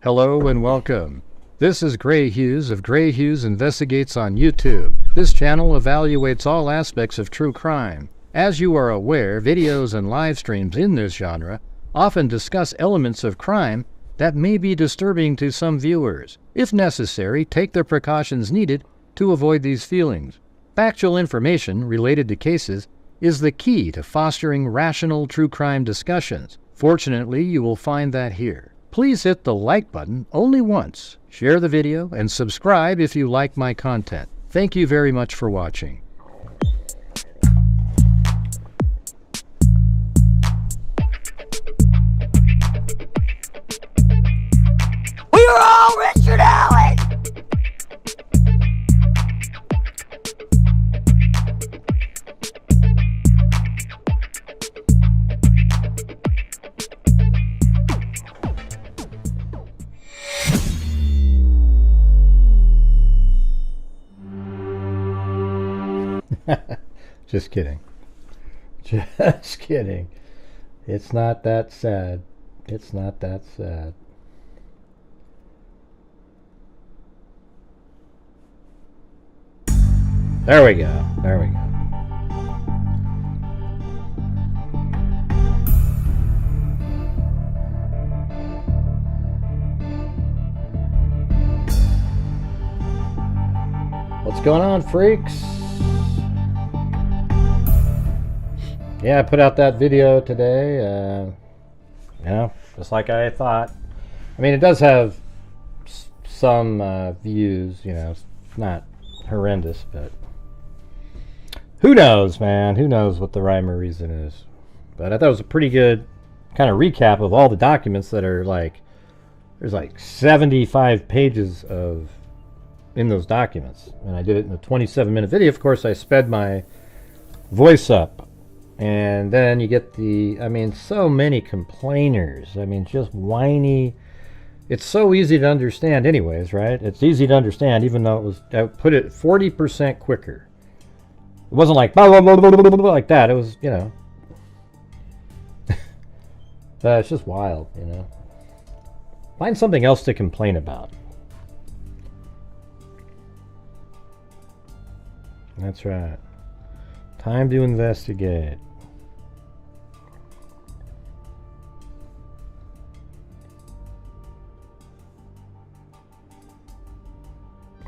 Hello and welcome. This is Grant Hughes of Grant Hughes Investigates on YouTube. This channel evaluates all aspects of true crime. As you are aware, videos and live streams in this genre often discuss elements of crime that may be disturbing to some viewers. If necessary, take the precautions needed to avoid these feelings. Factual information related to cases is the key to fostering rational true crime discussions. Fortunately, you will find that here. Please hit the like button only once, share the video, and subscribe if you like my content. Thank you very much for watching. We are all Richard Allen! Just kidding. Just kidding. It's not that sad. It's not that sad. There we go. There we go. What's going on, freaks? Yeah, I put out that video today, just like I thought. I mean, it does have some views, it's not horrendous, but who knows, man? Who knows what the rhyme or reason is? But I thought it was a pretty good kind of recap of all the documents that are there's 75 pages in those documents. And I did it in a 27-minute video. Of course, I sped my voice up. And then you get so many complainers. Just whiny. It's so easy to understand anyways, right? It's easy to understand even though I put it 40% quicker. It wasn't like blah, blah, blah, blah, blah, blah, like that. It was, it's just wild, Find something else to complain about. That's right. Time to investigate.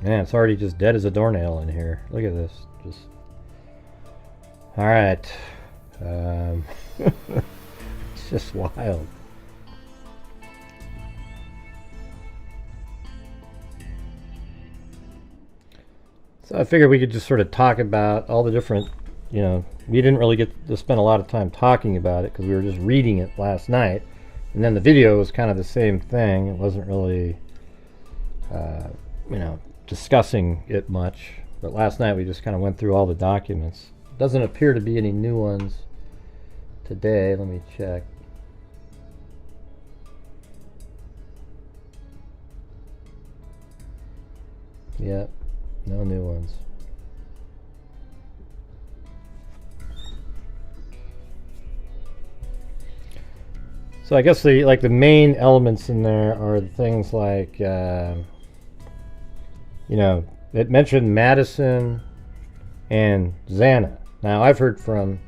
Man, it's already just dead as a doornail in here. Look at this. All right. It's just wild. So I figured we could just sort of talk about all the different, we didn't really get to spend a lot of time talking about it because we were just reading it last night. And then the video was kind of the same thing. It wasn't really, discussing it much, but last night we just kind of went through all the documents. Doesn't appear to be any new ones today. Let me check. Yep, no new ones. So I guess the main elements in there are things like it mentioned Madison and Xana. Now, I've heard from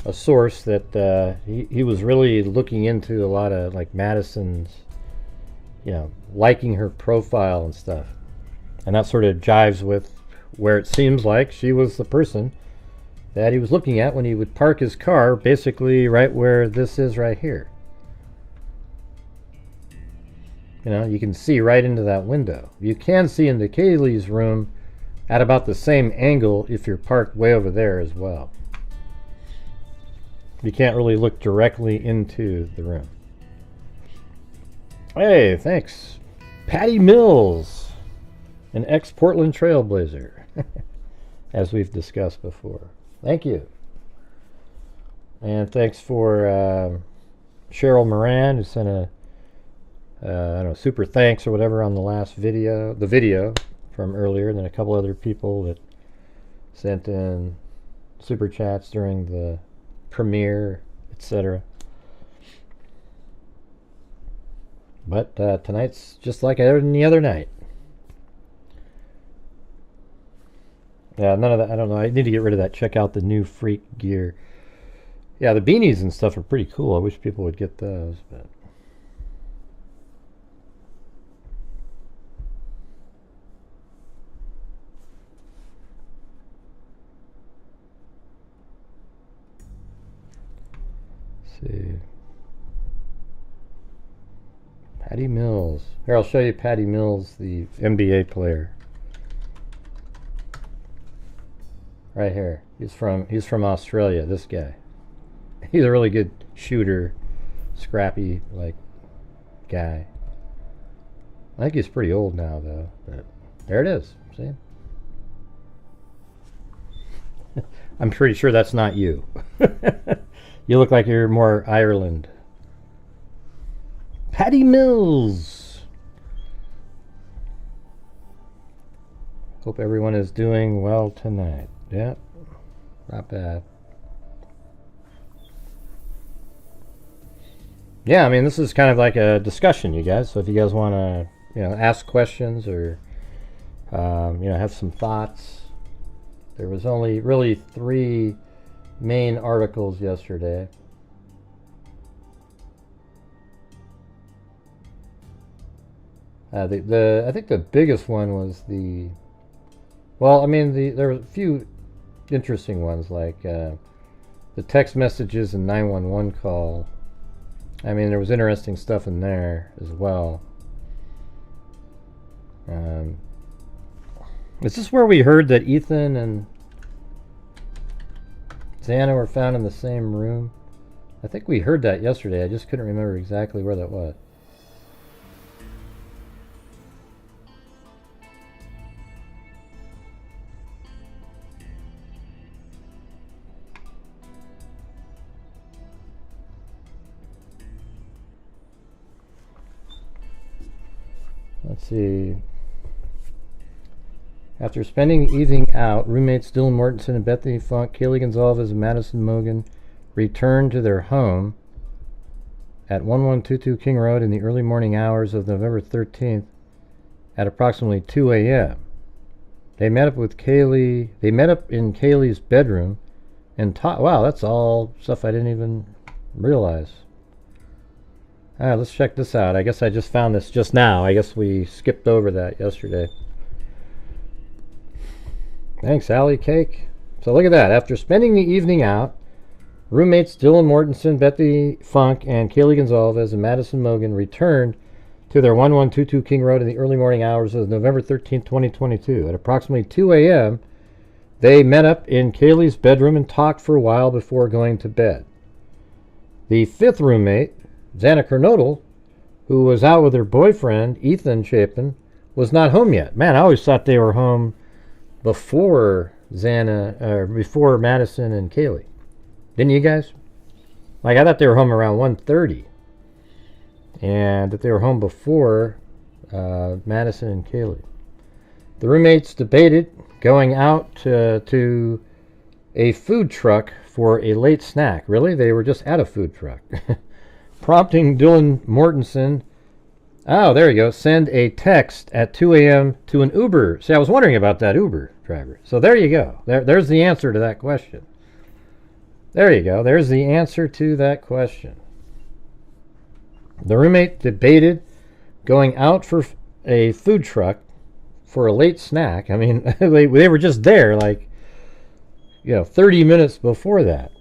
a source that he was really looking into a lot of Madison's, liking her profile and stuff. And that sort of jives with where it seems like she was the person that he was looking at when he would park his car, basically right where this is right here. You can see right into that window. You can see into Kaylee's room at about the same angle if you're parked way over there as well. You can't really look directly into the room. Hey, thanks. Patty Mills, an ex-Portland trailblazer, as we've discussed before. Thank you. And thanks for Cheryl Moran, who sent a super thanks or whatever on the last video, the video from earlier, and then a couple other people that sent in super chats during the premiere, etc. But tonight's just like any other night. Yeah, none of that. I don't know. I need to get rid of that. Check out the new freak gear. Yeah, the beanies and stuff are pretty cool. I wish people would get those, but. See. Patty Mills. Here, I'll show you Patty Mills, the NBA player. Right here. He's from Australia, this guy. He's a really good shooter, scrappy like guy. I think he's pretty old now though, but there it is. See? I'm pretty sure that's not you. You look like you're more Ireland. Patty Mills. Hope everyone is doing well tonight. Yeah, not bad. Yeah, I mean, this is kind of like a discussion, you guys. So if you guys want to, ask questions or, have some thoughts. There was only really 3 main articles yesterday. I think the biggest one was there were a few interesting ones like the text messages and 911 call. I mean, there was interesting stuff in there as well. Is this where we heard that Ethan and Xana were found in the same room? I think we heard that yesterday. I just couldn't remember exactly where that was. Let's see. After spending the evening out, roommates Dylan Mortensen and Bethany Funk, Kaylee Gonzalez, and Madison Mogan returned to their home at 1122 King Road in the early morning hours of November 13th at approximately 2 a.m. They met up in Kaylee's bedroom and talked. Wow, that's all stuff I didn't even realize. All right, let's check this out. I guess I just found this just now. I guess we skipped over that yesterday. Thanks, Allie Cake. So look at that. After spending the evening out, roommates Dylan Mortensen, Bethany Funk, and Kaylee Gonzalez and Madison Mogan returned to their 1122 King Road in the early morning hours of November 13, 2022. At approximately 2 a.m., they met up in Kaylee's bedroom and talked for a while before going to bed. The 5th roommate, Xana Kernodle, who was out with her boyfriend, Ethan Chapin, was not home yet. Man, I always thought they were home before before Madison and Kaylee. Didn't you guys? Like, I thought they were home around 1:30. And that they were home before Madison and Kaylee. The roommates debated going out to a food truck for a late snack. Really? They were just at a food truck. Prompting Dylan Mortensen, there you go, send a text at 2 a.m. to an Uber. See, I was wondering about that Uber driver. So there you go. There's the answer to that question. There you go. There's the answer to that question. The roommate debated going out for a food truck for a late snack. I mean, they were just there, 30 minutes before that.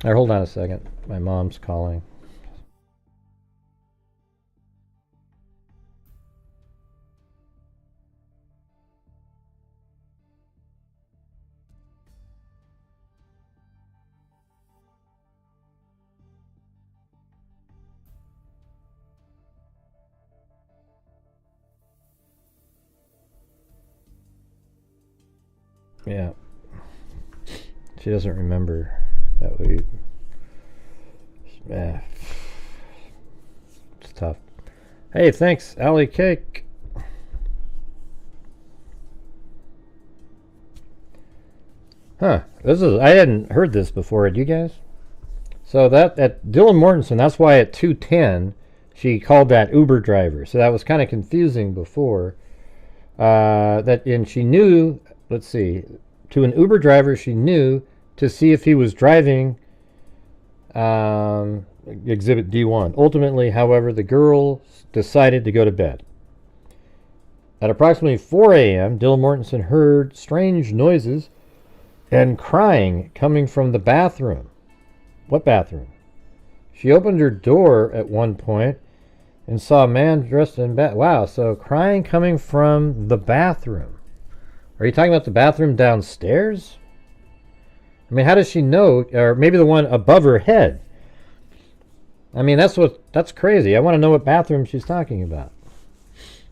All right, hold on a second. My mom's calling. Yeah. She doesn't remember that we... Yeah. It's tough. Hey, thanks, Allie Cake. Huh. I hadn't heard this before. Did you guys? So at Dylan Mortensen, that's why at 2:10 She called that Uber driver. So that was kind of confusing before. And she knew, let's see, to an Uber driver, she knew to see if he was driving Exhibit D1. Ultimately, however, the girl decided to go to bed. At approximately 4 a.m., Dylan Mortensen heard strange noises and crying coming from the bathroom. What bathroom? She opened her door at one point and saw a man dressed in wow, so crying coming from the bathroom. Are you talking about the bathroom downstairs? I mean, how does she know? Or maybe the one above her head. I mean, that's crazy. I want to know what bathroom she's talking about.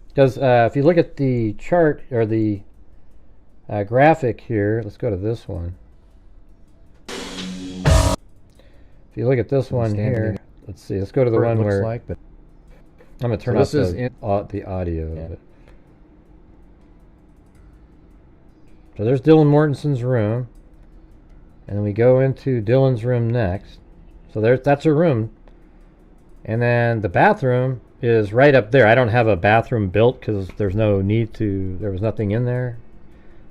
Because if you look at the chart or the graphic here, let's go to this one. If you look at this one here, let's see. Let's go to the one where I'm going to turn off the audio. Yeah. So there's Dylan Mortensen's room, and then we go into Dylan's room next. So that's a room, and then the bathroom is right up there. I don't have a bathroom built because there's no need to. There was nothing in there.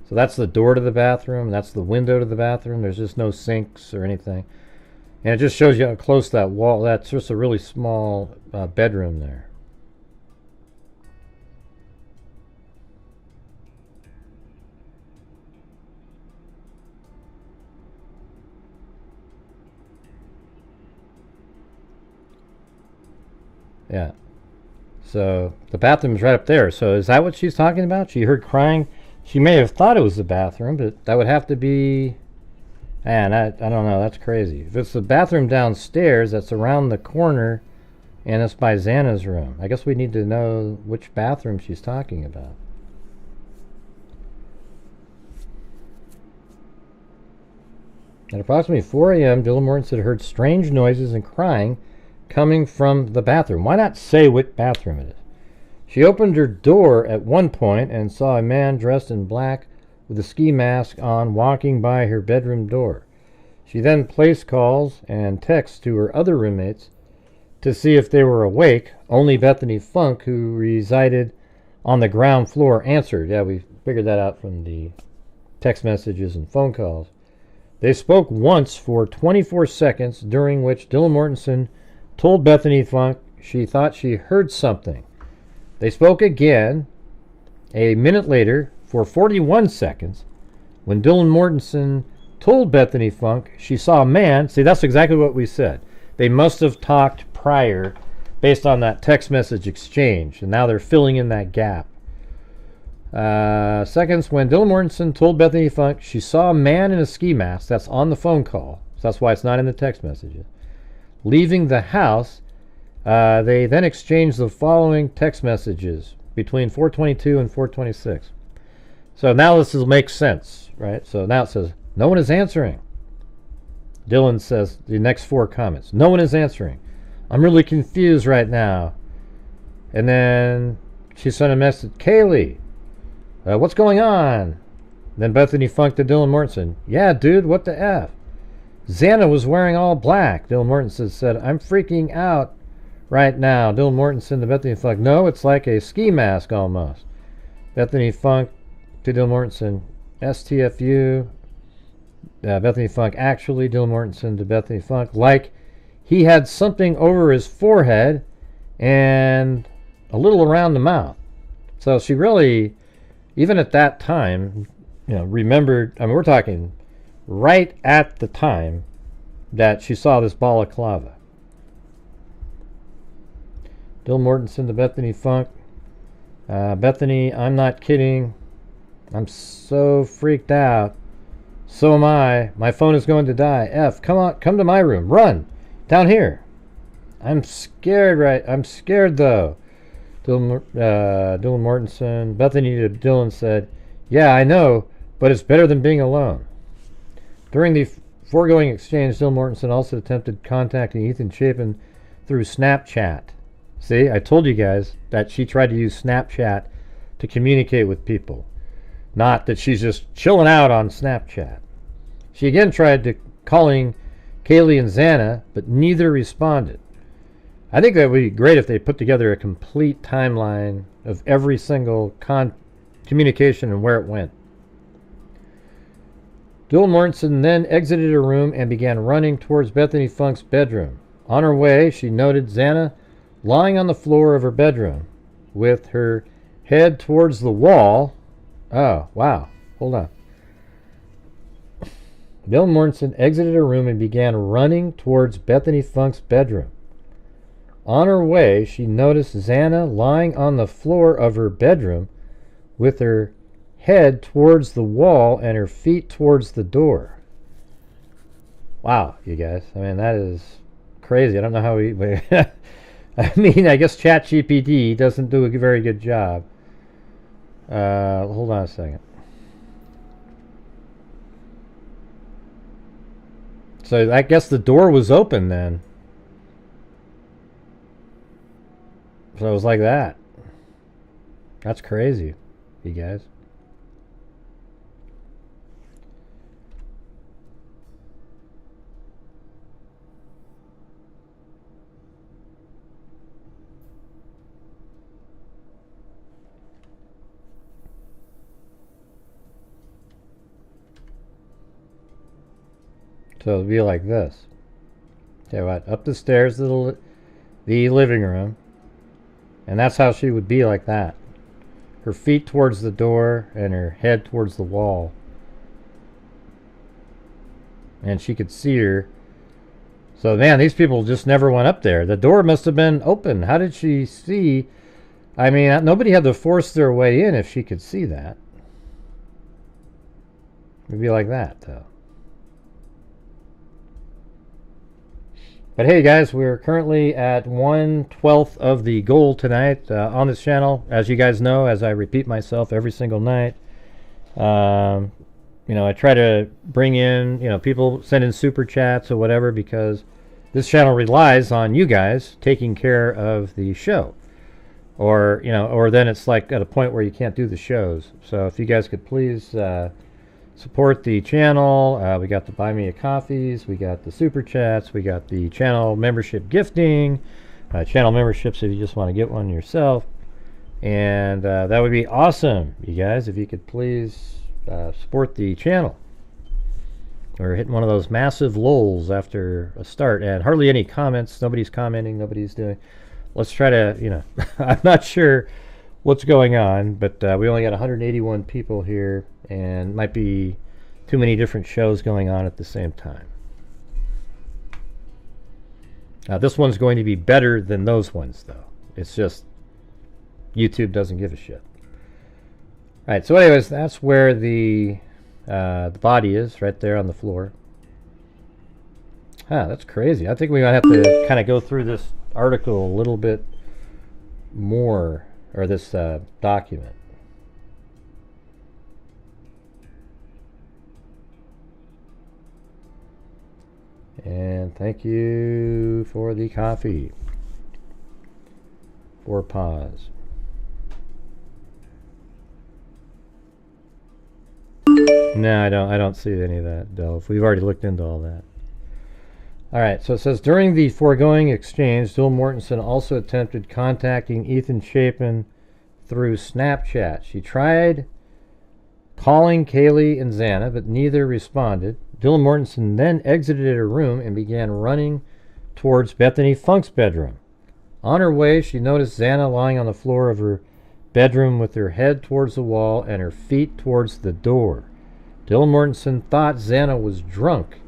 So that's the door to the bathroom. That's the window to the bathroom. There's just no sinks or anything. And it just shows you how close that wall. That's just a really small bedroom there. Yeah. So the bathroom's right up there. So is that what she's talking about? She heard crying. She may have thought it was the bathroom, but that would have to be... Man, I don't know. That's crazy. If it's the bathroom downstairs, that's around the corner, and it's by Xana's room. I guess we need to know which bathroom she's talking about. At approximately 4 a.m., Dylan Mortensen heard strange noises and crying coming from the bathroom. Why not say what bathroom it is? She opened her door at one point and saw a man dressed in black with a ski mask on walking by her bedroom door. She then placed calls and texts to her other roommates to see if they were awake. Only Bethany Funk, who resided on the ground floor, answered. Yeah, we figured that out from the text messages and phone calls. They spoke once for 24 seconds, during which Dylan Mortensen told Bethany Funk she thought she heard something. They spoke again a minute later for 41 seconds when Dylan Mortensen told Bethany Funk she saw a man. See, that's exactly what we said. They must have talked prior based on that text message exchange, and now they're filling in that gap. Seconds when Dylan Mortensen told Bethany Funk she saw a man in a ski mask. That's on the phone call, so that's why it's not in the text messages. Leaving the house, they then exchanged the following text messages between 4:22 and 4:26. So now this will make sense, right? So now it says, no one is answering. Dylan says the next four comments. No one is answering. I'm really confused right now. And then she sent a message, Kaylee, what's going on? Then Bethany Funk to Dylan Mortensen. Yeah, dude, what the F? Xana was wearing all black. Dylan Mortensen said, I'm freaking out right now. Dylan Mortensen to Bethany Funk. No, it's like a ski mask almost. Bethany Funk to Dylan Mortensen. STFU. Bethany Funk. Actually, Dylan Mortensen to Bethany Funk. Like he had something over his forehead and a little around the mouth. So she really, even at that time, remembered. I mean, we're talking right at the time that she saw this balaclava. Dylan Mortensen to Bethany Funk. Bethany, I'm not kidding. I'm so freaked out. So am I. My phone is going to die. F, come on, come to my room. Run. Down here. I'm scared, I'm scared, though. Dylan Mortensen. Bethany to Dylan said, yeah, I know, but it's better than being alone. During the foregoing exchange, Dylan Mortensen also attempted contacting Ethan Chapin through Snapchat. See, I told you guys that she tried to use Snapchat to communicate with people. Not that she's just chilling out on Snapchat. She again tried calling Kaylee and Xana, but neither responded. I think that would be great if they put together a complete timeline of every single communication and where it went. Dylan Mortensen then exited her room and began running towards Bethany Funk's bedroom. On her way, she noted Xana lying on the floor of her bedroom with her head towards the wall. Oh, wow. Hold on. Dylan Mortensen exited her room and began running towards Bethany Funk's bedroom. On her way, she noticed Xana lying on the floor of her bedroom with her head towards the wall and her feet towards the door. Wow, you guys. I mean, that is crazy. I don't know how we... I mean, I guess ChatGPT doesn't do a very good job. Hold on a second. So I guess the door was open then. So it was like that. That's crazy, you guys. So it'll be like this. Okay, what? Up the stairs to the living room. And that's how she would be, like that. Her feet towards the door and her head towards the wall. And she could see her. So, man, these people just never went up there. The door must have been open. How did she see? I mean, nobody had to force their way in if she could see that. It'd be like that, though. But hey guys, we're currently at 1/12 of the goal tonight on this channel. As you guys know, as I repeat myself every single night, you know, I try to bring in, you know, people send in super chats or whatever, because this channel relies on you guys taking care of the show. Or, you know, or then it's like at a point where you can't do the shows. So if you guys could please support the channel. We got the Buy Me a Coffees, we got the Super Chats, we got the channel membership gifting, channel memberships if you just want to get one yourself. And that would be awesome, you guys, if you could please support the channel. We're hitting one of those massive lulls after a start, and hardly any comments. Nobody's commenting, nobody's doing. Let's try to, you know, I'm not sure what's going on, but we only got 181 people here, and might be too many different shows going on at the same time. This one's going to be better than those ones, though. It's just YouTube doesn't give a shit. All right, so anyways, that's where the body is, right there on the floor. That's crazy. I think we might have to kind of go through this article a little bit more, or this document. And thank you for the coffee. 4 paws. No, I don't see any of that, Delph. We've already looked into all that. Alright, so it says, during the foregoing exchange, Dylan Mortensen also attempted contacting Ethan Chapin through Snapchat. She tried calling Kaylee and Xana, but neither responded. Dylan Mortensen then exited her room and began running towards Bethany Funk's bedroom. On her way, she noticed Xana lying on the floor of her bedroom with her head towards the wall and her feet towards the door. Dylan Mortensen thought Xana was drunk.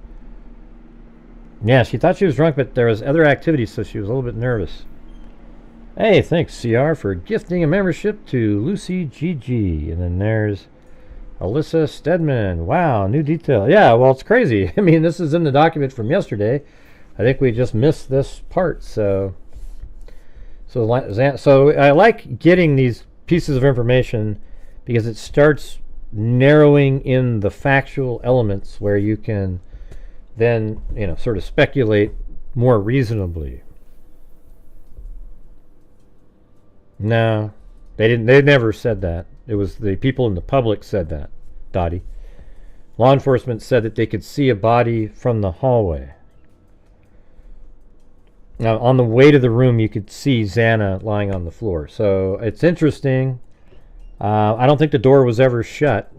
Yeah, she thought she was drunk, but there was other activities, so she was a little bit nervous. Hey, thanks, CR, for gifting a membership to Lucy GG. And then there's Alyssa Stedman. Wow, new detail. Yeah, well, it's crazy. I mean, this is in the document from yesterday. I think we just missed this part, so I like getting these pieces of information because it starts narrowing in the factual elements where you can then, you know, sort of speculate more reasonably. No, they didn't. They never said that. It was the people in the public said that, Dottie. Law enforcement said that they could see a body from the hallway. Now, on the way to the room, you could see Xana lying on the floor. So it's interesting. I don't think the door was ever shut.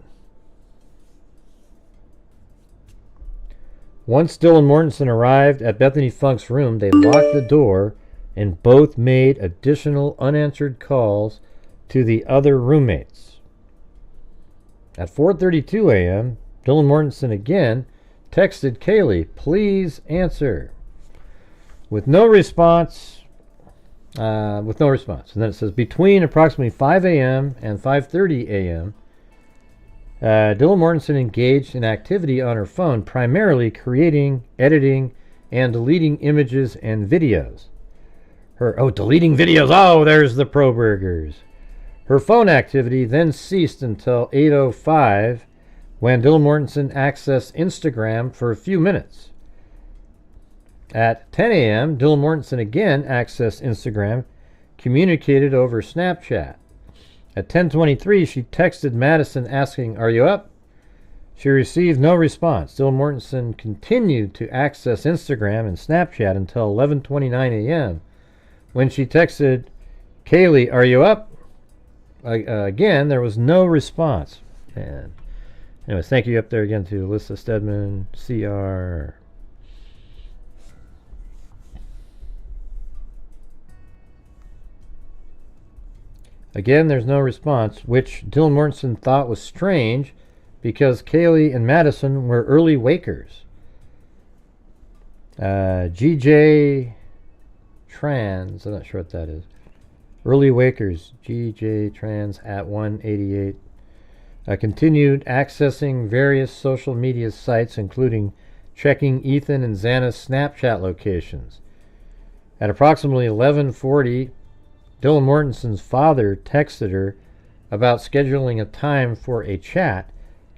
Once Dylan Mortensen arrived at Bethany Funk's room, they locked the door and both made additional unanswered calls to the other roommates. At 4:32 a.m., Dylan Mortensen again texted Kaylee, "Please answer." With no response. And then it says, between approximately 5 a.m. and 5:30 a.m., Dylan Mortensen engaged in activity on her phone, primarily creating, editing, and deleting images and videos. Deleting videos. Oh, there's the Pro Burgers. Her phone activity then ceased until 8:05, when Dylan Mortensen accessed Instagram for a few minutes. At 10 a.m., Dylan Mortensen again accessed Instagram, communicated over Snapchat. At 10:23, she texted Madison asking, "Are you up?" She received no response. Dylan Mortensen continued to access Instagram and Snapchat until 11:29 a.m., when she texted, "Kaylee, are you up?" Again, there was no response. And anyways, thank you up there again to Alyssa Stedman, CR. Again, there's no response, which Dylan Mortensen thought was strange because Kaylee and Madison were early wakers. GJ Trans, I'm not sure what that is. Early wakers, GJ Trans at 188. Continued accessing various social media sites, including checking Ethan and Xana's Snapchat locations. At approximately 11:40, Dylan Mortensen's father texted her about scheduling a time for a chat,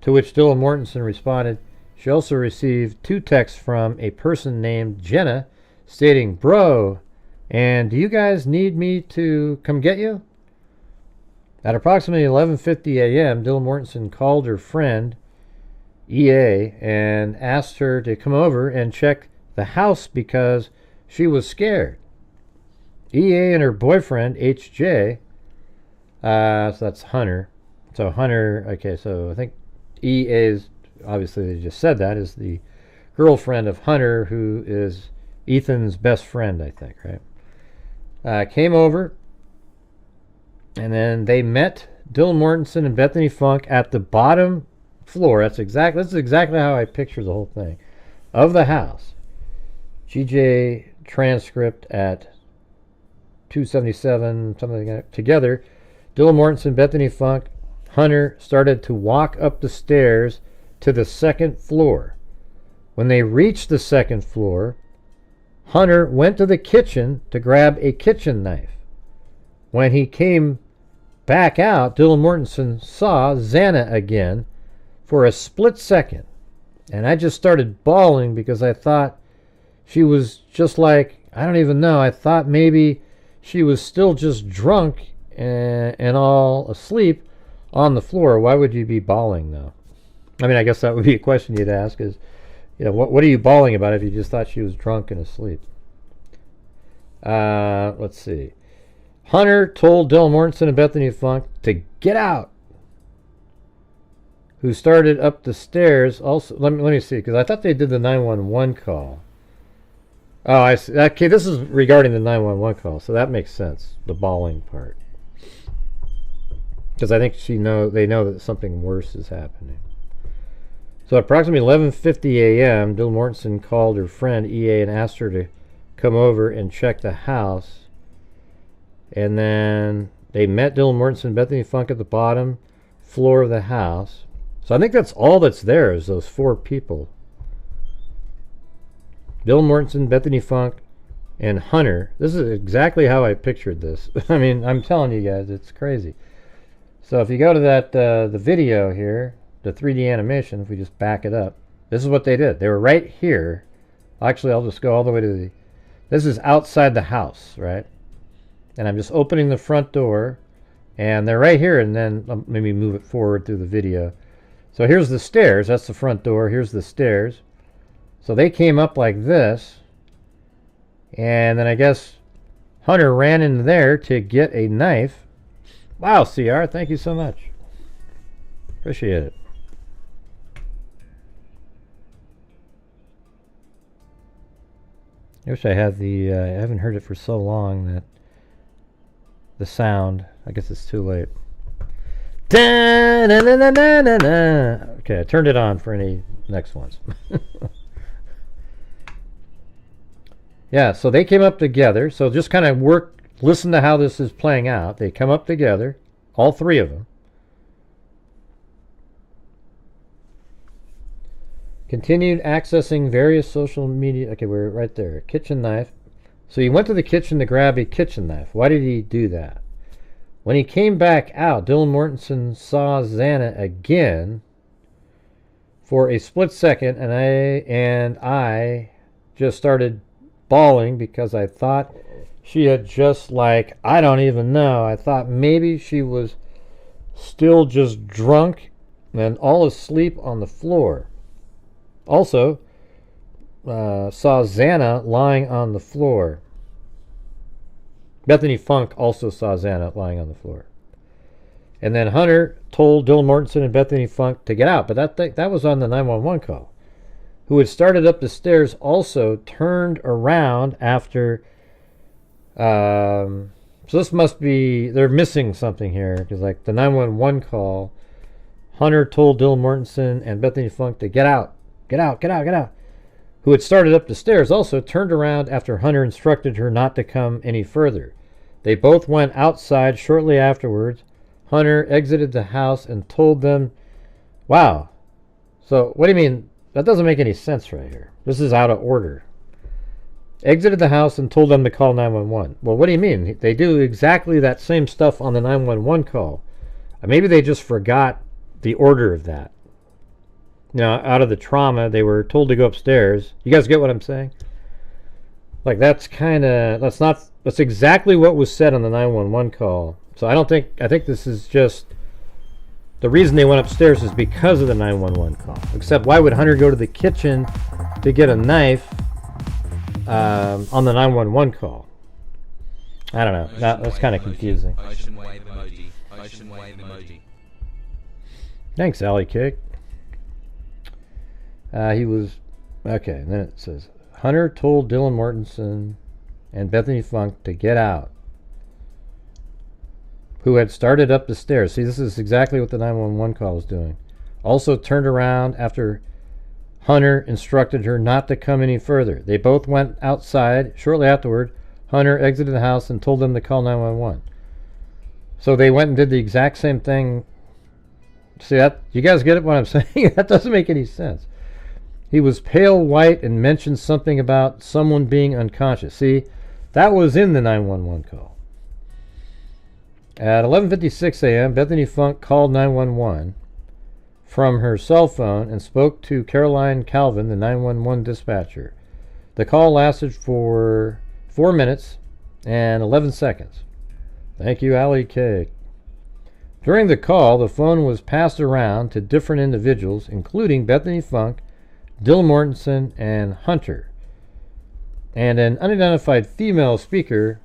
to which Dylan Mortensen responded. She also received 2 texts from a person named Jenna stating, "Bro, and do you guys need me to come get you?" At approximately 11:50 a.m., Dylan Mortensen called her friend, EA, and asked her to come over and check the house because she was scared. EA and her boyfriend, HJ, so that's Hunter. So Hunter, okay, so I think EA is, obviously they just said that, is the girlfriend of Hunter, who is Ethan's best friend, I think, right? Came over, and then they met Dylan Mortensen and Bethany Funk at the bottom floor. This is exactly how I picture the whole thing, of the house. GJ transcript at 277, something like that. Together, Dylan Mortensen, Bethany Funk, Hunter started to walk up the stairs to the second floor. When they reached the second floor, Hunter went to the kitchen to grab a kitchen knife. When he came back out, Dylan Mortensen saw Xana again for a split second. And I just started bawling because I thought she was just like, I don't even know, I thought maybe she was still just drunk and all asleep on the floor. Why would you be bawling, though? I mean, I guess that would be a question you'd ask is, what are you bawling about if you just thought she was drunk and asleep? Let's see. Hunter told Dylan Mortensen and Bethany Funk to get out, who started up the stairs. Also, let me see, because I thought they did the 911 call. Oh, I see. Okay, this is regarding the 911 call, so that makes sense, the bawling part. Because I think they know that something worse is happening. So at approximately 11:50 a.m., Dylan Mortensen called her friend EA and asked her to come over and check the house. And then they met Dylan Mortensen and Bethany Funk at the bottom floor of the house. So I think that's all that's there is those 4 people. Dylan Mortensen, Bethany Funk, and Hunter. This is exactly how I pictured this. I mean, I'm telling you guys, it's crazy. So if you go to that the video here, the 3D animation, if we just back it up, this is what they did. They were right here. Actually, I'll just go all the way to the... This is outside the house, right? And I'm just opening the front door, and they're right here, and then I'll maybe move it forward through the video. So here's the stairs. That's the front door. Here's the stairs. So they came up like this, And then I guess Hunter ran in there to get a knife. Wow, CR, thank you so much. Appreciate it. I wish I had the, I haven't heard it for so long that the sound, I guess it's too late. Okay, I turned it on for any next ones. Yeah, so they came up together. So just kind of listen to how this is playing out. They come up together, all three of them. Continued accessing various social media. Okay, we're right there. Kitchen knife. So he went to the kitchen to grab a kitchen knife. Why did he do that? When he came back out, Dylan Mortensen saw Xana again for a split second, and I just started bawling because I thought she had just, like, I don't even know. I thought maybe she was still just drunk and all asleep on the floor. Also, saw Xana lying on the floor. Bethany Funk also saw Xana lying on the floor. And then Hunter told Dylan Mortensen and Bethany Funk to get out, but that was on the 911 call. Who had started up the stairs also turned around after... so this must be... They're missing something here, because like the 911 call, Hunter told Dylan Mortensen and Bethany Funk to get out. Get out, get out, get out. Who had started up the stairs also turned around after Hunter instructed her not to come any further. They both went outside shortly afterwards. Hunter exited the house and told them... Wow. So, what do you mean? That doesn't make any sense right here. This is out of order. Exited the house and told them to call 911. Well, what do you mean? They do exactly that same stuff on the 911 call. Maybe they just forgot the order of that. Now, out of the trauma, they were told to go upstairs. You guys get what I'm saying? Like, that's exactly what was said on the 911 call. So I think this is just, the reason they went upstairs is because of the 911 call. Except, why would Hunter go to the kitchen to get a knife on the 911 call? I don't know. That's kind of confusing. Thanks, Alley Kick. He was... Okay, and then it says, Hunter told Dylan Mortensen and Bethany Funk to get out, who had started up the stairs. See, this is exactly what the 911 call was doing. Also turned around after Hunter instructed her not to come any further. They both went outside. Shortly afterward, Hunter exited the house and told them to call 911. So they went and did the exact same thing. See, that, you guys get what I'm saying? That doesn't make any sense. He was pale white and mentioned something about someone being unconscious. See, that was in the 911 call. At 11:56 a.m., Bethany Funk called 911 from her cell phone and spoke to Caroline Calvin, the 911 dispatcher. The call lasted for 4 minutes and 11 seconds. Thank you, Ali K. During the call, the phone was passed around to different individuals, including Bethany Funk, Dylan Mortensen, and Hunter. And an unidentified female speaker,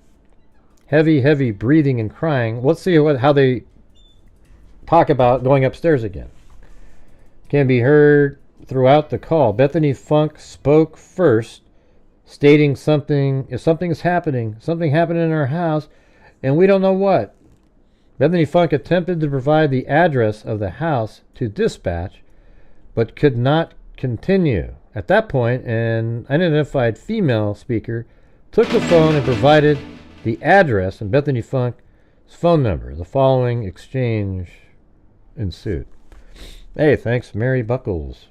heavy breathing and crying. Let's see how they talk about going upstairs again. Can be heard throughout the call. Bethany Funk spoke first, stating something is happening, something happened in our house, and we don't know what. Bethany Funk attempted to provide the address of the house to dispatch, but could not continue. At that point, an unidentified female speaker took the phone and provided the address and Bethany Funk's phone number. The following exchange ensued. Hey, thanks, Mary Buckles.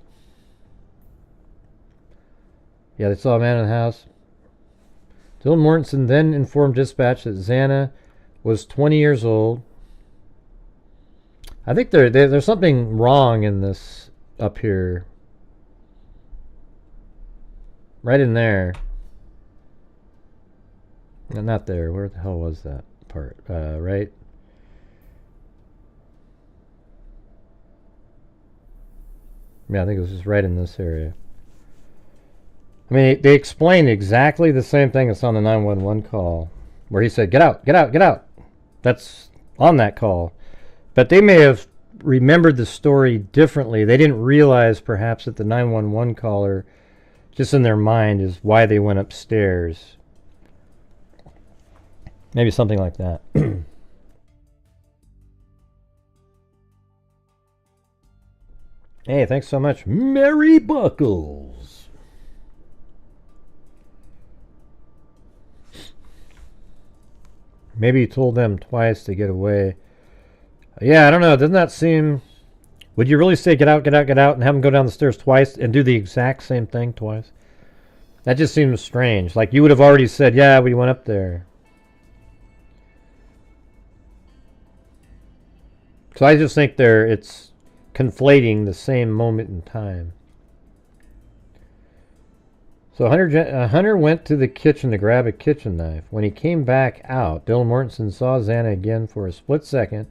Yeah, they saw a man in the house. Dylan Mortensen then informed dispatch that Xana was 20 years old. I think there's something wrong in this up here. Right in there. No, not there. Where the hell was that part? Right? Yeah, I think it was just right in this area. I mean, they explained exactly the same thing that's on the 911 call, where he said, "Get out, get out, get out." That's on that call. But they may have remembered the story differently. They didn't realize perhaps that the 911 caller, just in their mind, is why they went upstairs. Maybe something like that. Hey, thanks so much, Mary Buckles. Maybe you told them twice to get away. Yeah, I don't know. Doesn't that seem... Would you really say get out, get out, get out, and have them go down the stairs twice and do the exact same thing twice? That just seems strange. Like you would have already said, yeah, we went up there. So I just think it's conflating the same moment in time. So Hunter went to the kitchen to grab a kitchen knife. When he came back out, Dylan Mortensen saw Xana again for a split second.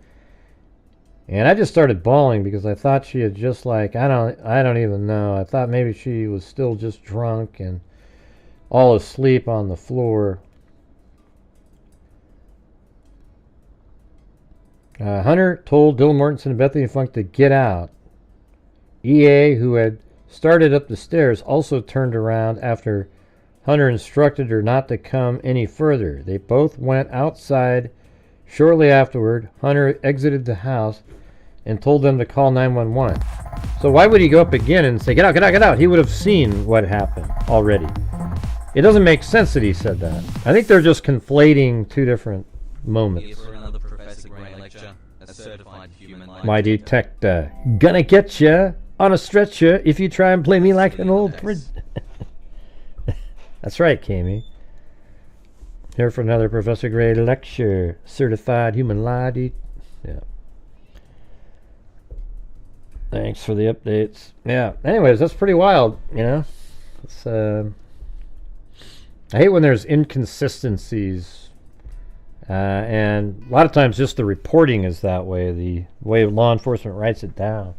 And I just started bawling because I thought she had just like, I don't even know. I thought maybe she was still just drunk and all asleep on the floor. Hunter told Dylan Mortensen and Bethany Funk to get out. EA, who had started up the stairs, also turned around after Hunter instructed her not to come any further. They both went outside. Shortly afterward, Hunter exited the house and told them to call 911. So why would he go up again and say, get out, get out, get out? He would have seen what happened already. It doesn't make sense that he said that. I think they're just conflating two different moments. My detector, gonna get ya on a stretcher if you try and play me like an old prince. That's right, Kami. Here for another Professor Gray lecture. Certified human lie. Yeah. Thanks for the updates. Yeah. Anyways, that's pretty wild, you know. It's I hate when there's inconsistencies. And a lot of times just the reporting is that way, the way law enforcement writes it down.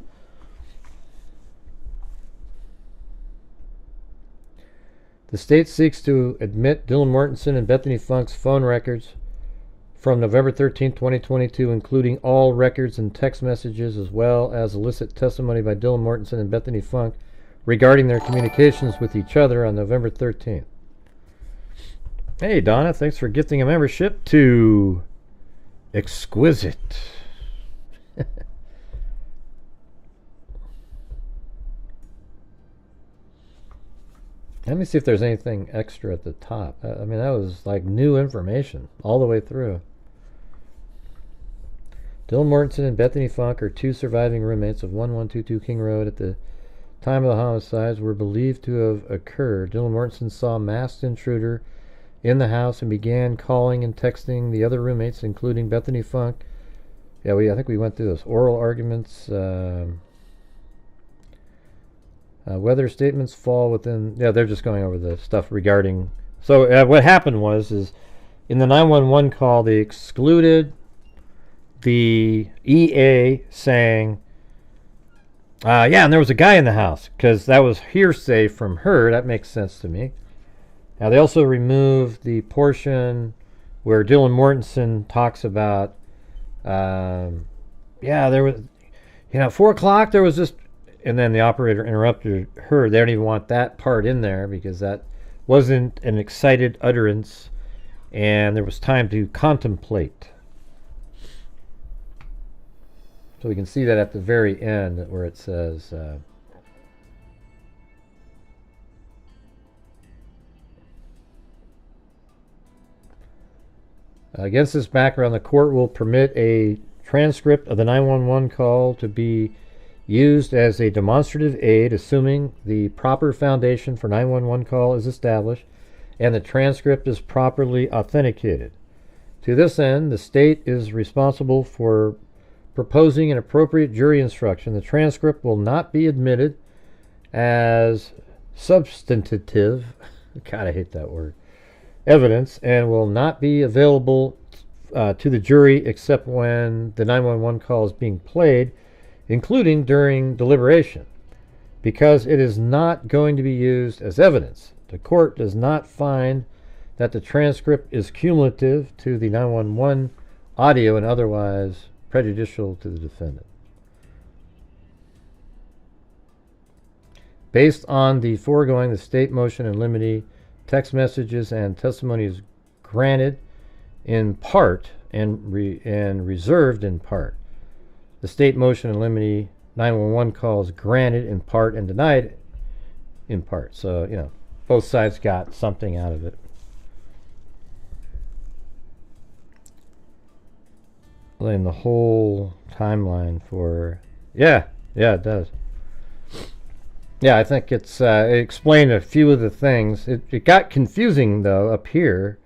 The state seeks to admit Dylan Mortensen and Bethany Funk's phone records from November 13, 2022, including all records and text messages, as well as illicit testimony by Dylan Mortensen and Bethany Funk regarding their communications with each other on November 13th. Hey, Donna, thanks for gifting a membership to Exquisite. Let me see if there's anything extra at the top. I mean, that was like new information all the way through. Dylan Mortensen and Bethany Funk are two surviving roommates of 1122 King Road. At the time of the homicides were believed to have occurred. Dylan Mortensen saw a masked intruder in the house and began calling and texting the other roommates, including Bethany Funk. Yeah, I think we went through this. Oral arguments, whether statements fall within... Yeah, they're just going over the stuff regarding... So what happened was, is in the 911 call, they excluded the EA saying, yeah, and there was a guy in the house, because that was hearsay from her. That makes sense to me. Now, they also removed the portion where Dylan Mortensen talks about, yeah, there was, at 4 o'clock, there was this, and then the operator interrupted her. They don't even want that part in there because that wasn't an excited utterance, and there was time to contemplate. So we can see that at the very end where it says... against this background, the court will permit a transcript of the 911 call to be used as a demonstrative aid, assuming the proper foundation for 911 call is established and the transcript is properly authenticated. To this end, the state is responsible for proposing an appropriate jury instruction. The transcript will not be admitted as substantive, God, I hate that word, evidence, and will not be available to the jury except when the 911 call is being played, including during deliberation, because it is not going to be used as evidence. The court does not find that the transcript is cumulative to the 911 audio and otherwise prejudicial to the defendant. Based on the foregoing, the state motion in limine, text messages and testimony is granted in part and reserved in part. The state motion in limine 911 calls granted in part and denied in part. So, you know, both sides got something out of it. Laying the whole timeline for... Yeah, it does. Yeah, I think it explained a few of the things. It got confusing, though, up here,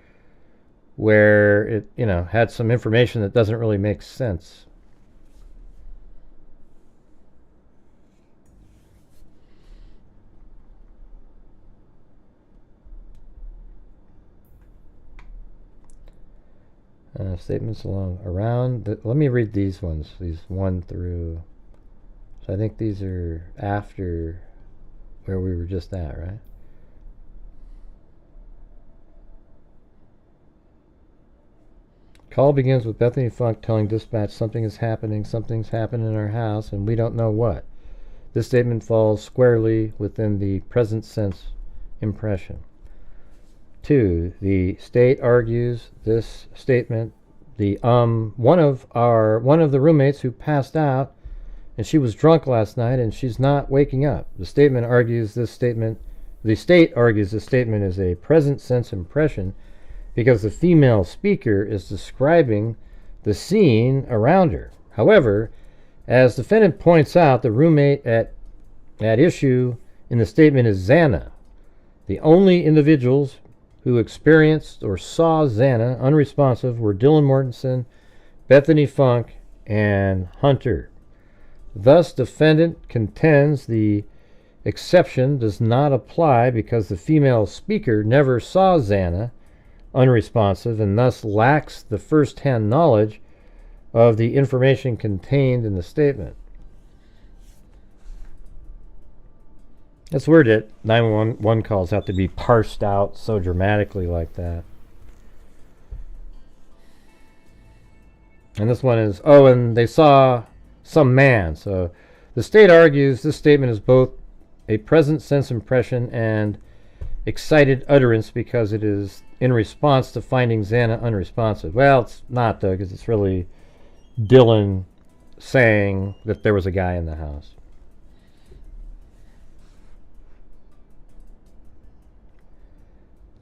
where it, you know, had some information that doesn't really make sense. Statements around. Let me read these ones. These 1 through. So I think these are after where we were just at, right? Call begins with Bethany Funk telling dispatch something is happening, something's happened in our house, and we don't know what. This statement falls squarely within the present sense impression. 2. The state argues this statement. One of the roommates who passed out, and she was drunk last night, and she's not waking up. The state argues this statement is a present sense impression because the female speaker is describing the scene around her. However, as defendant points out, the roommate at issue in the statement is Xana. The only individuals who experienced or saw Xana unresponsive were Dylan Mortensen, Bethany Funk, and Hunter. Thus, defendant contends the exception does not apply because the female speaker never saw Xana unresponsive and thus lacks the first-hand knowledge of the information contained in the statement. It's weird that 911 calls have to be parsed out so dramatically like that. And this one is, and they saw some man. So the state argues this statement is both a present sense impression and excited utterance because it is in response to finding Xana unresponsive. Well, it's not, though, because it's really Dylan saying that there was a guy in the house.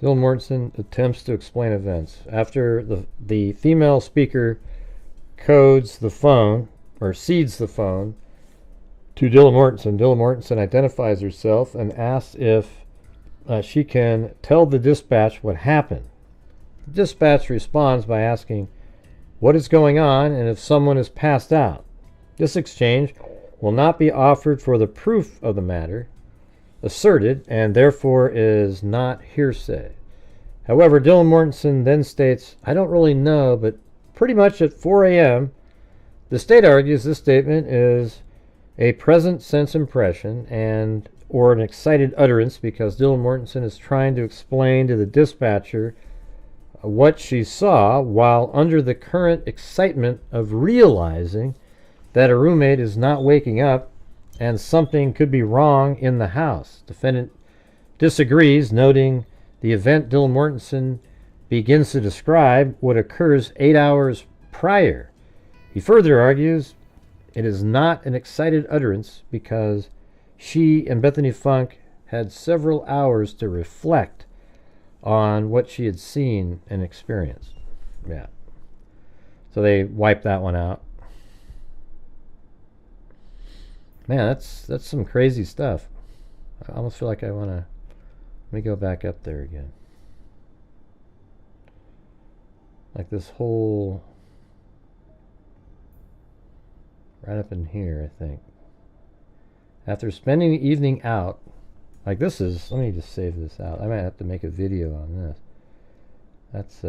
Dylan Mortensen attempts to explain events. After the female speaker codes the phone, or cedes the phone, to Dylan Mortensen identifies herself and asks if she can tell the dispatch what happened. The dispatch responds by asking what is going on and if someone is passed out. This exchange will not be offered for the proof of the matter asserted and therefore is not hearsay. However, Dylan Mortensen then states, I don't really know, but pretty much at 4 a.m., the state argues this statement is a present sense impression and or an excited utterance because Dylan Mortensen is trying to explain to the dispatcher what she saw while under the current excitement of realizing that a roommate is not waking up and something could be wrong in the house. Defendant disagrees, noting the event Dylan Mortensen begins to describe what occurs 8 hours prior. He further argues it is not an excited utterance because she and Bethany Funk had several hours to reflect on what she had seen and experienced. Yeah. So they wiped that one out. Man, that's some crazy stuff. I almost feel like I want to... Let me go back up there again. Like this whole... Right up in here, I think. After spending the evening out... Like this is... Let me just save this out. I might have to make a video on this. That's...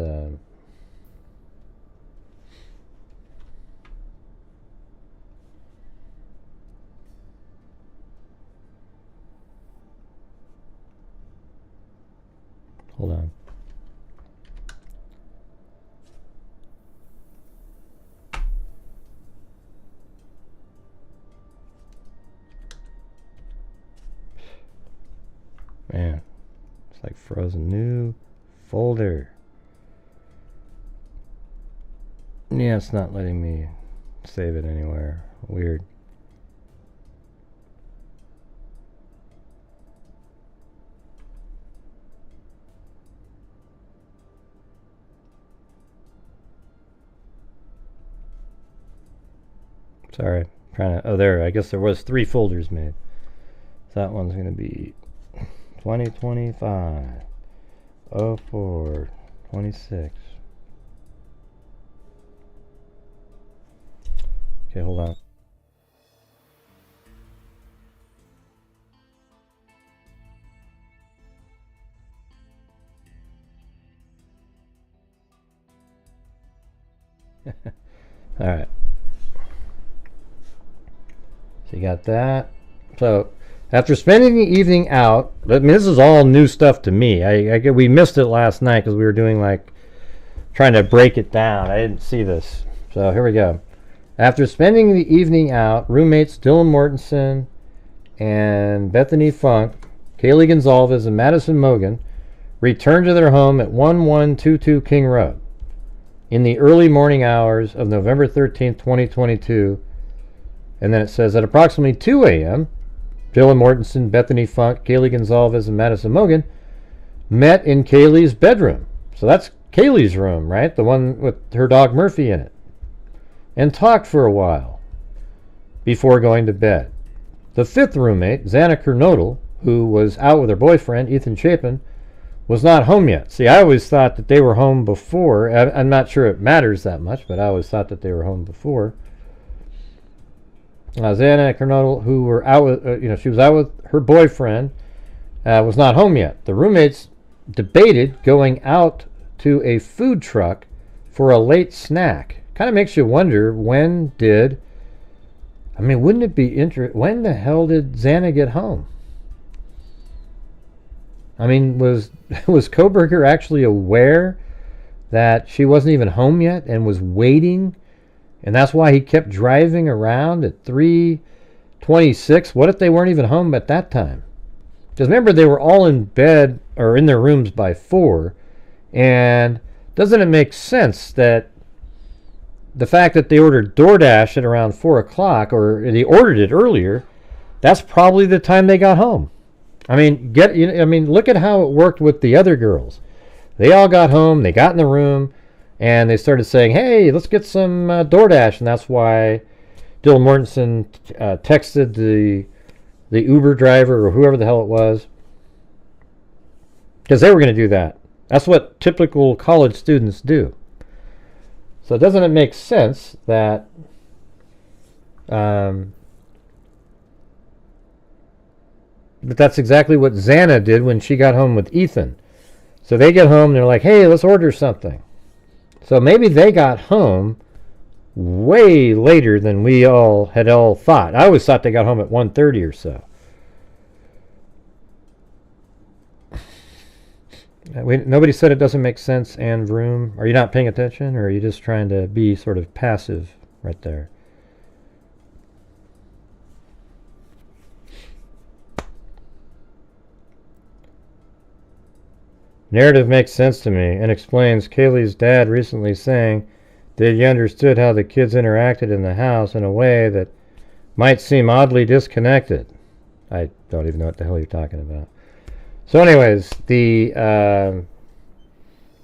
frozen. New folder. Yeah, it's not letting me save it anywhere. Weird. Sorry, trying to. Oh, there. I guess there was 3 folders made. So that one's going to be 2025 04 26. Okay, hold on. All right. So you got that. So after spending the evening out, I mean, this is all new stuff to me. We missed it last night because we were doing like trying to break it down. I didn't see this. So here we go. After spending the evening out, roommates Dylan Mortensen and Bethany Funk, Kaylee Gonzalez, and Madison Mogan returned to their home at 1122 King Road in the early morning hours of November 13th, 2022. And then it says at approximately 2 a.m., Dylan Mortensen, Bethany Funk, Kaylee Gonzalez, and Madison Mogan met in Kaylee's bedroom. So that's Kaylee's room, right? The one with her dog Murphy in it. And talked for a while before going to bed. The 5th roommate, Xana Kernodle, who was out with her boyfriend, Ethan Chapin, was not home yet. See, I always thought that they were home before. I'm not sure it matters that much, but I always thought that they were home before. Xana Kernodle, who were out with, she was out with her boyfriend, was not home yet. The roommates debated going out to a food truck for a late snack. Kind of makes you wonder, wouldn't it be interesting, when the hell did Xana get home? I mean, was Kohberger actually aware that she wasn't even home yet and was waiting? And that's why he kept driving around at 3:26. What if they weren't even home at that time? Because remember, they were all in bed or in their rooms by 4. And doesn't it make sense that the fact that they ordered DoorDash at around 4 o'clock, or they ordered it earlier, that's probably the time they got home? I mean, look at how it worked with the other girls. They all got home, they got in the room, and they started saying, hey, let's get some DoorDash. And that's why Dylan Mortensen texted the Uber driver or whoever the hell it was, because they were going to do that. That's what typical college students do. So doesn't it make sense that but that's exactly what Xana did when she got home with Ethan. So they get home and they're like, hey, let's order something. So maybe they got home way later than we all had thought. I always thought they got home at 1:30 or so. Nobody said it doesn't make sense, and Vroom. Are you not paying attention, or are you just trying to be sort of passive right there? Narrative makes sense to me and explains Kaylee's dad recently saying that he understood how the kids interacted in the house in a way that might seem oddly disconnected. I don't even know what the hell you're talking about. So anyways,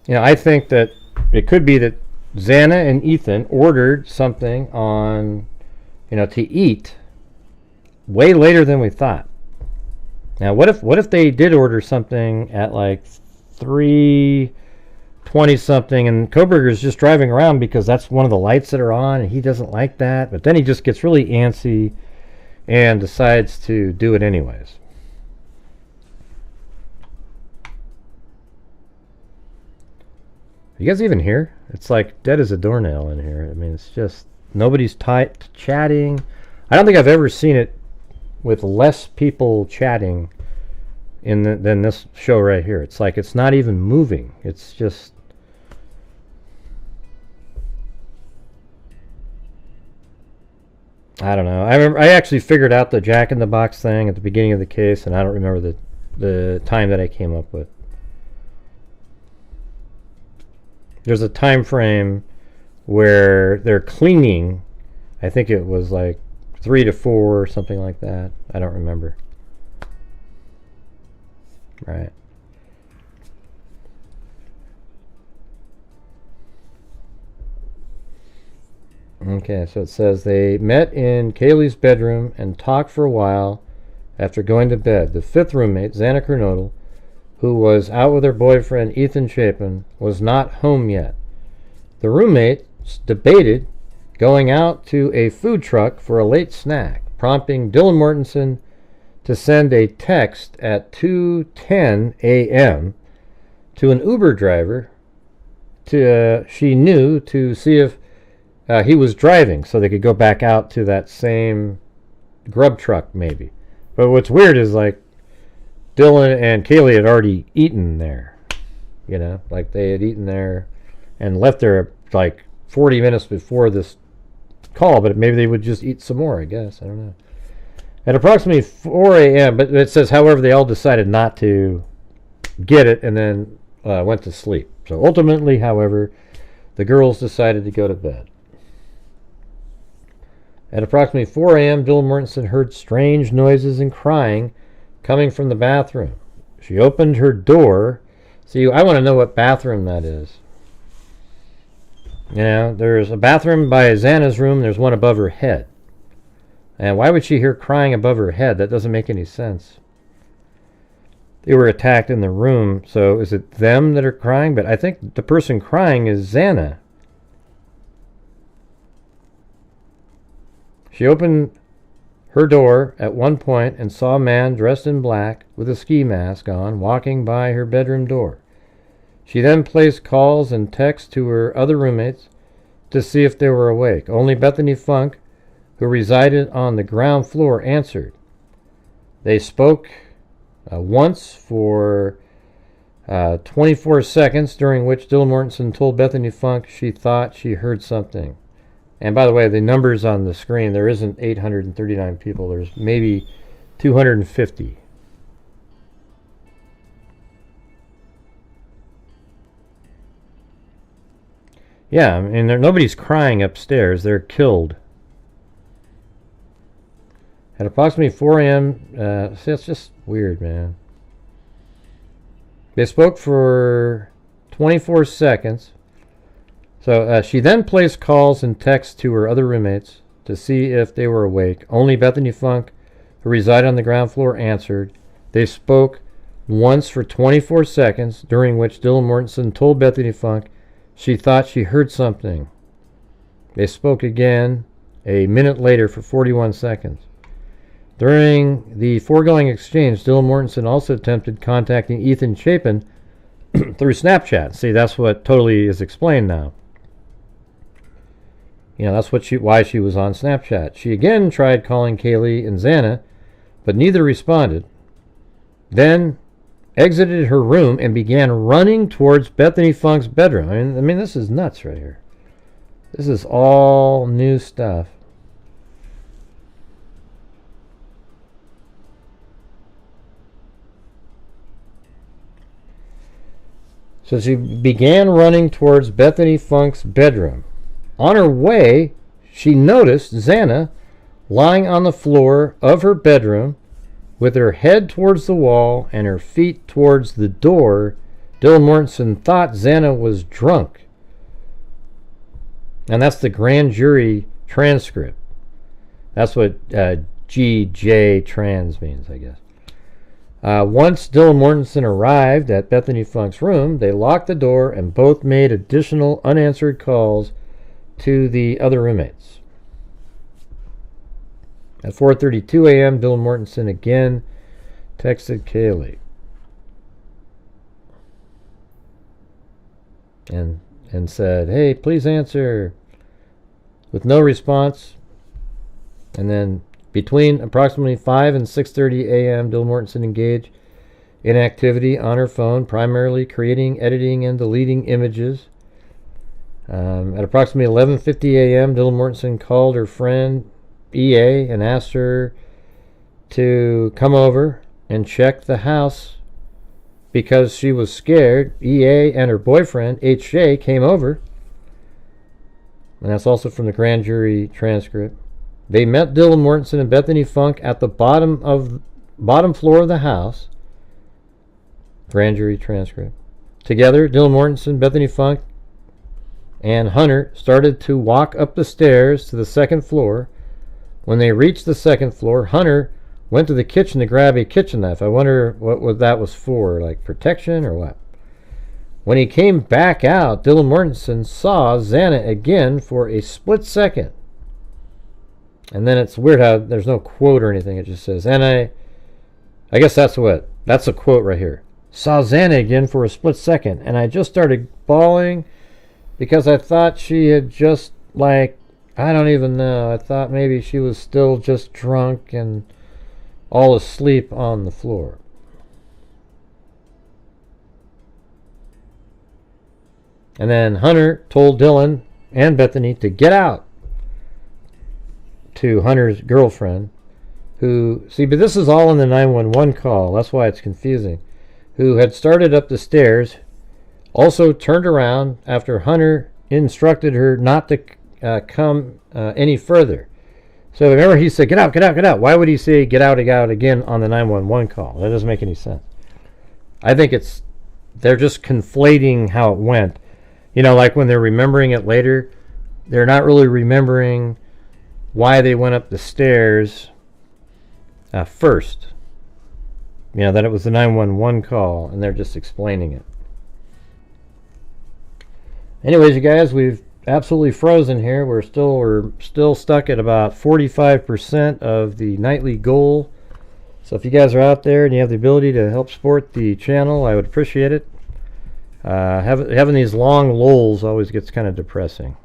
I think that it could be that Xana and Ethan ordered something on, to eat way later than we thought. Now, what if they did order something at like 3:20 something, and Kohberger's just driving around because that's one of the lights that are on, and he doesn't like that, but then he just gets really antsy and decides to do it anyways. You guys even here? It's like dead as a doornail in here. I mean, it's just nobody's chatting. I don't think I've ever seen it with less people chatting than this show right here. It's like it's not even moving. It's just I don't know. I actually figured out the Jack in the Box thing at the beginning of the case, and I don't remember the time that I came up with. there's a time frame where they're cleaning. I think it was like 3 to 4 or something like that. I don't remember. Right. Okay, so it says they met in Kaylee's bedroom and talked for a while after going to bed. The fifth roommate, Xana Kernodle, who was out with her boyfriend Ethan Chapin, was not home yet. The roommates debated going out to a food truck for a late snack, prompting Dylan Mortensen to send a text at 2:10 a.m. to an Uber driver she knew to see if he was driving so they could go back out to that same grub truck maybe. But what's weird is like Dylan and Kaylee had already eaten there. You know, like they had eaten there and left there like 40 minutes before this call, but maybe they would just eat some more, I guess. I don't know. At approximately 4 a.m., but it says, however, they all decided not to get it and then went to sleep. So ultimately, however, the girls decided to go to bed. At approximately 4 a.m., Dylan Mortensen heard strange noises and crying coming from the bathroom. She opened her door. See, I want to know what bathroom that is. You know, there's a bathroom by Xana's room. There's one above her head. And why would she hear crying above her head? That doesn't make any sense. They were attacked in the room, so is it them that are crying? But I think the person crying is Xana. She opened her door at one point and saw a man dressed in black with a ski mask on walking by her bedroom door. She then placed calls and texts to her other roommates to see if they were awake. Only Bethany Funk, who resided on the ground floor, answered. They spoke once for 24 seconds, during which Dylan Mortensen told Bethany Funk she thought she heard something. And by the way, the numbers on the screen, there isn't 839 people. There's maybe 250. Yeah, I mean, nobody's crying upstairs. They're killed. At approximately 4 a.m., see, it's just weird, man. They spoke for 24 seconds. So she then placed calls and texts to her other roommates to see if they were awake. Only Bethany Funk, who resided on the ground floor, answered. They spoke once for 24 seconds, during which Dylan Mortensen told Bethany Funk she thought she heard something. They spoke again a minute later for 41 seconds. During the foregoing exchange, Dylan Mortensen also attempted contacting Ethan Chapin through Snapchat. See, that's what totally is explained now. You know, that's why she was on Snapchat. She again tried calling Kaylee and Xana, but neither responded. Then exited her room and began running towards Bethany Funk's bedroom. I mean, this is nuts right here. This is all new stuff. So she began running towards Bethany Funk's bedroom. On her way, she noticed Xana lying on the floor of her bedroom with her head towards the wall and her feet towards the door. Dylan Mortensen thought Xana was drunk. And that's the grand jury transcript. That's what GJ trans means, I guess. Once Dylan Mortensen arrived at Bethany Funk's room, they locked the door and both made additional unanswered calls to the other roommates. At 4:32 a.m., Dylan Mortensen again texted Kaylee and said, "Hey, please answer," with no response. And then between approximately 5 and 6:30 a.m., Dylan Mortensen engaged in activity on her phone, primarily creating, editing, and deleting images. At approximately 11:50 a.m., Dylan Mortensen called her friend EA and asked her to come over and check the house because she was scared, EA and her boyfriend, HJ, came over. And that's also from the grand jury transcript. They met Dylan Mortensen and Bethany Funk at the bottom floor of the house. Grand jury transcript. Together, Dylan Mortensen, Bethany Funk, and Hunter started to walk up the stairs to the second floor. When they reached the second floor, Hunter went to the kitchen to grab a kitchen knife. I wonder what that was for, like protection or what? When he came back out, Dylan Mortensen saw Xana again for a split second. And then it's weird how there's no quote or anything. It just says, and I guess that's a quote right here. Saw Xana again for a split second, and I just started bawling because I thought she had just, like, I don't even know. I thought maybe she was still just drunk and all asleep on the floor. And then Hunter told Dylan and Bethany to get out to Hunter's girlfriend, who, see, but this is all in the 911 call. That's why it's confusing. Who had started up the stairs, also turned around after Hunter instructed her not to come any further. So remember, he said, get out, get out, get out. Why would he say get out again on the 911 call? That doesn't make any sense. I think they're just conflating how it went. You know, like when they're remembering it later, they're not really remembering why they went up the stairs first. You know, that it was the 911 call, and they're just explaining it. Anyways, you guys, we've absolutely frozen here. We're still stuck at about 45% of the nightly goal. So if you guys are out there and you have the ability to help support the channel, I would appreciate it. Having these long lulls always gets kind of depressing.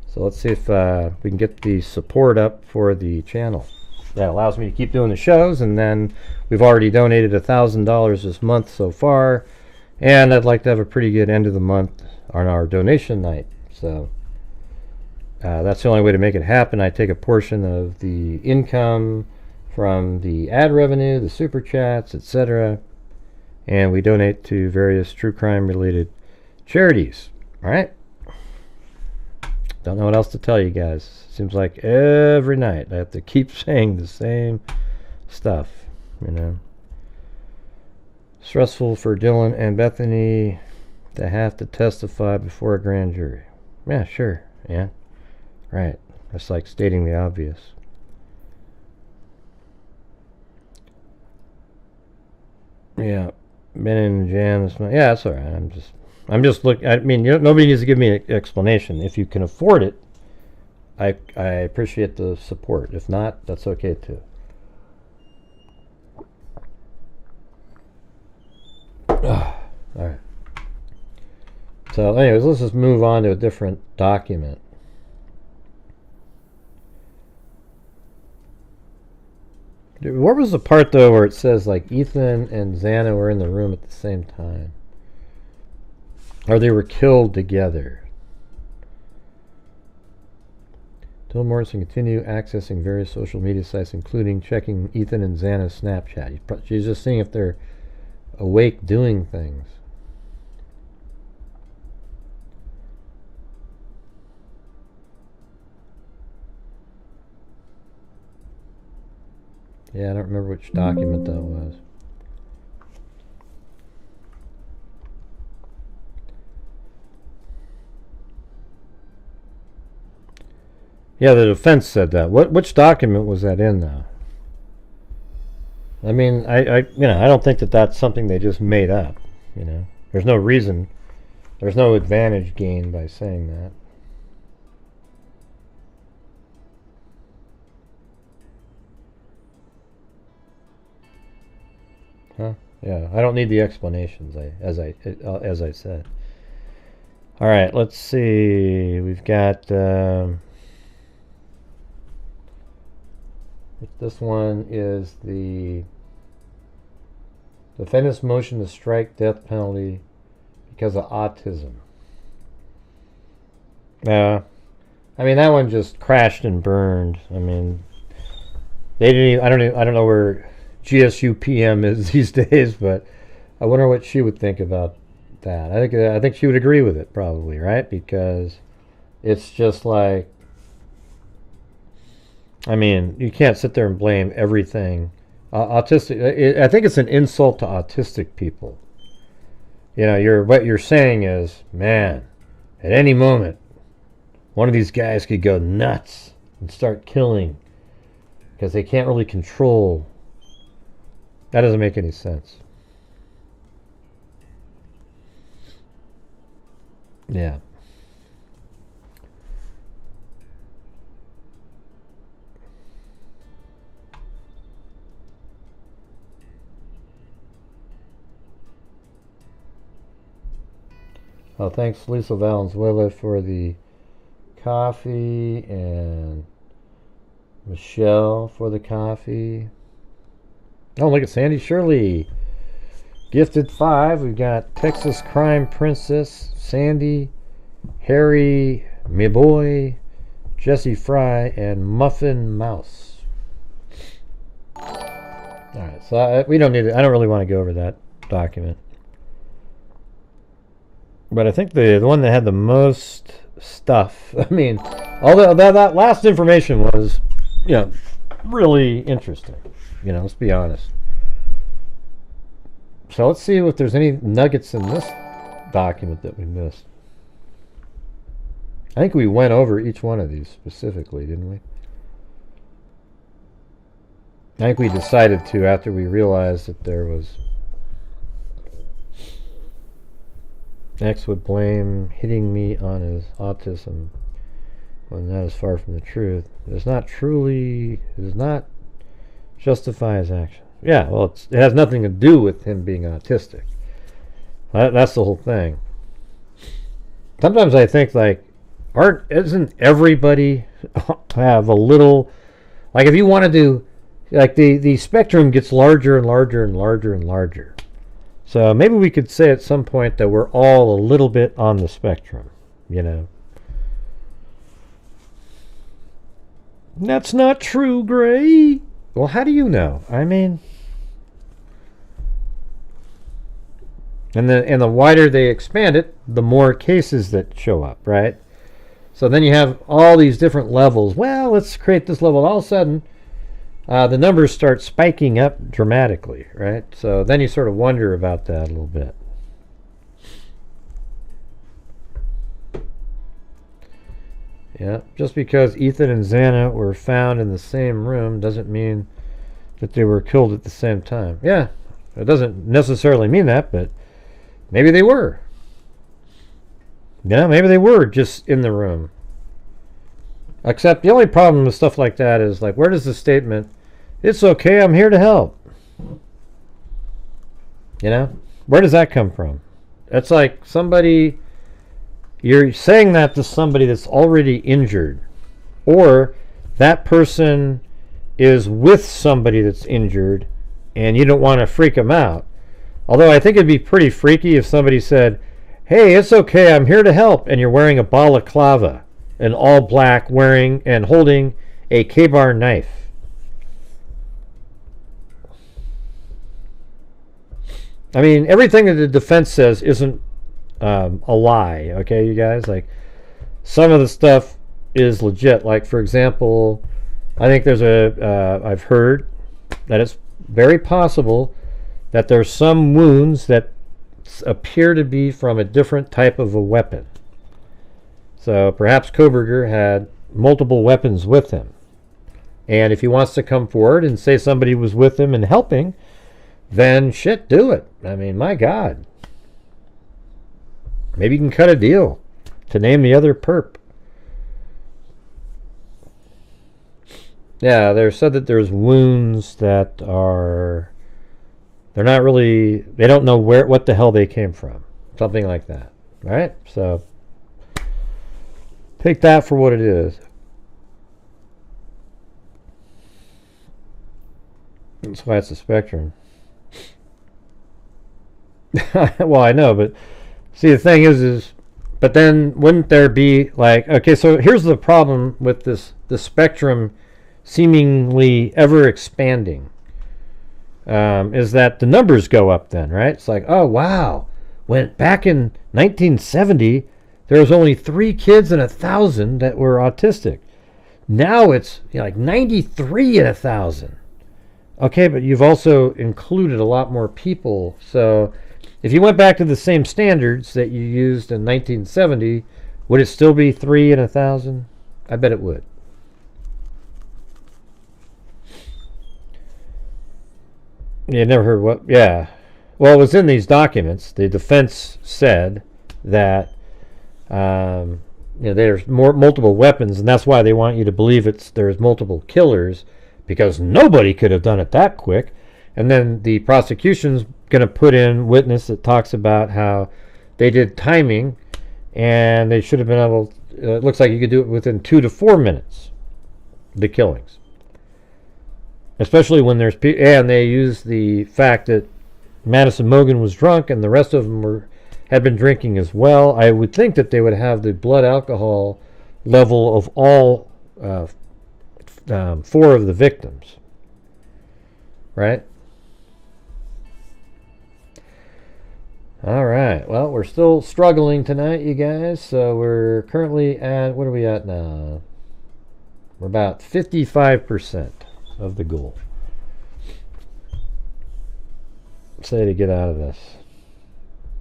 So let's see if we can get the support up for the channel. That allows me to keep doing the shows, and then we've already donated $1,000 this month so far, and I'd like to have a pretty good end of the month on our donation night. So that's the only way to make it happen. I take a portion of the income from the ad revenue, the super chats, etc., and we donate to various true crime related charities. All right. Don't know what else to tell you guys. Seems like every night I have to keep saying the same stuff, you know. Stressful for Dylan and Bethany to have to testify before a grand jury. Yeah, sure. Yeah. Right. That's like stating the obvious. Yeah. Been in the jam this month. Yeah, that's all right. I'm just looking. I mean, nobody needs to give me an explanation. If you can afford it, I appreciate the support. If not, that's okay too. All right. So, anyways, let's just move on to a different document. What was the part though where it says like Ethan and Xana were in the room at the same time? Or they were killed together. Dylan Mortensen continue accessing various social media sites, including checking Ethan and Xana's Snapchat. She's just seeing if they're awake doing things. Yeah, I don't remember which document that was. Yeah, the defense said that. Which document was that in, though? I mean, I don't think that that's something they just made up. You know, there's no reason, there's no advantage gained by saying that. Huh? Yeah, I don't need the explanations. As I said. All right, let's see. We've got. This one is the defendant's motion to strike death penalty because of autism. I mean, that one just crashed and burned. I mean, they didn't even, I don't know where GSU PM is these days, but I wonder what she would think about that. I think she would agree with it probably, right? Because it's just like, I mean, you can't sit there and blame everything. Autistic. I think it's an insult to autistic people. You know, what you're saying is, man, at any moment, one of these guys could go nuts and start killing because they can't really control. That doesn't make any sense. Yeah. Oh, thanks Lisa Valenzuela for the coffee and Michelle for the coffee. Oh, look at Sandy Shirley. Gifted 5. We've got Texas Crime Princess, Sandy, Harry, me boy, Jesse Fry, and Muffin Mouse. Alright, so we don't need it. I don't really want to go over that document. But I think the one that had the most stuff, I mean, although that last information was, you know, really interesting. You know, let's be honest. So let's see if there's any nuggets in this document that we missed. I think we went over each one of these specifically, didn't we? I think we decided to after we realized that there was... X would blame hitting me on his autism when that is far from the truth. It does not justify his action. Yeah, well, it has nothing to do with him being autistic. That's the whole thing. Sometimes I think, like, isn't everybody have a little, like, if you want to do, like, the spectrum gets larger and larger and larger and larger. So maybe we could say at some point that we're all a little bit on the spectrum, you know. That's not true, Gray. Well, how do you know? I mean, and the wider they expand it, the more cases that show up, right? So then you have all these different levels. Well, let's create this level. All of a sudden, the numbers start spiking up dramatically, right? So then you sort of wonder about that a little bit. Yeah, just because Ethan and Xana were found in the same room doesn't mean that they were killed at the same time. Yeah, it doesn't necessarily mean that, but maybe they were. Yeah, maybe they were just in the room. Except the only problem with stuff like that is, like, where does the statement, "It's okay, I'm here to help"? You know? Where does that come from? It's like somebody, you're saying that to somebody that's already injured, or that person is with somebody that's injured and you don't want to freak them out. Although I think it'd be pretty freaky if somebody said, "Hey, it's okay, I'm here to help," and you're wearing a balaclava and all black, wearing and holding a K-bar knife. I mean, everything that the defense says isn't a lie, okay, you guys? Like, some of the stuff is legit. Like, for example, I think there's I've heard that it's very possible that there's some wounds that appear to be from a different type of a weapon. So perhaps Koberger had multiple weapons with him. And if he wants to come forward and say somebody was with him and helping, then shit, do it. I mean, my God. Maybe you can cut a deal to name the other perp. Yeah, they said that there's wounds that are, they're not really, they don't know what the hell they came from. Something like that. All right? So take that for what it is. That's why it's a spectrum. Well, I know, but see, the thing is, but then wouldn't there be like, okay, so here's the problem with the spectrum seemingly ever expanding. is that the numbers go up then, right? It's like, oh, wow. When back in 1970, there was only 3 kids in 1,000 that were autistic. Now it's like 93 in 1,000. Okay, but you've also included a lot more people. So if you went back to the same standards that you used in 1970, would it still be 3 in 1,000? I bet it would. You never heard what? Yeah. Well, it was in these documents. The defense said that there's multiple weapons, and that's why they want you to believe there's multiple killers, because nobody could have done it that quick. And then the prosecution's going to put in witness that talks about how they did timing, and they should have been able. It looks like you could do it within 2 to 4 minutes. The killings. Especially when there's and they use the fact that Madison Mogan was drunk and the rest of them had been drinking as well. I would think that they would have the blood alcohol level of all 4 of the victims, right? All right. Well, we're still struggling tonight, you guys. So we're currently at, what are we at now? We're about 55%. Of the goal. Say to get out of this.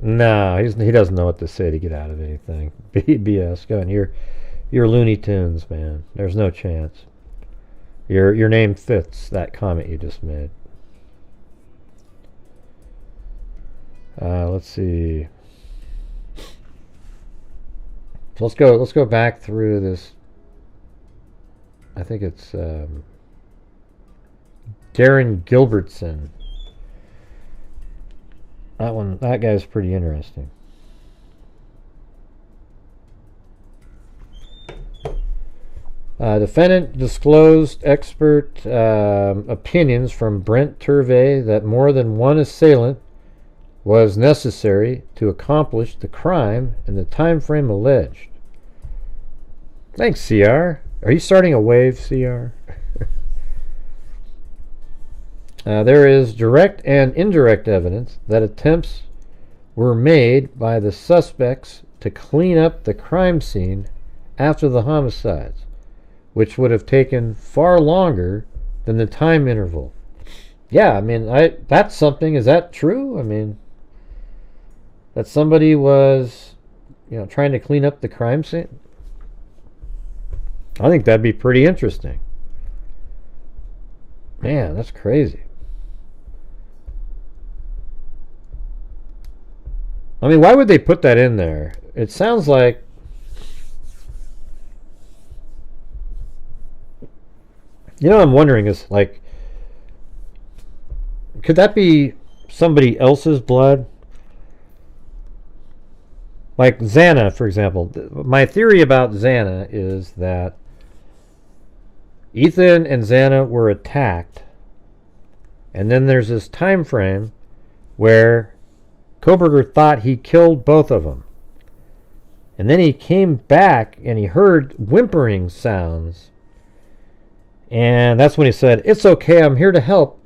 No, he doesn't know what to say to get out of anything. BS. Go on. You're Looney Tunes, man. There's no chance. Your name fits that comment you just made. Let's see. So let's go back through this. I think it's Darren Gilbertson. That guy's pretty interesting. Defendant disclosed expert opinions from Brent Turvey that more than one assailant was necessary to accomplish the crime in the time frame alleged. Thanks, CR. Are you starting a wave, CR? There is direct and indirect evidence that attempts were made by the suspects to clean up the crime scene after the homicides, which would have taken far longer than the time interval. Yeah, I mean, that's something. Is that true? I mean, that somebody was, trying to clean up the crime scene? I think that'd be pretty interesting. Man, that's crazy. I mean, why would they put that in there? It sounds like I'm wondering is like, could that be somebody else's blood? Like Xana, for example. My theory about Xana is that Ethan and Xana were attacked, and then there's this time frame where Koberger thought he killed both of them. And then he came back and he heard whimpering sounds. And that's when he said, "It's okay, I'm here to help."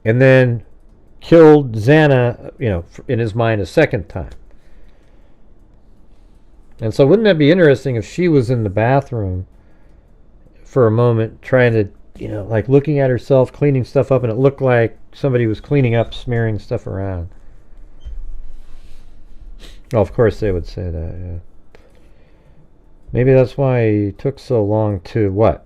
And then killed Xana, in his mind a second time. And so wouldn't that be interesting if she was in the bathroom for a moment trying to, like looking at herself, cleaning stuff up, and it looked like somebody was cleaning up, smearing stuff around. Well, of course they would say that, yeah. Maybe that's why he took so long to what?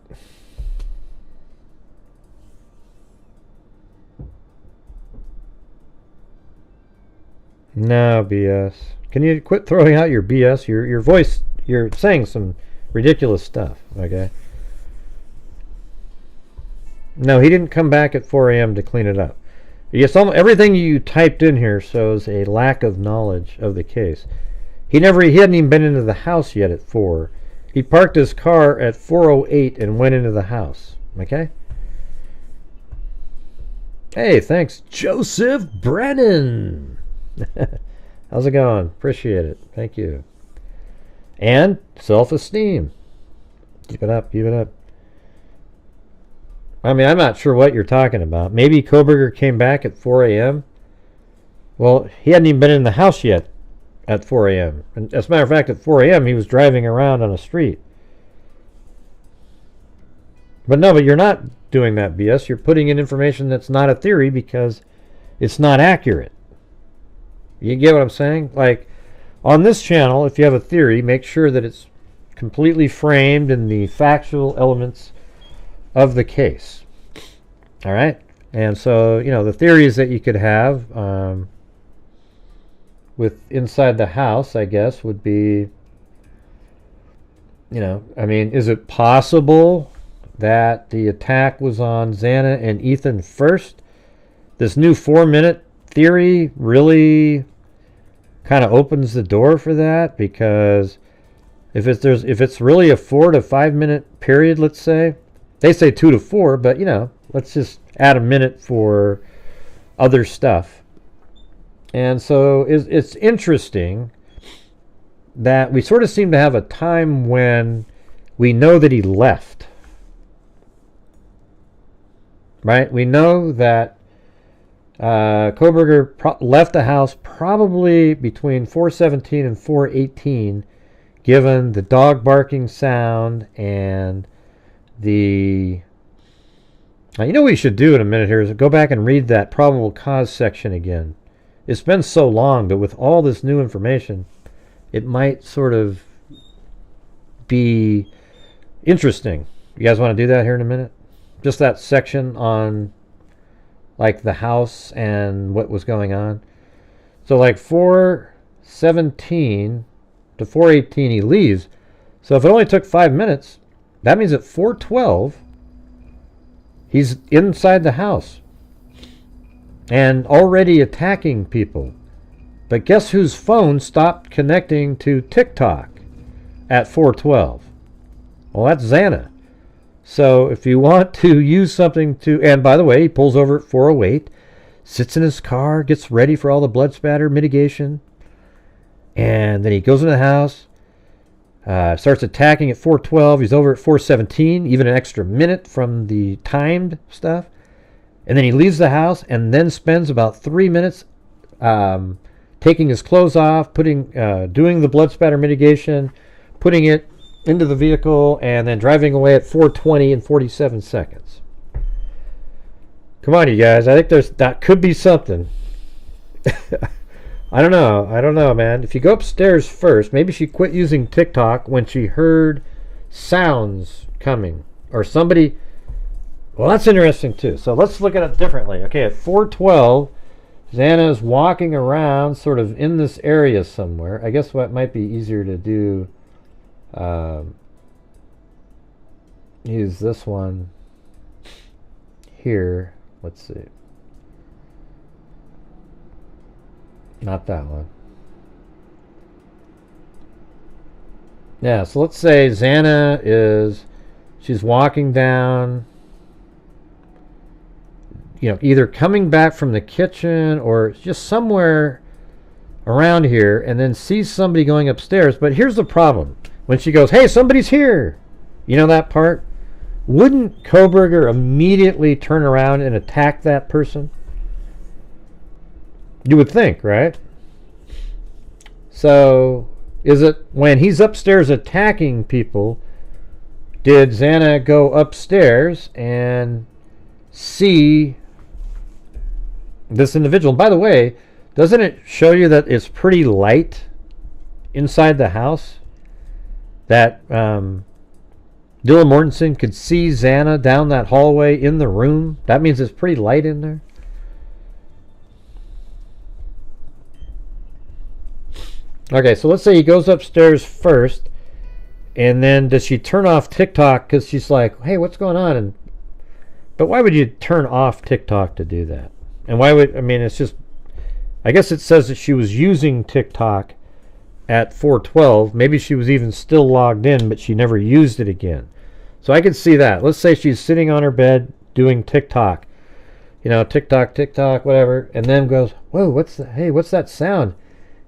No, BS. Can you quit throwing out your BS? Your voice, you're saying some ridiculous stuff, okay? No, he didn't come back at 4 a.m. to clean it up. Yes, everything you typed in here shows a lack of knowledge of the case. He hadn't even been into the house yet at 4. He parked his car at 4:08 and went into the house, okay? Hey, thanks, Joseph Brennan. How's it going? Appreciate it. Thank you. And self-esteem. Keep it up. Keep it up. I mean, I'm not sure what you're talking about. Maybe Koberger came back at 4 a.m. Well, he hadn't even been in the house yet at 4 a.m. And as a matter of fact, at 4 a.m. he was driving around on a street. But no, but you're not doing that BS. You're putting in information that's not a theory because it's not accurate. You get what I'm saying? Like, on this channel, if you have a theory, make sure that it's completely framed in the factual elements of the case. All right? And so, you know, the theories that you could have with inside the house, I guess, would be, you know, I mean, is it possible that the attack was on Xana and Ethan first? This new 4-minute theory really kind of opens the door for that, because if it's really a 4 to 5 minute period, let's say, they say 2 to 4, but you know, let's just add a minute for other stuff. And so it's interesting that we sort of seem to have a time when we know that he left. Right? We know that Koberger left the house probably between 4:17 and 4:18, given the dog barking sound and the... Now, you know what we should do in a minute here is go back and read that probable cause section again. It's been so long, but with all this new information, it might sort of be interesting. You guys want to do that here in a minute? Just that section on like the house and what was going on. So like 4:17 to 4:18 he leaves. So if it only took 5 minutes, that means at 4:12 he's inside the house and already attacking people. But guess whose phone stopped connecting to TikTok at 4:12? Well, that's Xana. So if you want to use something to... And by the way, he pulls over at 4:08, sits in his car, gets ready for all the blood spatter mitigation, and then he goes into the house, starts attacking at 4:12. He's over at 4:17, even an extra minute from the timed stuff. And then he leaves the house and then spends about 3 minutes taking his clothes off, doing the blood spatter mitigation, putting it into the vehicle, and then driving away at 4:20 and 47 seconds. Come on, you guys. I think that could be something. I don't know, man. If you go upstairs first, maybe she quit using TikTok when she heard sounds coming. Or somebody... Well, that's interesting, too. So let's look at it differently. Okay, at 4:12, Xana is walking around sort of in this area somewhere. I guess what might be easier to do... use this one here. Let's see. Not that one. Yeah, so let's say Xana she's walking down, you know, either coming back from the kitchen or just somewhere around here, and then sees somebody going upstairs. But here's the problem. When she goes, hey, somebody's here, you know that part? Wouldn't Koberger immediately turn around and attack that person? You would think, right? So, is it when he's upstairs attacking people, did Xana go upstairs and see this individual? And by the way, doesn't it show you that it's pretty light inside the house? That Dylan Mortensen could see Xana down that hallway in the room. That means it's pretty light in there. Okay, so let's say he goes upstairs first, and then does she turn off TikTok because she's like, hey, what's going on? But why would you turn off TikTok to do that? And why would, I mean, it's just, I guess it says that she was using TikTok at 4:12. Maybe she was even still logged in, but she never used it again. So I can see that. Let's say she's sitting on her bed doing TikTok. You know, TikTok, whatever. And then goes, whoa, what's that sound?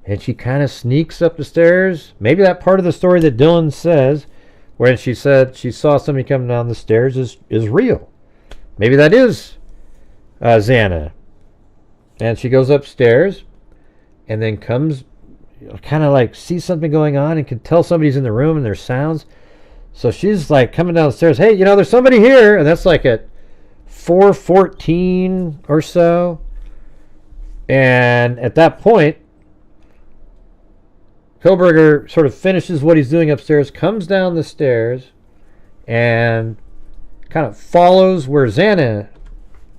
And she kind of sneaks up the stairs. Maybe that part of the story that Dylan says, where she said she saw somebody coming down the stairs is real. maybe that is Xana. And she goes upstairs and then comes, kind of like sees something going on and can tell somebody's in the room and there's sounds. So she's like coming down the stairs, hey, you know, there's somebody here. And that's like at 4:14 or so. And at that point, Koberger sort of finishes what he's doing upstairs, comes down the stairs, and kind of follows where Xana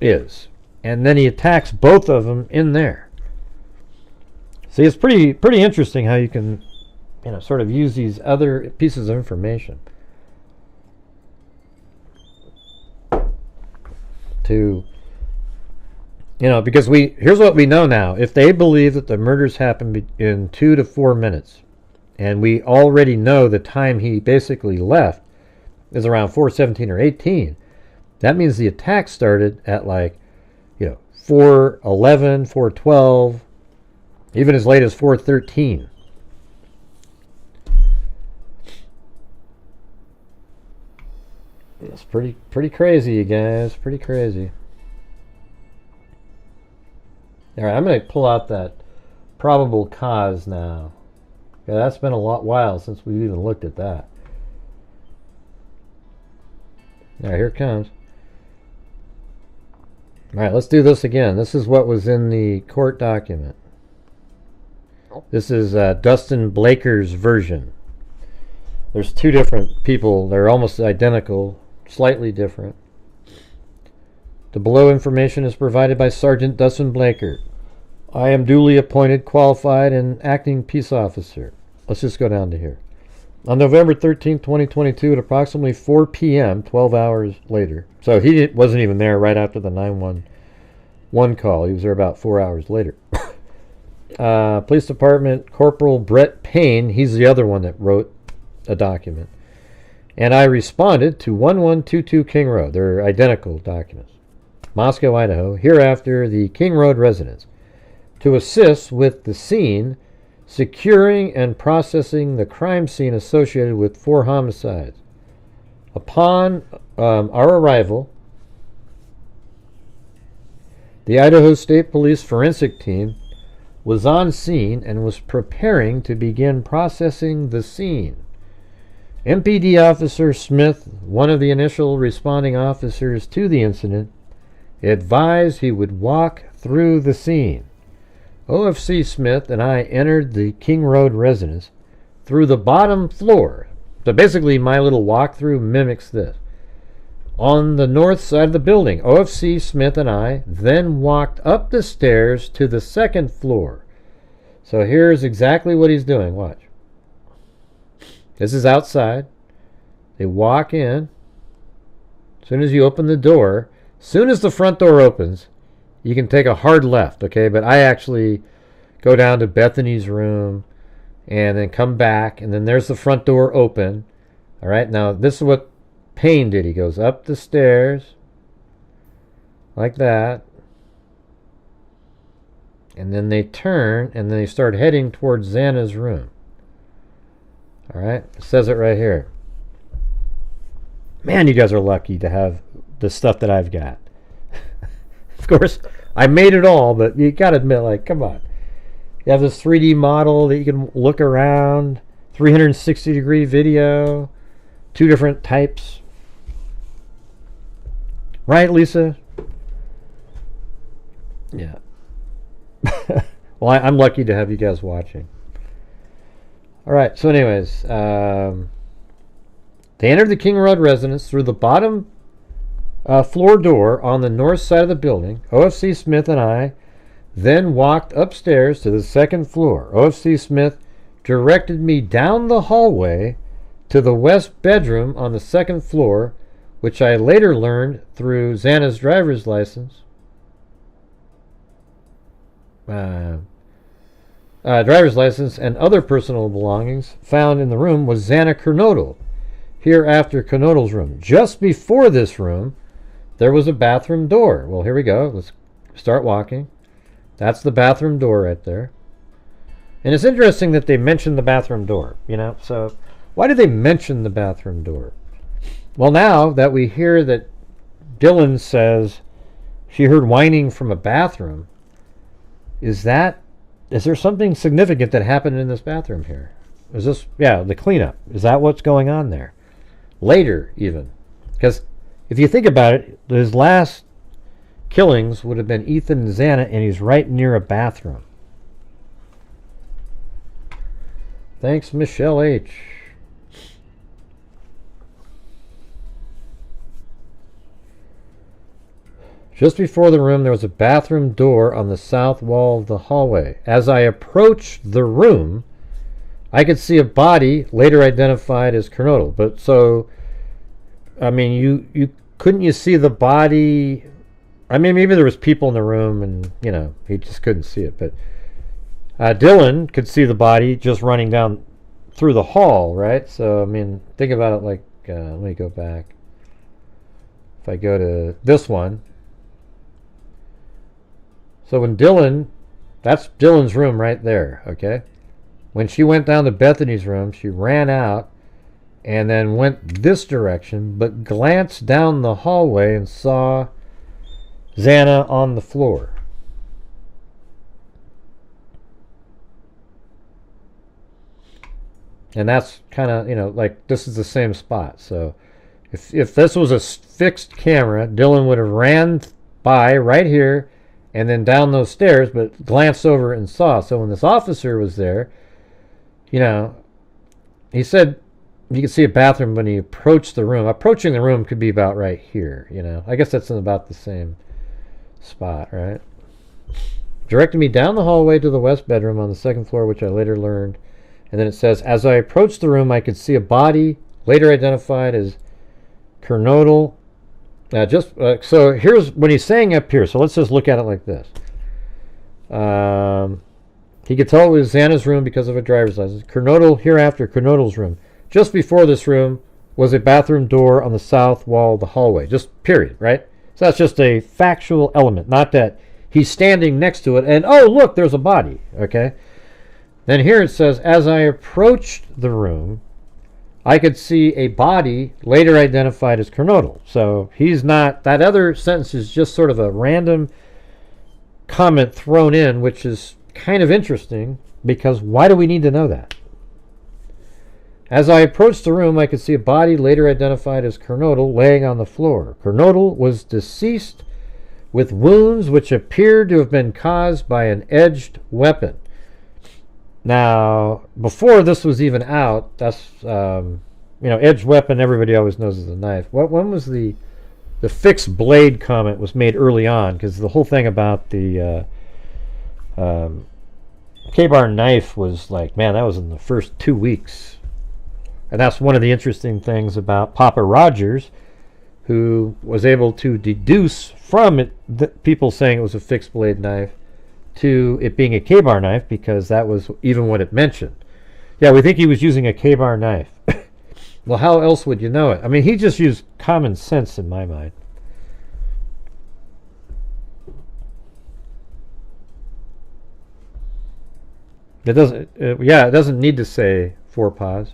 is. And then he attacks both of them in there. See, it's pretty interesting how you can, you know, sort of use these other pieces of information to, you know, because here's what we know now. If they believe that the murders happened in 2 to 4 minutes, and we already know the time he basically left is around 4:17 or 18, that means the attack started at like, you know, 4:11, 4:12, even as late as 4:13. It's pretty crazy, you guys. Pretty crazy. All right, I'm going to pull out that probable cause now. Yeah, that's been a while since we've even looked at that. All right, here it comes. All right, let's do this again. This is what was in the court document. This is Dustin Blaker's version. There's 2 different people. They're almost identical, slightly different. The below information is provided by Sergeant Dustin Blaker. I am duly appointed, qualified, and acting peace officer. Let's just go down to here. On November 13, 2022, at approximately 4 p.m., 12 hours later. So he wasn't even there right after the 911 call. He was there about 4 hours later. Police Department Corporal Brett Payne, he's the other one that wrote a document. And I responded to 1122 King Road. They're identical documents. Moscow, Idaho, hereafter the King Road residence, to assist with the scene, securing and processing the crime scene associated with 4 homicides. Upon our arrival, the Idaho State Police forensic team was on scene and was preparing to begin processing the scene. MPD Officer Smith, one of the initial responding officers to the incident, advised he would walk through the scene. OFC Smith and I entered the King Road residence through the bottom floor. So basically my little walkthrough mimics this. On the north side of the building, OFC Smith and I then walked up the stairs to the 2nd floor. So here's exactly what he's doing. Watch. This is outside. They walk in. As soon as you open the door, as soon as the front door opens, you can take a hard left, okay? But I actually go down to Bethany's room and then come back, and then there's the front door open. All right, now this is what Payne did. He goes up the stairs like that, and then they turn, and then they start heading towards Xana's room. All right, it says it right here. Man, you guys are lucky to have the stuff that I've got. Of course, I made it all, but you got to admit, like, come on. You have this 3D model that you can look around, 360-degree video, 2 different types. Right, Lisa? Yeah. Well, I'm lucky to have you guys watching. All right, so anyways, they entered the King Road residence through the bottom floor door on the north side of the building. OFC Smith and I then walked upstairs to the 2nd floor. OFC Smith directed me down the hallway to the west bedroom on the 2nd floor, which I later learned through Xana's driver's license. Driver's license and other personal belongings found in the room was Xana Kernodle. Hereafter Kernodle's room. Just before this room, there was a bathroom door. Well, here we go. Let's start walking. That's the bathroom door right there. And it's interesting that they mentioned the bathroom door, you know. So why did they mention the bathroom door? Well, now that we hear that Dylan says she heard whining from a bathroom. Is there something significant that happened in this bathroom here? Is this, yeah, the cleanup? Is that what's going on there? Later, even. Because if you think about it, his last killings would have been Ethan and Xana, and he's right near a bathroom. Thanks, Michelle H. Just before the room, there was a bathroom door on the south wall of the hallway. As I approached the room, I could see a body later identified as Kernodle. But so, I mean, you couldn't you see the body? I mean, maybe there was people in the room, and you know, he just couldn't see it. But Dylan could see the body just running down through the hall, right? So, I mean, think about it like, let me go back. If I go to this one. So when Dylan, that's Dylan's room right there, okay? When she went down to Bethany's room, she ran out and then went this direction, but glanced down the hallway and saw Xana on the floor. And that's kind of, you know, like this is the same spot. So if this was a fixed camera, Dylan would have ran by right here and then down those stairs, but glanced over and saw. So when this officer was there, you know, he said you could see a bathroom when he approached the room. Approaching the room could be about right here, you know. I guess that's in about the same spot, right? Directed me down the hallway to the west bedroom on the second floor, which I later learned. And then it says, as I approached the room, I could see a body, later identified as Kernodle. So here's when he's saying up here. So let's just look at it like this. He could tell it was Xana's room because of a driver's license. Kernodle, hereafter, Kernodle's room. Just before this room was a bathroom door on the south wall of the hallway. Just period, right? So that's just a factual element. Not that he's standing next to it and, oh, look, there's a body, okay? Then here it says, as I approached the room, I could see a body later identified as Kernodle. So he's not, that other sentence is just sort of a random comment thrown in, which is kind of interesting because why do we need to know that? As I approached the room, I could see a body later identified as Kernodle laying on the floor. Kernodle was deceased with wounds which appeared to have been caused by an edged weapon. Now, before this was even out, that's, you know, edged weapon, everybody always knows is a knife. When was the fixed blade comment was made early on? Because the whole thing about the K-bar knife was like, man, that was in the first 2 weeks. And that's one of the interesting things about Papa Rogers, who was able to deduce from it, people saying it was a fixed blade knife, to it being a K-bar knife, because that was even what it mentioned. Yeah, we think he was using a K-bar knife. Well, how else would you know it? I mean, he just used common sense in my mind. It doesn't, yeah, it doesn't need to say forepaws.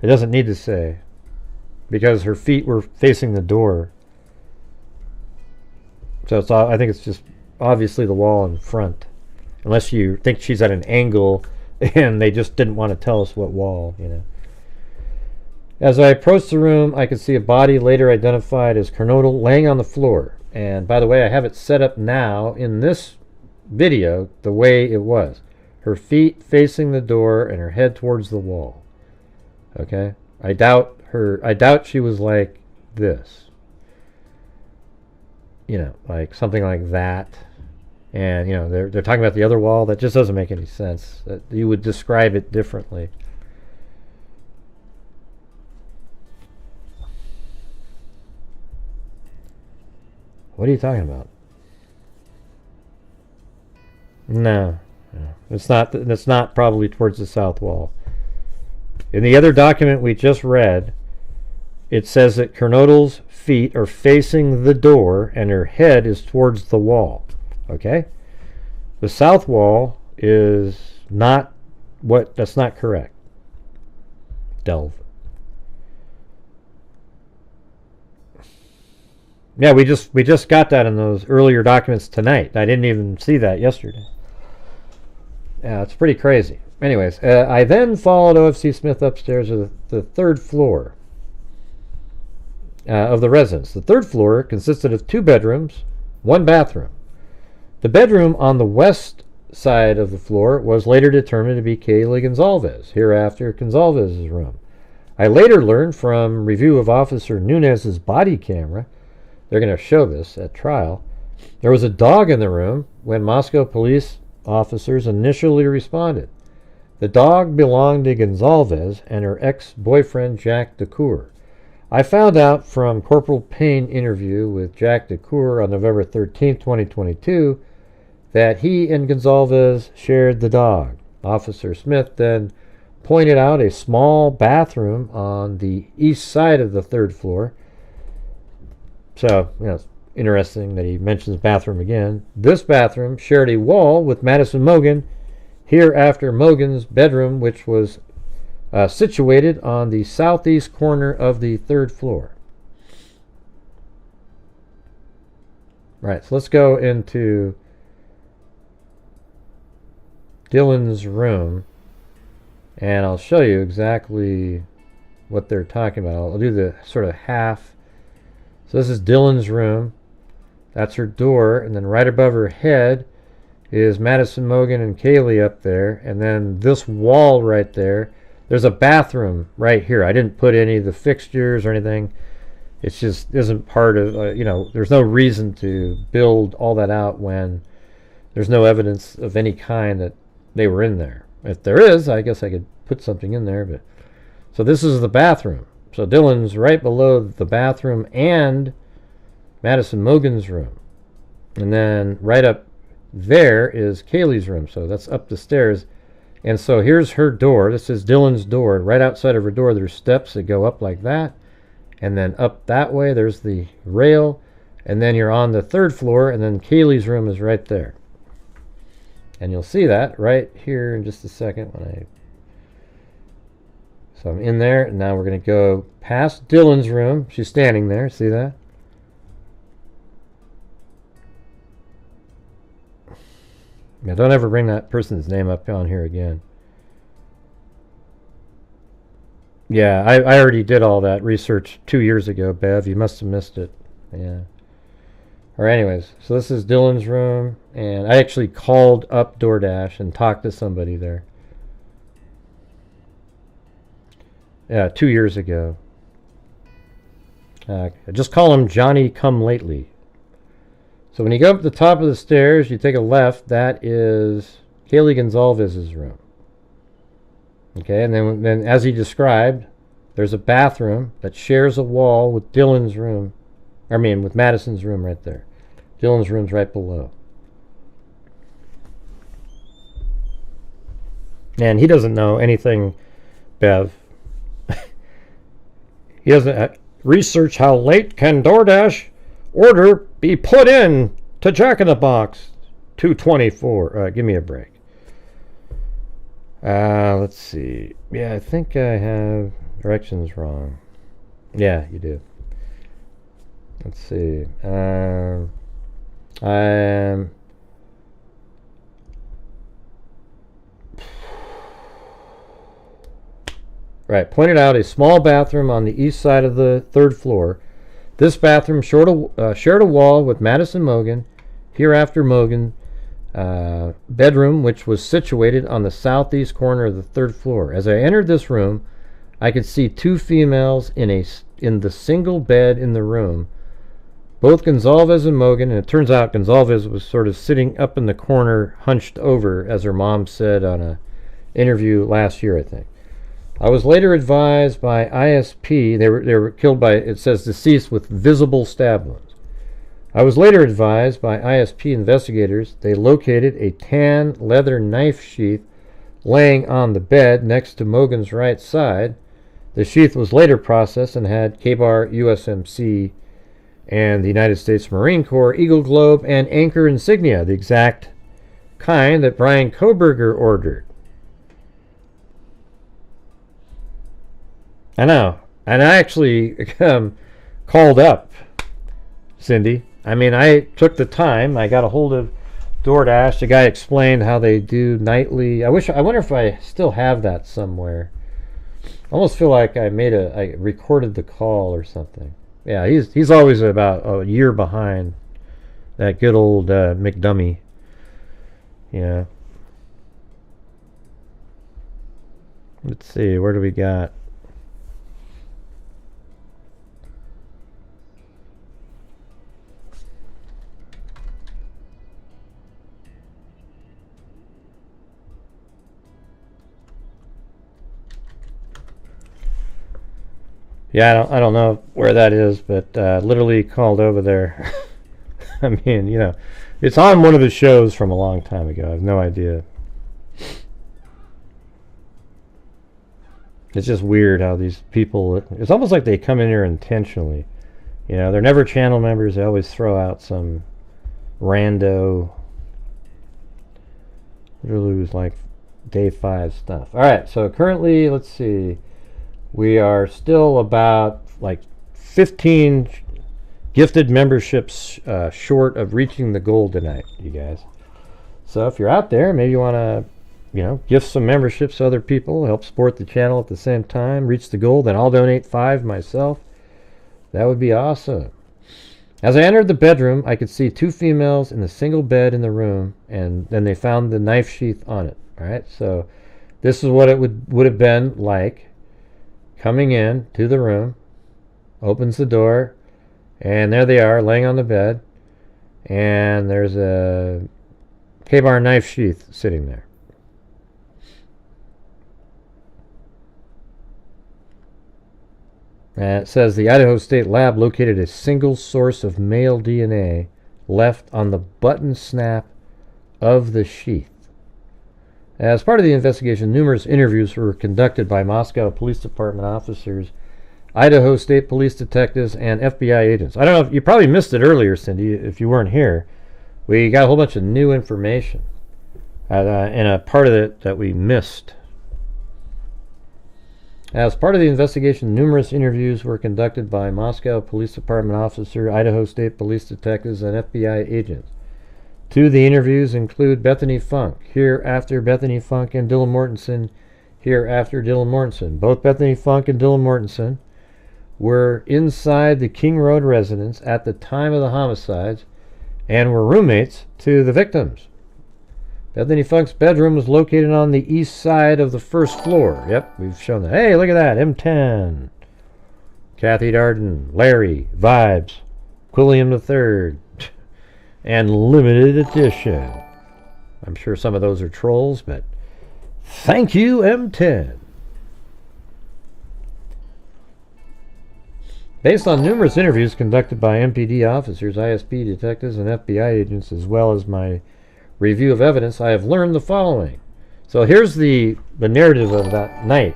It doesn't need to say, because her feet were facing the door. So it's, I think it's just obviously the wall in front, unless you think she's at an angle and they just didn't want to tell us what wall, you know. As I approached the room, I could see a body later identified as Kernodle laying on the floor. And by the way, I have it set up now in this video the way it was. Her feet facing the door and her head towards the wall. Okay? I doubt she was like this. You know, like something like that. And, you know, they're talking about the other wall. That just doesn't make any sense. That you would describe it differently. What are you talking about? No. It's not probably towards the south wall. In the other document we just read, it says that Kernodle's feet are facing the door and her head is towards the wall. Okay? The south wall is not that's not correct. Delve. Yeah, we just got that in those earlier documents tonight. I didn't even see that yesterday. Yeah, it's pretty crazy. Anyways, I then followed OFC Smith upstairs to the third floor of the residence. The third floor consisted of 2 bedrooms, 1 bathroom. The bedroom on the west side of the floor was later determined to be Kaylee Gonzalez, hereafter Gonzalez's room. I later learned from review of Officer Nunez's body camera, they're going to show this at trial, there was a dog in the room when Moscow police officers initially responded. The dog belonged to Gonzalez and her ex-boyfriend Jack DeCour. I found out from Corporal Payne interview with Jack DeCour on November 13, 2022, that he and Gonzalez shared the dog. Officer Smith then pointed out a small bathroom on the east side of the third floor. So, it's interesting that he mentions bathroom again. This bathroom shared a wall with Madison Mogan, hereafter Mogan's bedroom, which was situated on the southeast corner of the third floor. Right, so let's go into Dylan's room, and I'll show you exactly what they're talking about. I'll do the sort of half. So this is Dylan's room. That's her door, and then right above her head is Madison Mogan and Kaylee up there, and then this wall right there, there's a bathroom right here. I didn't put any of the fixtures or anything. It just isn't part of, there's no reason to build all that out when there's no evidence of any kind that they were in there. If there is, I guess I could put something in there. But so this is the bathroom. So Dylan's right below the bathroom and Madison Mogan's room. And then right up there is Kaylee's room. So that's up the stairs. And so here's her door. This is Dylan's door. Right outside of her door, there's steps that go up like that. And then up that way, there's the rail. And then you're on the third floor, and then Kaylee's room is right there. And you'll see that right here in just a second. So I'm in there, and now we're going to go past Dylan's room. She's standing there. See that? Now, don't ever bring that person's name up on here again. Yeah, I already did all that research 2 years ago, Bev. You must have missed it. Yeah. Or anyways, so this is Dylan's room, and I actually called up DoorDash and talked to somebody there. Yeah, 2 years ago. Just call him Johnny Come Lately. So when you go up the top of the stairs, you take a left. That is Kaylee Gonzalez's room. Okay, and then as he described, there's a bathroom that shares a wall with Dylan's room. With Madison's room right there. Dylan's room's right below. And he doesn't know anything, Bev. He doesn't research how late can DoorDash order be put in to Jack in the Box 224. Give me a break. Let's see. Yeah, I think I have directions wrong. Yeah, you do. Let's see. Right, pointed out a small bathroom on the east side of the third floor. This bathroom shared a wall with Madison Mogan, hereafter Mogan, bedroom, which was situated on the southeast corner of the third floor. As I entered this room, I could see 2 females in the single bed in the room, both Gonzalez and Mogan, and it turns out Gonzalez was sort of sitting up in the corner, hunched over, as her mom said on an interview last year, I think. I was later advised by ISP, they were killed by, it says, deceased with visible stab wounds. I was later advised by ISP investigators they located a tan leather knife sheath laying on the bed next to Mogan's right side. The sheath was later processed and had K-Bar USMC and the United States Marine Corps Eagle Globe and Anchor insignia, the exact kind that Brian Koberger ordered. I know. And I actually called up Cindy. I mean, I took the time. I got a hold of DoorDash. The guy explained how they do nightly. I wonder if I still have that somewhere. I almost feel like I recorded the call or something. Yeah, he's always about a year behind that good old McDummy. Yeah. Let's see, where do we got? Yeah, I don't know where that is, but literally called over there. I mean, you know, it's on one of his shows from a long time ago. I have no idea. It's just weird how these people, it's almost like they come in here intentionally. You know, they're never channel members. They always throw out some rando, literally was like day 5 stuff. All right, so currently, let's see. We are still about like 15 gifted memberships short of reaching the goal tonight, you guys. So if you're out there, maybe you want to, you know, gift some memberships to other people, help support the channel at the same time, reach the goal, then I'll donate 5 myself. That would be awesome. As I entered the bedroom, I could see 2 females in the single bed in the room, and then they found the knife sheath on it. All right, so this is what it would have been like. Coming in to the room, opens the door, and there they are laying on the bed, and there's a K-bar knife sheath sitting there. And it says the Idaho State Lab located a single source of male DNA left on the button snap of the sheath. As part of the investigation, numerous interviews were conducted by Moscow Police Department officers, Idaho State Police detectives, and FBI agents. I don't know if you probably missed it earlier, Cindy, if you weren't here. We got a whole bunch of new information and a part of it that we missed. As part of the investigation, numerous interviews were conducted by Moscow Police Department officer, Idaho State Police detectives, and FBI agents. 2 of the interviews include Bethany Funk, hereafter Bethany Funk, and Dylan Mortensen, hereafter Dylan Mortensen. Both Bethany Funk and Dylan Mortensen were inside the King Road residence at the time of the homicides and were roommates to the victims. Bethany Funk's bedroom was located on the east side of the first floor. Yep, we've shown that. Hey, look at that, M10. Kathy Darden, Larry, Vibes, Quilliam III. And limited edition. I'm sure some of those are trolls, but thank you, M10. Based on numerous interviews conducted by MPD officers, ISP detectives, and FBI agents, as well as my review of evidence, I have learned the following. So here's the narrative of that night.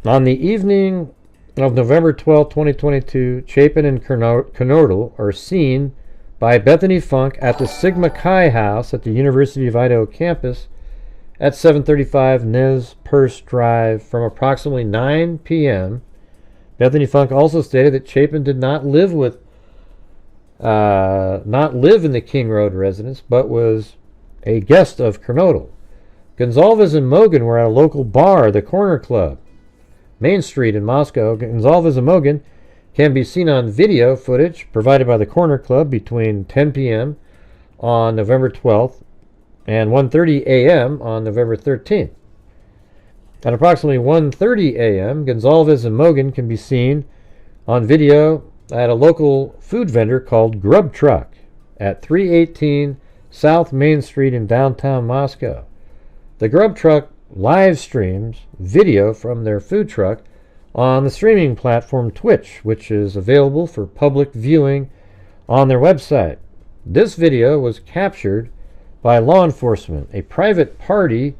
On the evening of November 12, 2022, Chapin and Kernodle are seen by Bethany Funk at the Sigma Chi house at the University of Idaho campus at 735 Nez Perce Drive from approximately 9 p.m. Bethany Funk also stated that Chapin did not live in the King Road residence, but was a guest of Kernodle. Gonzalez and Mogan were at a local bar, the Corner Club, Main Street in Moscow. Gonzalez and Mogan can be seen on video footage provided by the Corner Club between 10 p.m. on November 12th and 1:30 a.m. on November 13th. At approximately 1:30 a.m., Gonzalez and Mogan can be seen on video at a local food vendor called Grub Truck at 318 South Main Street in downtown Moscow. The Grub Truck live streams video from their food truck on the streaming platform Twitch, which is available for public viewing on their website. This video was captured by law enforcement. A private party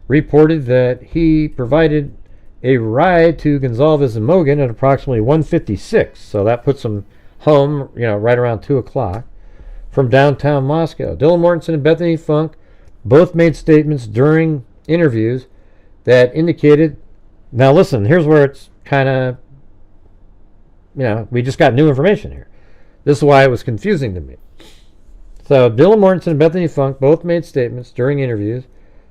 reported that he provided a ride to Gonzalez and Mogan at approximately 1:56, so that puts them home, right around 2 o'clock, from downtown Moscow. Dylan Mortensen and Bethany Funk both made statements during interviews that indicated, now listen, here's where it's kind of, we just got new information here. This is why it was confusing to me. So Dylan Mortensen and Bethany Funk both made statements during interviews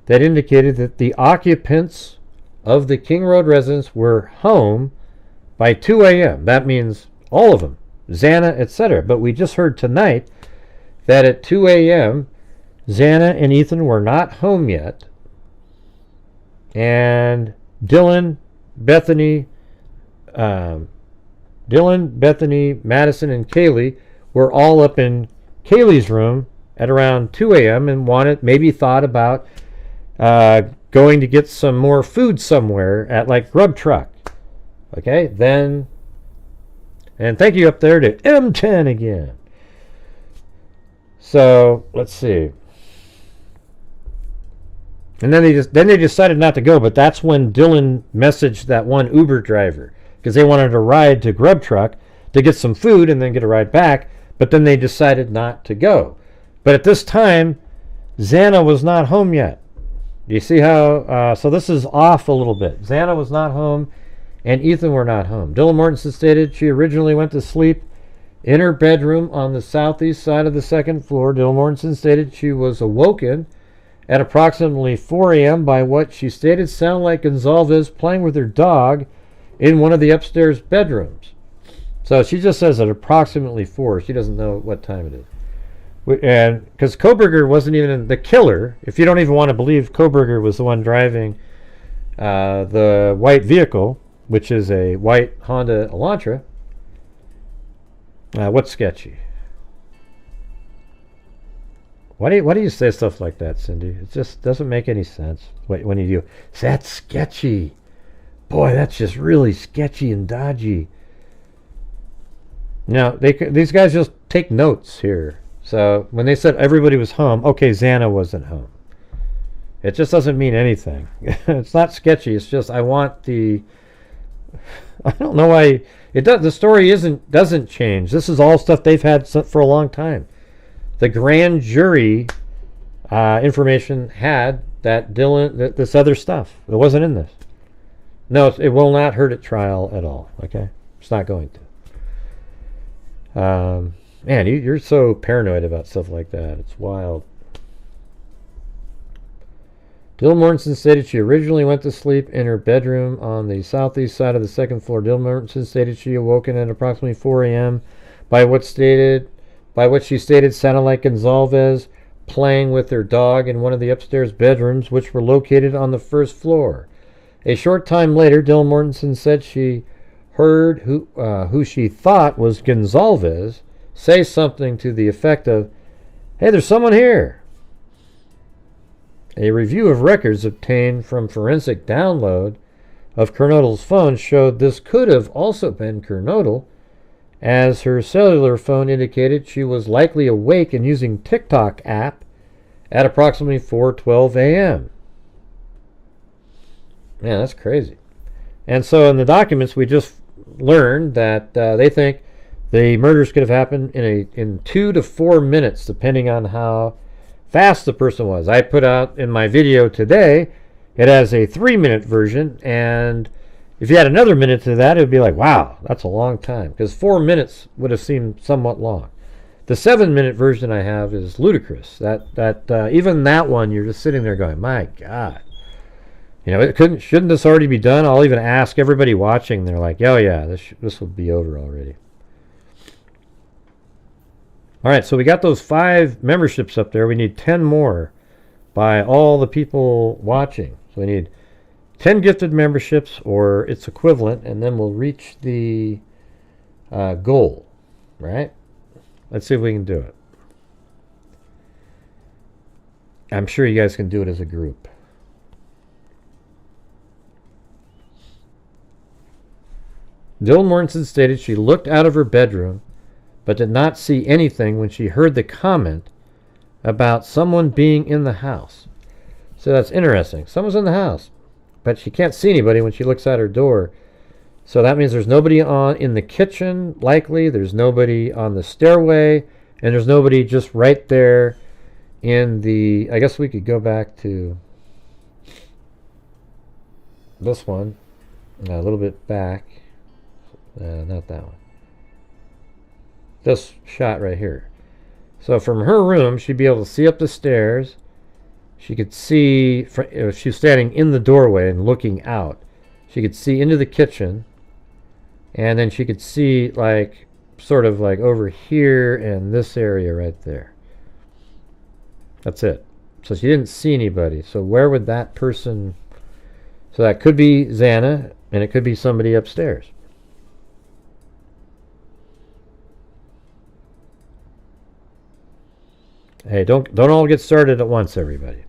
that indicated that the occupants of the King Road residence were home by 2 a.m. That means all of them, Xana, etc. But we just heard tonight that at 2 a.m., Xana and Ethan were not home yet. And Dylan, Bethany, Madison, and Kaylee were all up in Kaylee's room at around 2 a.m. and maybe thought about going to get some more food somewhere at like Grub Truck. Okay, then, and thank you up there to M10 again. So let's see. And then they decided not to go, but that's when Dylan messaged that one Uber driver because they wanted to ride to Grub Truck to get some food and then get a ride back, but then they decided not to go. But at this time, Xana was not home yet. Do you see how? So this is off a little bit. Xana was not home, and Ethan were not home. Dylan Mortensen stated she originally went to sleep in her bedroom on the southeast side of the second floor. Dylan Mortensen stated she was awoken at approximately 4 a.m. by what she stated sounded like Gonzalez playing with her dog in one of the upstairs bedrooms. So she just says at approximately 4. She doesn't know what time it is. And because Koberger wasn't even in the killer, if you don't even want to believe Koberger was the one driving the white vehicle, which is a white Honda Elantra, what's sketchy? Why do you say stuff like that, Cindy? It just doesn't make any sense when you do. That's sketchy. Boy, that's just really sketchy and dodgy. Now, these guys just take notes here. So when they said everybody was home, okay, Xana wasn't home. It just doesn't mean anything. It's not sketchy. It's just I want the. I don't know why it does. The story doesn't change. This is all stuff they've had for a long time. The grand jury information had that Dylan, this other stuff. It wasn't in this. No, it will not hurt at trial at all. Okay, it's not going to. Man, you're so paranoid about stuff like that. It's wild. Dylan Mortensen stated she originally went to sleep in her bedroom on the southeast side of the second floor. Dylan Mortensen stated she awoken at approximately 4 a.m. by what she stated sounded like Gonzalez playing with her dog in one of the upstairs bedrooms, which were located on the first floor. A short time later, Dylan Mortensen said she heard who she thought was Gonzalez say something to the effect of, "Hey, there's someone here." A review of records obtained from forensic download of Kernodle's phone showed this could have also been Kernodle, as her cellular phone indicated she was likely awake and using TikTok app at approximately 4:12 a.m. Man, that's crazy. And so in the documents, we just learned that they think the murders could have happened in 2 to 4 minutes, depending on how fast the person was. I put out in my video today, it has a 3-minute version, and if you had another minute to that, it would be like, wow, that's a long time. Because 4 minutes would have seemed somewhat long. The 7-minute version I have is ludicrous. That even that one, you're just sitting there going, my God. You know, shouldn't this already be done? I'll even ask everybody watching. They're like, oh yeah, this will be over already. All right, so we got those 5 memberships up there. We need 10 more by all the people watching. So we need 10 gifted memberships or its equivalent, and then we'll reach the goal, right? Let's see if we can do it. I'm sure you guys can do it as a group. Dylan Mortensen stated she looked out of her bedroom but did not see anything when she heard the comment about someone being in the house. So that's interesting. Someone's in the house, but she can't see anybody when she looks out her door. So that means there's nobody in the kitchen, likely. There's nobody on the stairway, and there's nobody just right there in the... I guess we could go back to this one, a little bit back. Not that one. this shot right here. So from her room, she'd be able to see up the stairs. She could see, if she was standing in the doorway and looking out, she could see into the kitchen. And then she could see, like, sort of like over here and this area right there. That's it. So she didn't see anybody. So where would that person... So that could be Xana, and it could be somebody upstairs. Hey, don't all get started at once, everybody.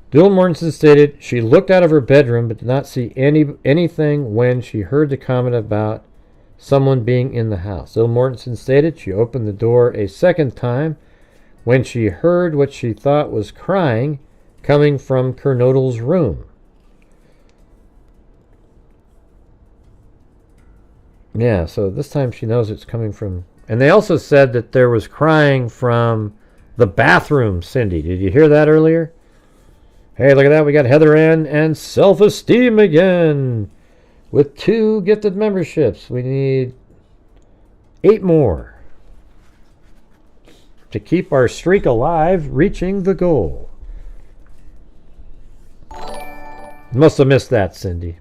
Dylan Mortensen stated she looked out of her bedroom but did not see anything when she heard the comment about someone being in the house. Dylan Mortensen stated she opened the door a second time when she heard what she thought was crying coming from Kernodle's room. Yeah, so this time she knows it's coming from... And they also said that there was crying from the bathroom, Cindy. Did you hear that earlier? Hey, look at that. We got Heather Ann and Self-Esteem again with 2 gifted memberships. We need 8 more to keep our streak alive, reaching the goal. Must have missed that, Cindy.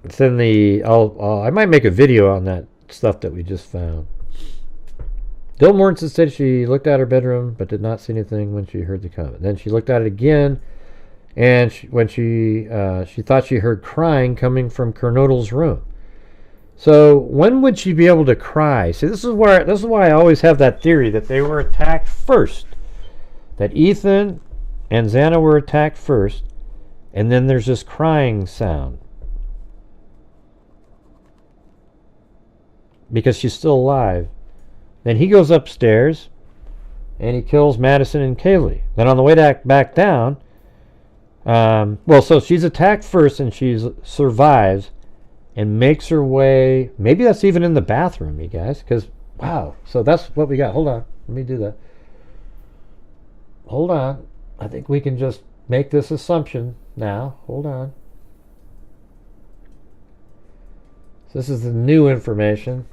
It's in the... I might make a video on that stuff that we just found. Dylan Mortensen said she looked out her bedroom but did not see anything when she heard the comment. Then she looked at it again, and when she thought she heard crying coming from Kernodle's room. So when would she be able to cry? See, this is why I always have that theory that they were attacked first. That Ethan and Xana were attacked first, and then there's this crying sound. Because she's still alive. Then he goes upstairs and he kills Madison and Kaylee. Then on the way back down, so she's attacked first and she survives and makes her way. Maybe that's even in the bathroom, you guys, because wow. So that's what we got. Hold on, let me do that. Hold on. I think we can just make this assumption now. Hold on. So this is the new information.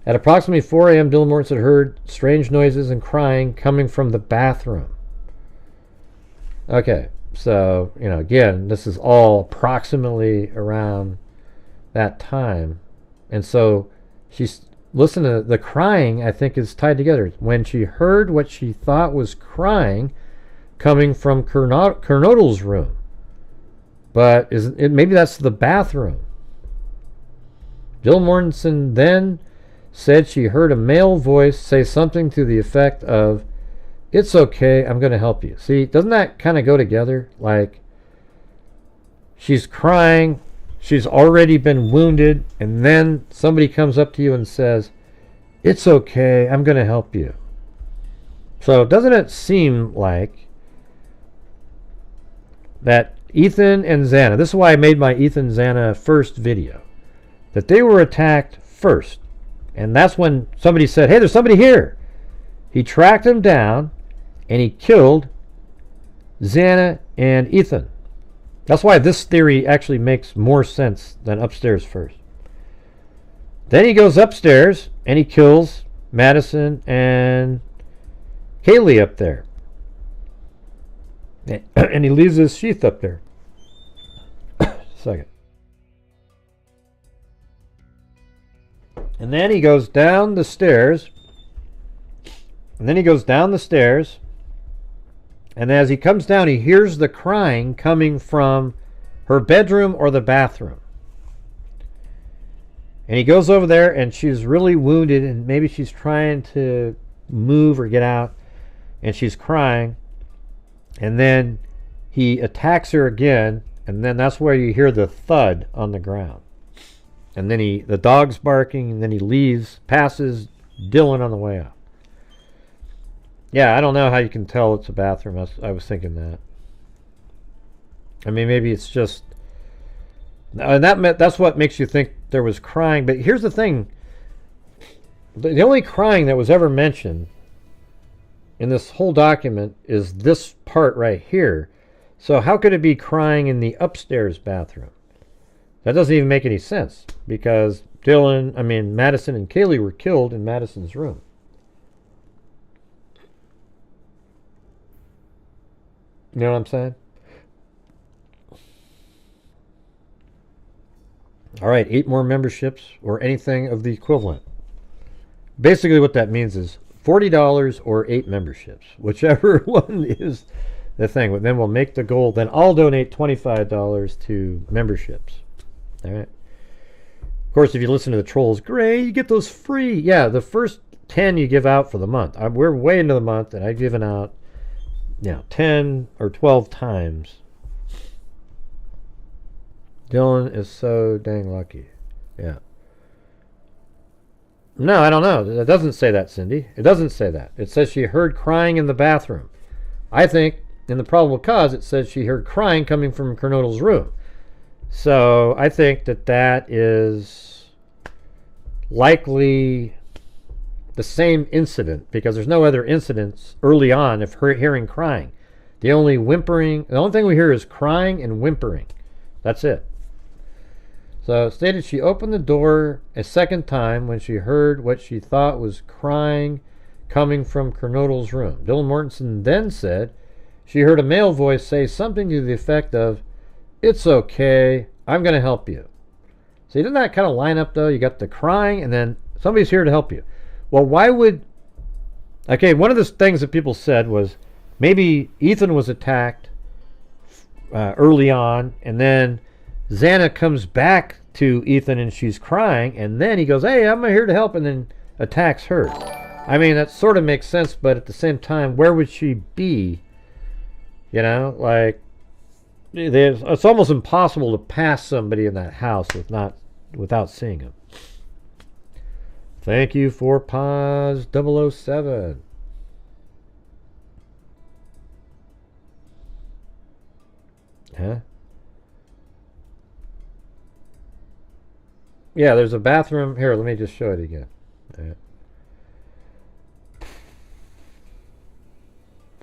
At approximately 4 a.m., Dylan Mortensen heard strange noises and crying coming from the bathroom. Okay, so, again, this is all approximately around that time. And so listen to the crying, I think, is tied together. When she heard what she thought was crying coming from Kernodle's room. But maybe that's the bathroom. Dylan Mortensen then said she heard a male voice say something to the effect of, "It's okay, I'm going to help you." See, doesn't that kind of go together? Like, she's crying, she's already been wounded, and then somebody comes up to you and says, "It's okay, I'm going to help you." So doesn't it seem like that Ethan and Xana, this is why I made my Ethan Xana first video, that they were attacked first. And that's when somebody said, "Hey, there's somebody here." He tracked him down and he killed Xana and Ethan. That's why this theory actually makes more sense than upstairs first. Then he goes upstairs and he kills Madison and Kaylee up there. And he leaves his sheath up there. Second. And then he goes down the stairs. And as he comes down, he hears the crying coming from her bedroom or the bathroom. And he goes over there, and she's really wounded, and maybe she's trying to move or get out, and she's crying. And then he attacks her again, and then that's where you hear the thud on the ground. And then the dog's barking, and then he leaves, passes Dylan on the way out. Yeah, I don't know how you can tell it's a bathroom. I was thinking that. I mean, maybe it's just... And that's what makes you think there was crying. But here's the thing. The only crying that was ever mentioned in this whole document is this part right here. So how could it be crying in the upstairs bathroom? That doesn't even make any sense because Madison and Kaylee were killed in Madison's room. You know what I'm saying? All right, 8 more memberships or anything of the equivalent. Basically what that means is $40 or 8 memberships, whichever one is the thing. But then we'll make the goal. Then I'll donate $25 to memberships. All right. Of course, if you listen to the trolls, great, you get those free. Yeah, the first 10 you give out for the month. We're way into the month, and I've given out 10 or 12 times. Dylan is so dang lucky. Yeah. No, I don't know. It doesn't say that, Cindy. It doesn't say that. It says she heard crying in the bathroom. I think in the probable cause it says she heard crying coming from Kernodle's room. So I think that is likely the same incident because there's no other incidents early on of her hearing crying. The only thing we hear is crying and whimpering. That's it. So it stated she opened the door a second time when she heard what she thought was crying coming from Kernodle's room. Dylan Mortensen then said she heard a male voice say something to the effect of, "It's okay, I'm going to help you." See, doesn't that kind of line up though? You got the crying and then somebody's here to help you. Well, why would... Okay, one of the things that people said was maybe Ethan was attacked early on and then Xana comes back to Ethan and she's crying and then he goes, "Hey, I'm here to help," and then attacks her. I mean, that sort of makes sense, but at the same time, where would she be? You know, like, it's almost impossible to pass somebody in that house without seeing them. Thank you for pause 007. Huh? Yeah, there's a bathroom. Here, let me just show it again.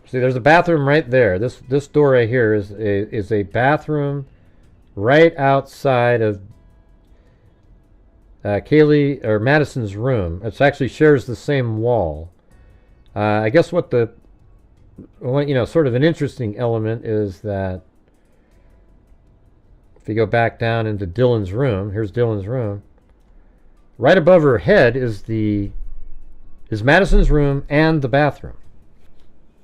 See, there's a bathroom right there. This door right here is a bathroom right outside of Kaylee or Madison's room. It actually shares the same wall. I guess what sort of an interesting element is that if you go back down into Dylan's room, here's Dylan's room. Right above her head is Madison's room and the bathroom.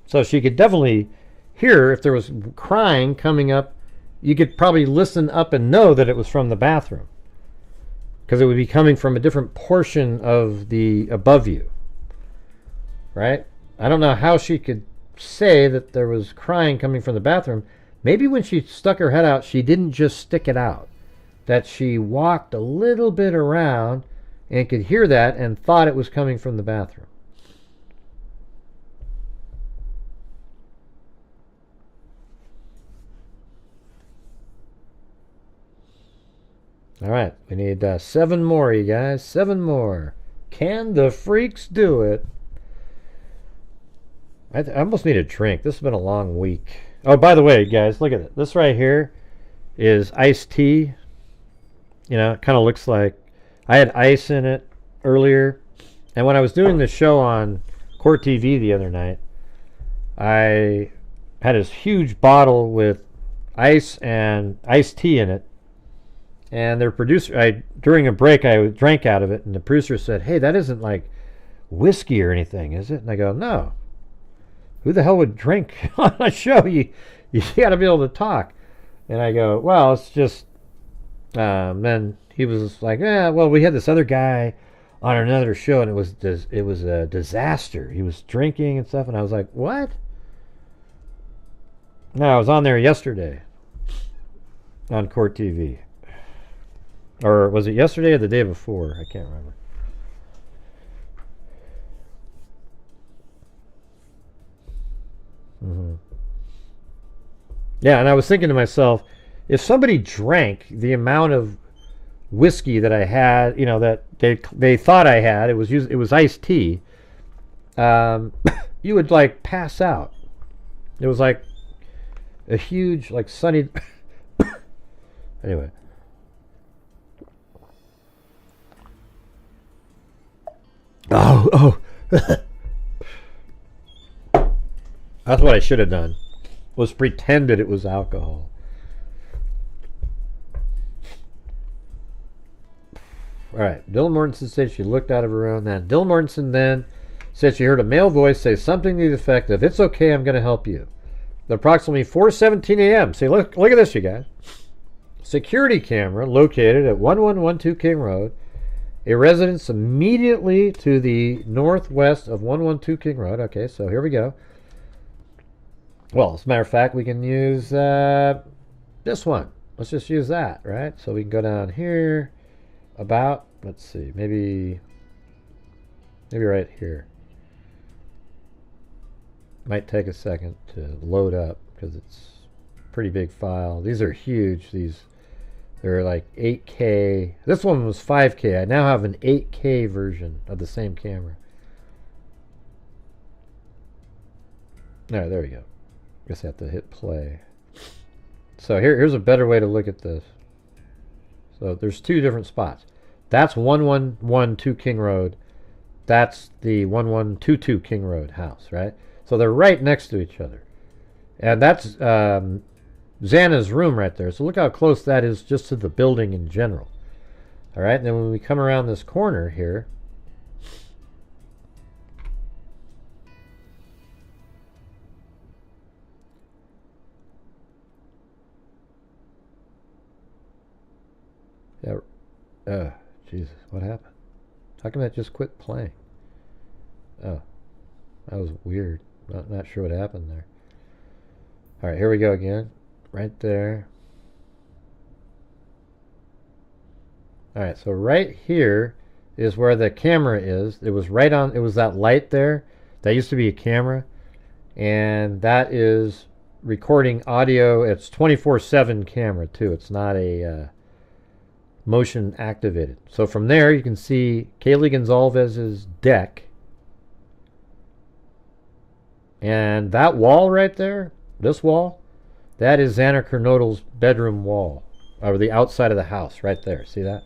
So she could definitely hear if there was crying coming up. You could probably listen up and know that it was from the bathroom because it would be coming from a different portion of the above you. Right? I don't know how she could say that there was crying coming from the bathroom. Maybe when she stuck her head out, she didn't just stick it out. That she walked a little bit around and could hear that and thought it was coming from the bathroom. All right, we need 7 more, you guys. 7 more. Can the freaks do it? I almost need a drink. This has been a long week. Oh, by the way, guys, look at it. This right here is iced tea. You know, it kind of looks like I had ice in it earlier. And when I was doing the show on Court TV the other night, I had this huge bottle with ice and iced tea in it. And their producer, during a break, I drank out of it, and the producer said, "Hey, that isn't like whiskey or anything, is it?" And I go, "No. Who the hell would drink on a show? You got to be able to talk." And I go, "Well, it's just." Then he was like, "Yeah, well, we had this other guy on another show, and it was a disaster. He was drinking and stuff." And I was like, "What?" No, I was on there yesterday on Court TV. Or was it yesterday or the day before? I can't remember. Yeah, and I was thinking to myself, if somebody drank the amount of whiskey that I had, you know, that they thought I had, it was iced tea, you would like pass out. It was a huge, like, sunny... Anyway. Oh. That's what I should have done, was pretended it was alcohol. Alright, Dylan Mortensen said she looked out of her own then. Dylan Mortensen then said she heard a male voice say something to the effect of, "It's okay, I'm going to help you." At approximately 4:17 a.m. See, look at this, you guys. Security camera located at 1112 King Road, a residence immediately to the northwest of 112 King Road. Okay, so here we go. Well, as a matter of fact, we can use this one. Let's just use that, right? So we can go down here about, let's see, maybe right here. Might take a second to load up because it's a pretty big file. These are huge. They're like 8K. This one was 5K. I now have an 8K version of the same camera. All right, there we go. Guess I have to hit play. So here's a better way to look at this. So there's two different spots. That's 1112 King Road. That's the 1122 King Road house, right? So they're right next to each other. And that's Xana's room right there. So look how close that is just to the building in general. All right, and then when we come around this corner here, yeah, Jesus, what happened? How come that just quit playing? Oh, that was weird. Not sure what happened there. All right, here we go again. Right there. All right, so right here is where the camera is. It was right on, it was that light there. That used to be a camera. And that is recording audio. It's 24/7 camera too. It's not a motion activated. So from there you can see Kaylee Gonzalez's deck. And that wall right there, this wall, that is Xana Kernodle's bedroom wall, or the outside of the house, right there. See that?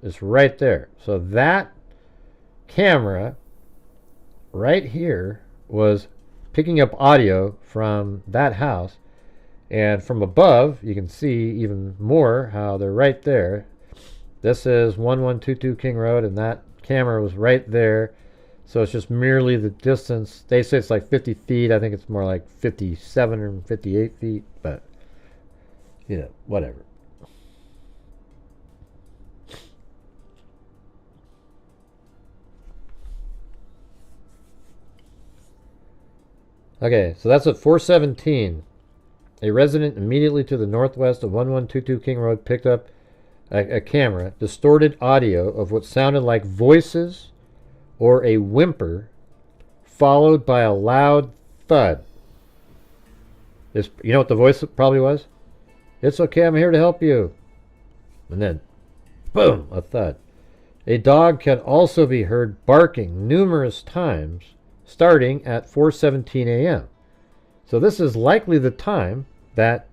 It's right there. So that camera right here was picking up audio from that house, and from above you can see even more how they're right there. This is 1122 King Road, and that camera was right there. So it's just merely the distance. They say it's like 50 feet. I think it's more like 57 or 58 feet, but, you know, whatever. Okay, so that's at 417. A resident immediately to the northwest of 1122 King Road picked up a camera, distorted audio of what sounded like voices or a whimper, followed by a loud thud. You know what the voice probably was? "It's okay, I'm here to help you." And then, boom, a thud. A dog can also be heard barking numerous times, starting at 4:17 a.m. So this is likely the time that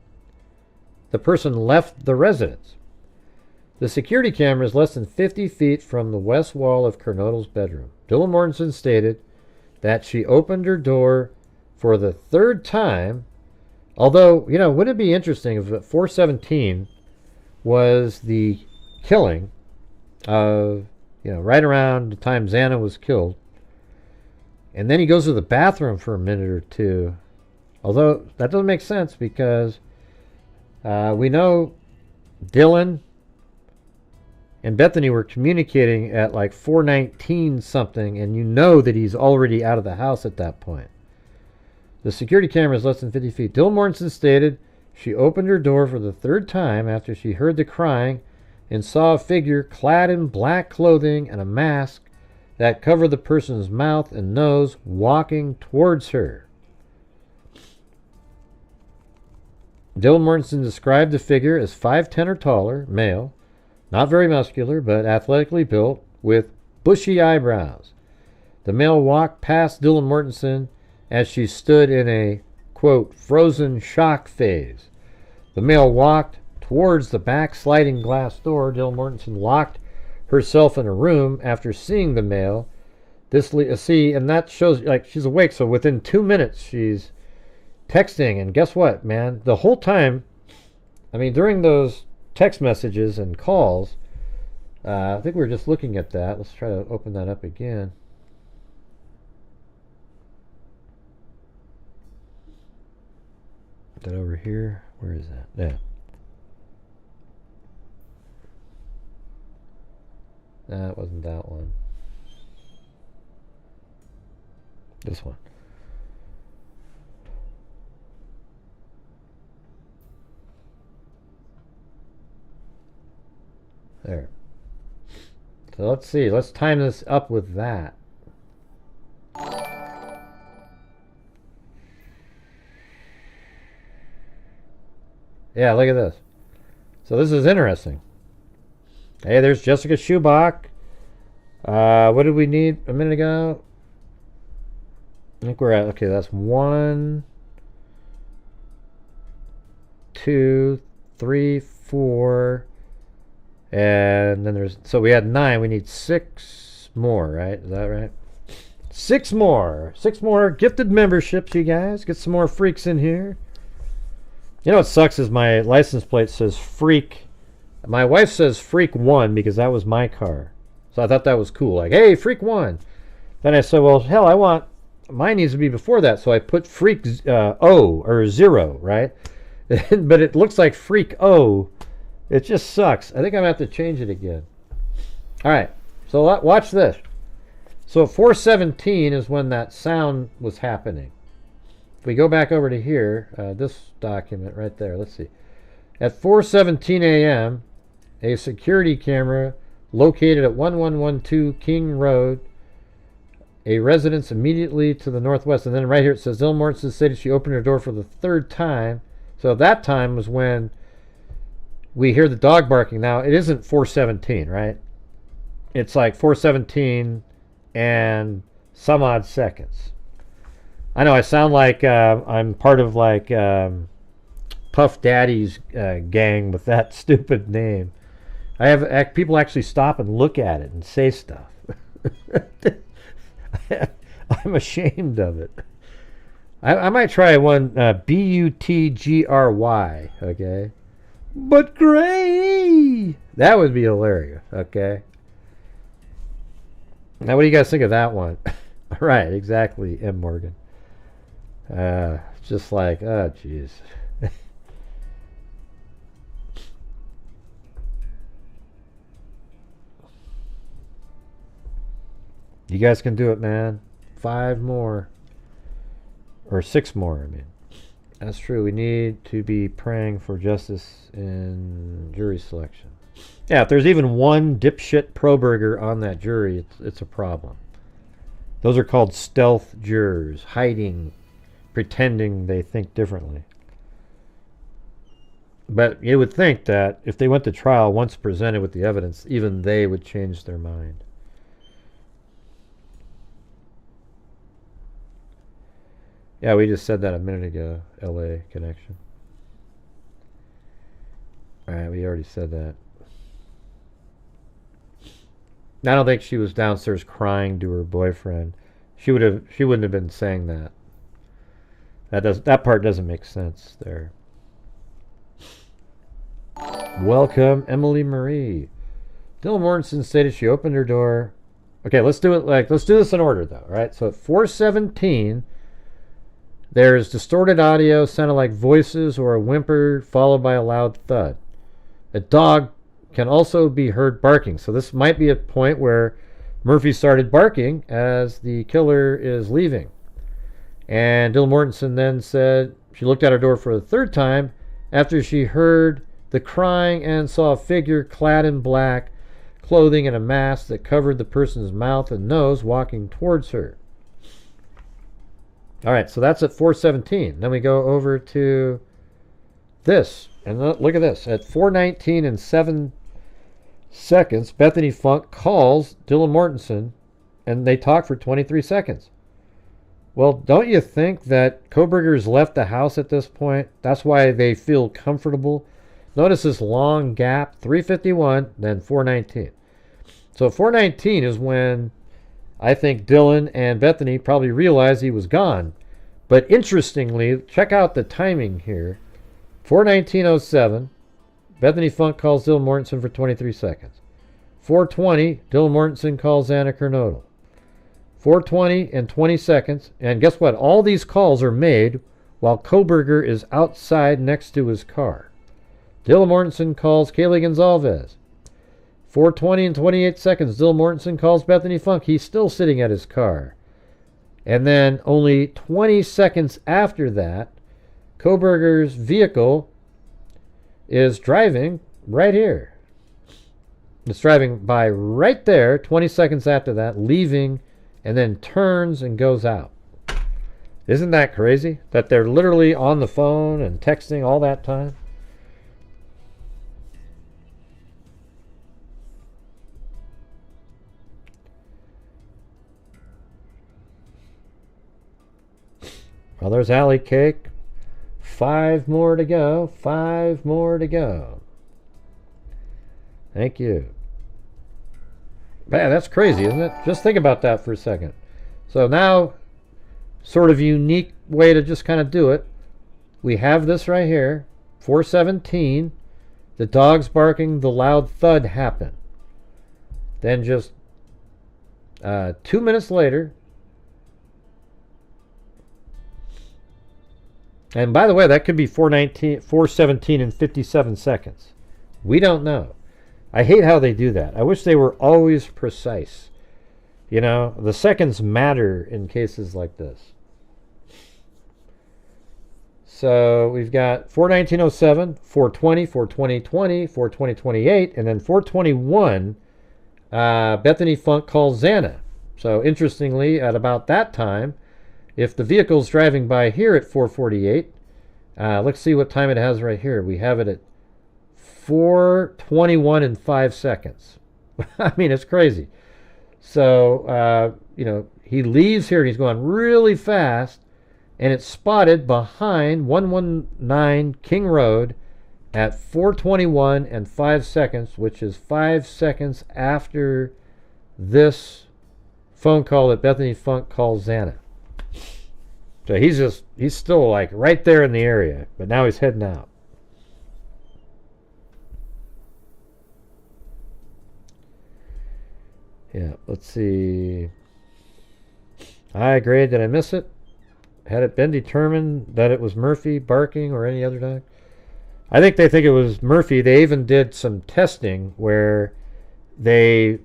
the person left the residence. The security camera is less than 50 feet from the west wall of Kernodle's bedroom. Dylan Mortensen stated that she opened her door for the third time, although, you know, wouldn't it be interesting if at 417 was the killing of, you know, right around the time Xana was killed, and then he goes to the bathroom for a minute or two. Although that doesn't make sense because we know Dylan and Bethany were communicating at like 4:19 something, and you know that he's already out of the house at that point. The security camera is less than 50 feet. Dylan Mortensen stated she opened her door for the third time after she heard the crying and saw a figure clad in black clothing and a mask that covered the person's mouth and nose walking towards her. Dylan Mortensen described the figure as 5'10" or taller, male, not very muscular, but athletically built, with bushy eyebrows. The male walked past Dylan Mortensen as she stood in a quote, frozen shock phase. The male walked towards the back sliding glass door. Dylan Mortensen locked herself in a room after seeing the male. And that shows, like, she's awake, so within 2 minutes she's texting. And guess what, man? The whole time, I mean, during those text messages and calls, I think we were just looking at that. Let's try to open that up again. Put that over here. Where is that? There. That wasn't that one. This one. There. So let's see. Let's time this up with that. Yeah, look at this. So this is interesting. Hey, there's Jessica Schubach. What did we need a minute ago? I think we're at, okay, that's 1, 2, 3, 4, and then there's, so we had 9, we need 6 more, right? Is that right? 6 more. 6 more gifted memberships, you guys. Get some more freaks in here. You know what sucks is my license plate says Freak. My wife says Freak 1 because that was my car. So I thought that was cool. Like, hey, Freak 1. Then I said, well, hell, mine needs to be before that. So I put Freak O or 0, right? But it looks like Freak O. It just sucks. I think I'm going to have to change it again. All right. So watch this. So 4:17 is when that sound was happening. If we go back over to here, this document right there, let's see. At 4:17 a.m., a security camera located at 1112 King Road, a residence immediately to the northwest. And then right here it says, Dylan Mortensen stated she opened her door for the 3rd time. So that time was when we hear the dog barking. Now, it isn't 4:17, right? It's like 4:17 and some odd seconds. I know I sound like I'm part of like Puff Daddy's gang with that stupid name. I have people actually stop and look at it and say stuff. I'm ashamed of it. I might try one Butgry, okay? But Gray! That would be hilarious, okay? Now, what do you guys think of that one? Right, exactly, M. Morgan. Just like, oh, jeez. You guys can do it, man. 5 more. Or 6 more, I mean. That's true. We need to be praying for justice in jury selection. Yeah, if there's even one dipshit pro-burger on that jury, it's a problem. Those are called stealth jurors, hiding, pretending they think differently. But you would think that if they went to trial once presented with the evidence, even they would change their mind. Yeah, we just said that a minute ago. LA connection. Alright, we already said that. I don't think she was downstairs crying to her boyfriend. She wouldn't have been saying that. That part doesn't make sense there. Welcome, Emily Marie. Dylan Mortensen stated she opened her door. Okay, let's do this in order though, right? So at 4:17, there's distorted audio, sounded like voices or a whimper, followed by a loud thud. A dog can also be heard barking. So this might be a point where Murphy started barking as the killer is leaving. And Dylan Mortensen then said she looked at her door for the 3rd time after she heard the crying and saw a figure clad in black clothing and a mask that covered the person's mouth and nose walking towards her. All right, so that's at 4:17. Then we go over to this, and look at this. At 4:19 and 7 seconds, Bethany Funk calls Dylan Mortensen, and they talk for 23 seconds. Well, don't you think that Kohberger's left the house at this point? That's why they feel comfortable. Notice this long gap, 3:51, then 4:19. So 4:19 is when I think Dylan and Bethany probably realized he was gone. But interestingly, check out the timing here. 4:19:07, Bethany Funk calls Dylan Mortensen for 23 seconds. 4:20, Dylan Mortensen calls Anna Kernodle. 4:20 and 20 seconds. And guess what? All these calls are made while Kohberger is outside next to his car. Dylan Mortensen calls Kaylee Gonzalez. 4:20 and 28 seconds, Dylan Mortensen calls Bethany Funk. He's still sitting at his car. And then only 20 seconds after that, Kohberger's vehicle is driving right here. It's driving by right there, 20 seconds after that, leaving, and then turns and goes out. Isn't that crazy? That they're literally on the phone and texting all that time? Well, there's Alley Cake. 5 more to go. 5 more to go. Thank you. Man, that's crazy, isn't it? Just think about that for a second. So now, sort of unique way to just kind of do it. We have this right here. 4:17. The dog's barking. The loud thud happened. Then just 2 minutes later. And by the way, that could be 4:17 and 57 seconds. We don't know. I hate how they do that. I wish they were always precise. You know, the seconds matter in cases like this. So we've got 4:19:07, 4:20, 4:20:20, 4:20:28, and then 4:21, Bethany Funk calls Xana. So interestingly, at about that time, if the vehicle's driving by here at 4:48, let's see what time it has right here. We have it at 4:21 and 5 seconds. I mean, it's crazy. So, you know, he leaves here and he's going really fast, and it's spotted behind 119 King Road at 4:21 and 5 seconds, which is 5 seconds after this phone call that Bethany Funk calls Xana. So he's still like right there in the area, but now he's heading out. Yeah, let's see. I agree. Did I miss it? Had it been determined that it was Murphy barking or any other dog? I think they think it was Murphy. They even did some testing where they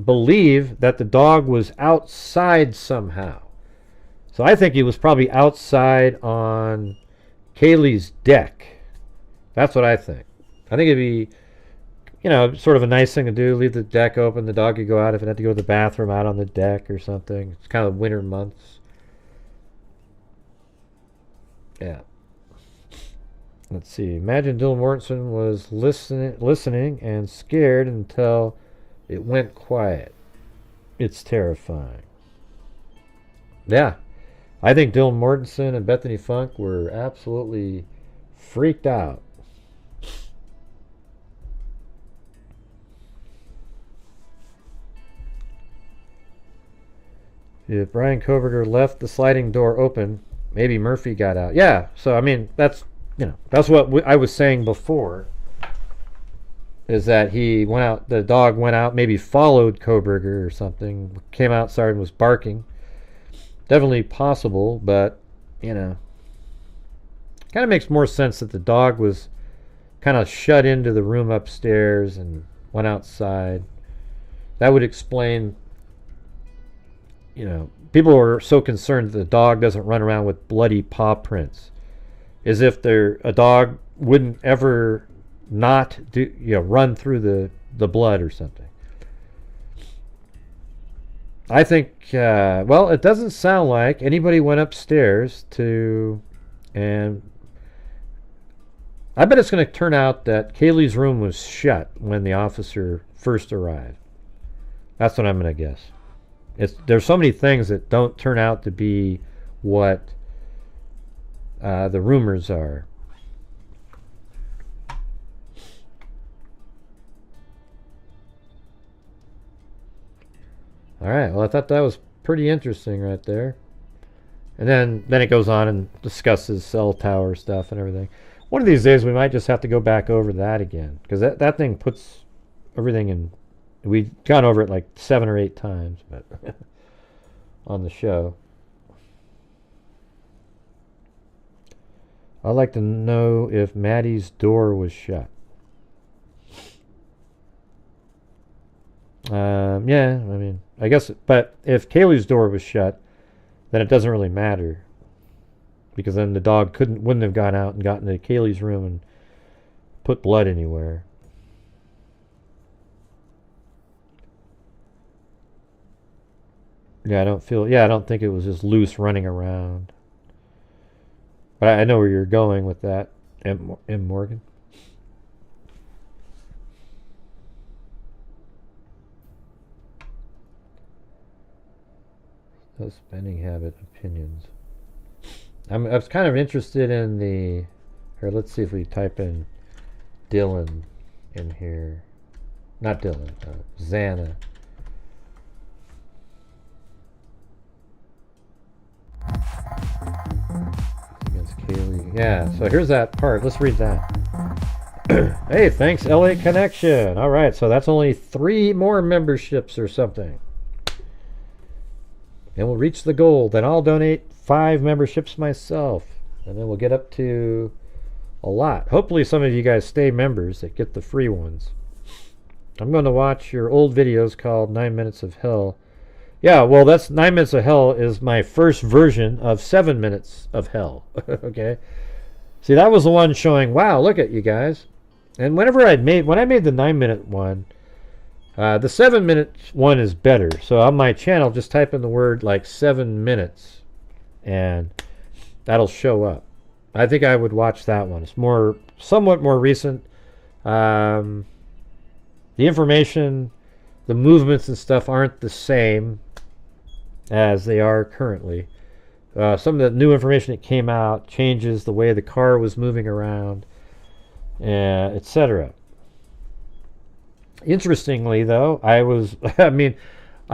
believe that the dog was outside somehow. So I think he was probably outside on Kaylee's deck. That's what I think. I think it'd be, you know, sort of a nice thing to do. Leave the deck open. The dog could go out if it had to go to the bathroom out on the deck or something. It's kind of winter months. Yeah. Let's see. Imagine Dylan Mortensen was listening and scared until it went quiet. It's terrifying. Yeah. I think Dylan Mortensen and Bethany Funk were absolutely freaked out. If Brian Kohberger left the sliding door open, maybe Murphy got out. Yeah, so I mean, that's, you know, that's what I was saying before, is that he went out, the dog went out, maybe followed Kohberger or something, came outside and was barking. Definitely possible, but, you know, kind of makes more sense that the dog was kind of shut into the room upstairs and went outside. That would explain, you know, people are so concerned that the dog doesn't run around with bloody paw prints, as if a dog wouldn't ever not do, you know, run through the blood or something. I think, well, it doesn't sound like anybody went upstairs to, and I bet it's going to turn out that Kaylee's room was shut when the officer first arrived. That's what I'm going to guess. there's so many things that don't turn out to be what the rumors are. All right. Well, I thought that was pretty interesting right there. And then it goes on and discusses cell tower stuff and everything. One of these days we might just have to go back over that again, because that thing puts everything in. We've gone over it like 7 or 8 times, but on the show. I'd like to know if Maddie's door was shut. Yeah, I mean, I guess, but if Kaylee's door was shut, then it doesn't really matter, because then the dog wouldn't have gone out and gotten into Kaylee's room and put blood anywhere. Yeah, I don't think it was just loose running around. But I know where you're going with that, M. Morgan. Those spending habit opinions. I was kind of interested in the. Here, let's see if we type in Dylan in here. Not Dylan, Xana. Against Kaylee. Yeah, so here's that part. Let's read that. Hey, thanks, LA Connection. All right, so that's only 3 more memberships or something. And we'll reach the goal. Then I'll donate 5 memberships myself. And then we'll get up to a lot. Hopefully some of you guys stay members that get the free ones. I'm going to watch your old videos called 9 Minutes of Hell. Yeah, well, that's 9 Minutes of Hell is my first version of 7 Minutes of Hell. Okay? See, that was the one showing, wow, look at you guys. And when I made the 9-minute one, the 7-minute one is better. So on my channel, just type in the word like 7 minutes and that'll show up. I think I would watch that one. It's somewhat more recent. The information, the movements and stuff aren't the same as they are currently. Some of the new information that came out changes the way the car was moving around, etc. Interestingly, though, I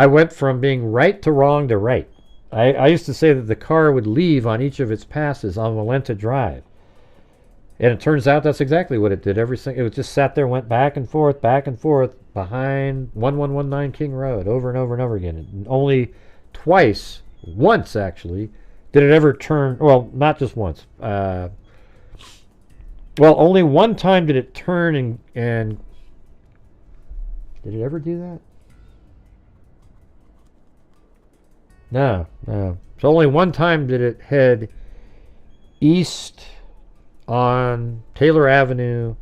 went from being right to wrong to right. I used to say that the car would leave on each of its passes on Valenta Drive. And it turns out that's exactly what it did. It just sat there, went back and forth behind 1119 King Road over and over and over again. And only once actually, did it ever turn, well, not just once. Well, only one time did it turn and did it ever do that? No. So only one time did it head east on Taylor Avenue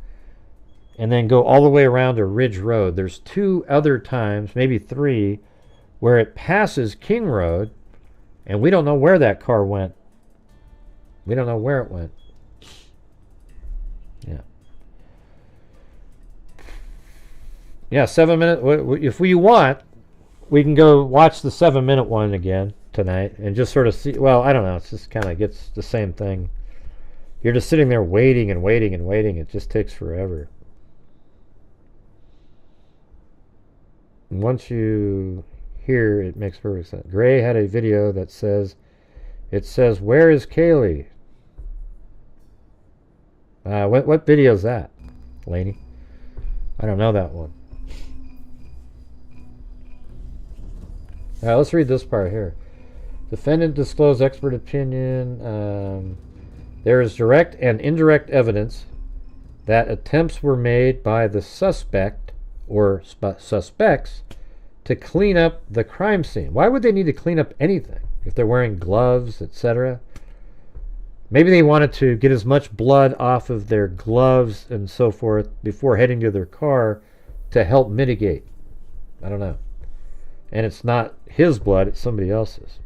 and then go all the way around to Ridge Road. There's 2 other times, maybe 3, where it passes King Road, and we don't know where that car went. We don't know where it went. Yeah, 7 minutes. If we want, we can go watch the 7-minute one again tonight and just sort of see. Well, I don't know. It's just kind of gets the same thing. You're just sitting there waiting and waiting and waiting. It just takes forever. And once you hear, it makes perfect sense. Gray had a video that says, "Where is Kaylee?" What video is that, Laney? I don't know that one. All right, let's read this part here. Defendant disclosed expert opinion. There is direct and indirect evidence that attempts were made by the suspect or suspects to clean up the crime scene. Why would they need to clean up anything if they're wearing gloves, etc.? Maybe they wanted to get as much blood off of their gloves and so forth before heading to their car to help mitigate. I don't know. And it's not his blood, it's somebody else's.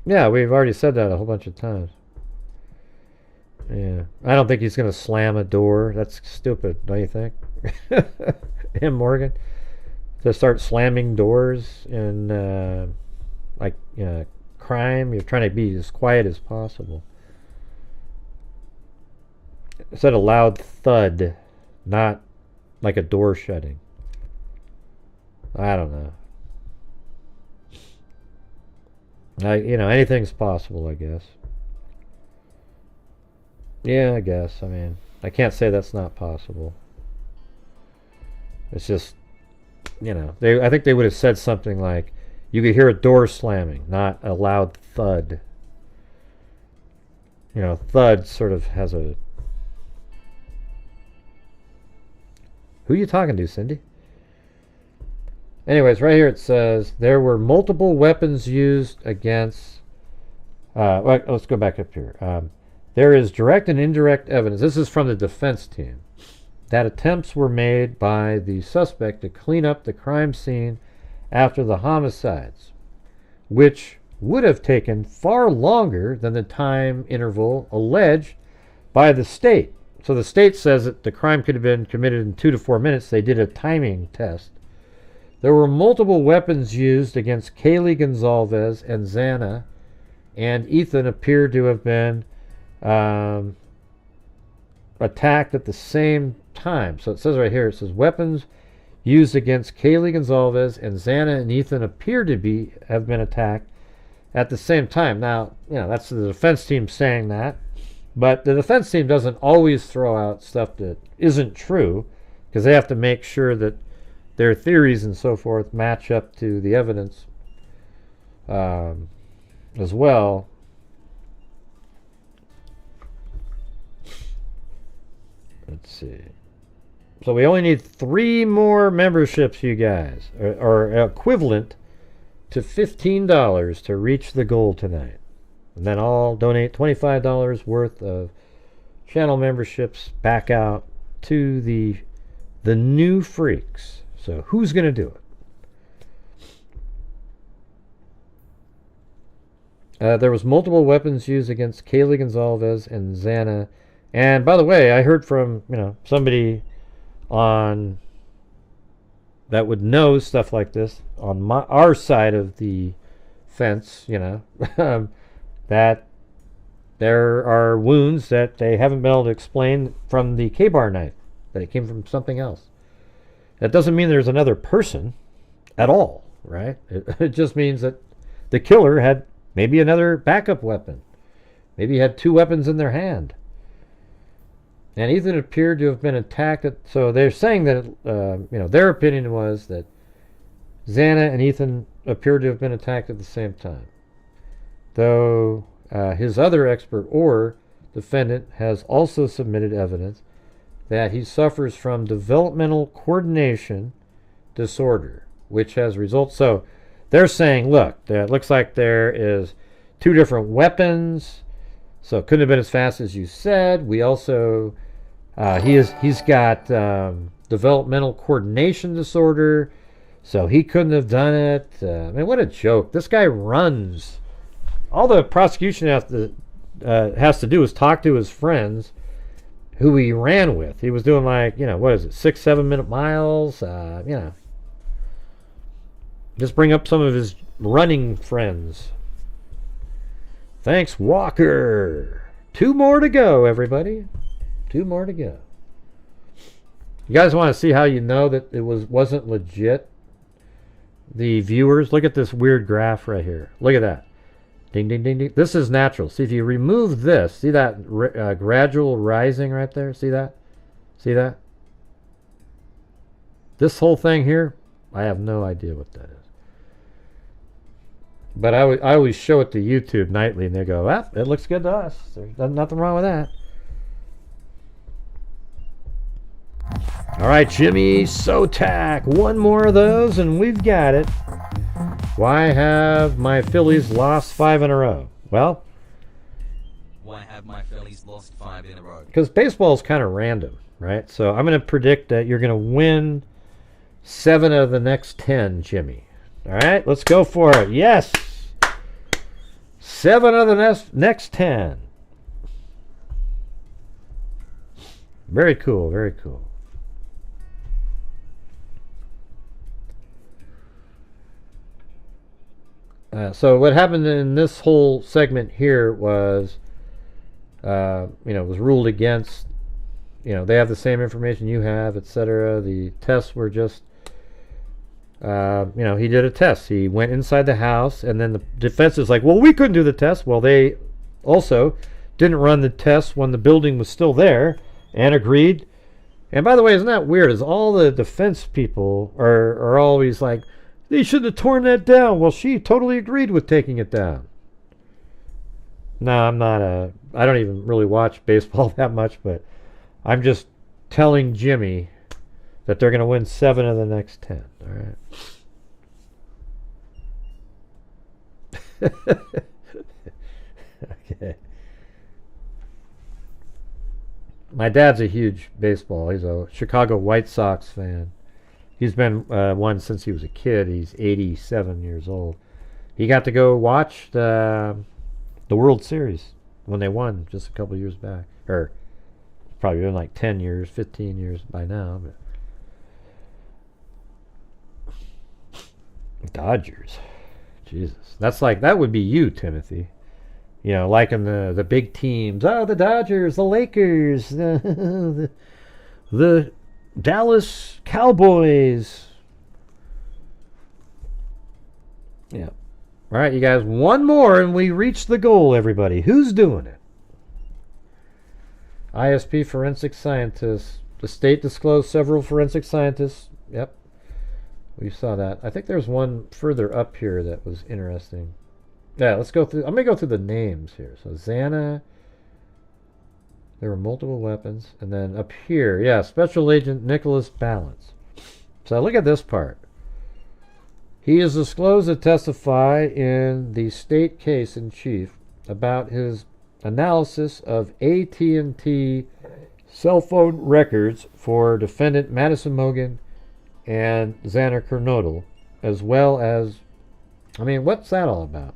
Yeah, we've already said that a whole bunch of times. Yeah. I don't think he's going to slam a door. That's stupid, don't you think? Him, Morgan, to start slamming doors in like crime. You're trying to be as quiet as possible. It said a loud thud, not like a door shutting. I don't know. Anything's possible, I guess. Yeah, I guess. I mean, I can't say that's not possible. It's just, I think they would have said something like, you could hear a door slamming, not a loud thud. Thud sort of has a... Who are you talking to, Cindy? Anyways, right here it says, there were multiple weapons used against... let's go back up here. There is direct and indirect evidence. This is from the defense team. That attempts were made by the suspect to clean up the crime scene after the homicides, which would have taken far longer than the time interval alleged by the state. So the state says that the crime could have been committed in 2 to 4 minutes. They did a timing test. There were multiple weapons used against Kaylee Gonzalez and Xana, and Ethan appeared to have been attacked at the same time. So it says right here, it says weapons used against Kaylee Gonzalez and Xana and Ethan appear to have been attacked at the same time. Now, that's the defense team saying that, but the defense team doesn't always throw out stuff that isn't true, because they have to make sure that their theories and so forth match up to the evidence as well. Let's see. So we only need 3 more memberships, you guys, or equivalent to $15 to reach the goal tonight. And then I'll donate $25 worth of channel memberships back out to the new freaks. So who's going to do it? There was multiple weapons used against Kaylee Gonzalez and Xana. And by the way, I heard from somebody on that would know stuff like this on our side of the fence, that there are wounds that they haven't been able to explain from the K-bar knife, that it came from something else. That doesn't mean there's another person at all, right? It just means that the killer had maybe another backup weapon. Maybe he had 2 weapons in their hand. And Ethan appeared to have been attacked. So they're saying that, their opinion was that Xana and Ethan appeared to have been attacked at the same time. Though his other expert or defendant has also submitted evidence that he suffers from developmental coordination disorder, which has results. So they're saying, look, it looks like there is 2 different weapons. So it couldn't have been as fast as you said. We also, he's got developmental coordination disorder, so he couldn't have done it. I mean, what a joke. This guy runs. All the prosecution has to do is talk to his friends who he ran with. He was doing 6-7 minute miles, Just bring up some of his running friends. Thanks, Walker. 2 more to go, everybody. 2 more to go. You guys want to see how you know that it wasn't legit? The viewers, look at this weird graph right here. Look at that. Ding, ding, ding, ding. This is natural. See, if you remove this, see that gradual rising right there? See that? See that? This whole thing here, I have no idea what that is. But I always show it to YouTube nightly, and they go, it looks good to us. There's nothing wrong with that. All right, Jimmy Sotak. 1 more of those, and we've got it. Why have my Phillies lost 5 in a row? Well, why have my Phillies lost 5 in a row? Because baseball is kind of random, right? So I'm going to predict that you're going to win 7 of the next 10, Jimmy. All right, let's go for it. Yes! 7 of the next 10. Very cool, very cool. So what happened in this whole segment here was, it was ruled against. They have the same information you have, etc. The tests were just, he did a test. He went inside the house, and then the defense is like, well, we couldn't do the test. Well, they also didn't run the test when the building was still there, and agreed. And by the way, isn't that weird? Is all the defense people are always like, they should have torn that down. Well, she totally agreed with taking it down. No, I don't even really watch baseball that much, but I'm just telling Jimmy that they're going to win 7 of the next 10. All right. Okay. My dad's a huge baseball. He's a Chicago White Sox fan. He's been one since he was a kid. He's 87 years old. He got to go watch the World Series when they won just a couple years back. Or probably been like 10 years, 15 years by now. But Dodgers. Jesus. That would be you, Timothy. Like in the big teams. Oh, the Dodgers, the Lakers, the Dallas Cowboys. Yeah. All right, you guys. One more and we reach the goal, everybody. Who's doing it? ISP forensic scientists. The state disclosed several forensic scientists. Yep. We saw that. I think there's one further up here that was interesting. Yeah, let's go through. I'm going to go through the names here. So, Xana. There were multiple weapons. And then up here, yeah, Special Agent Nicholas Balance. So, look at this part. He is disclosed to testify in the state case in chief about his analysis of AT&T cell phone records for defendant Madison Mogen and Xana Kernodle, as well as, what's that all about?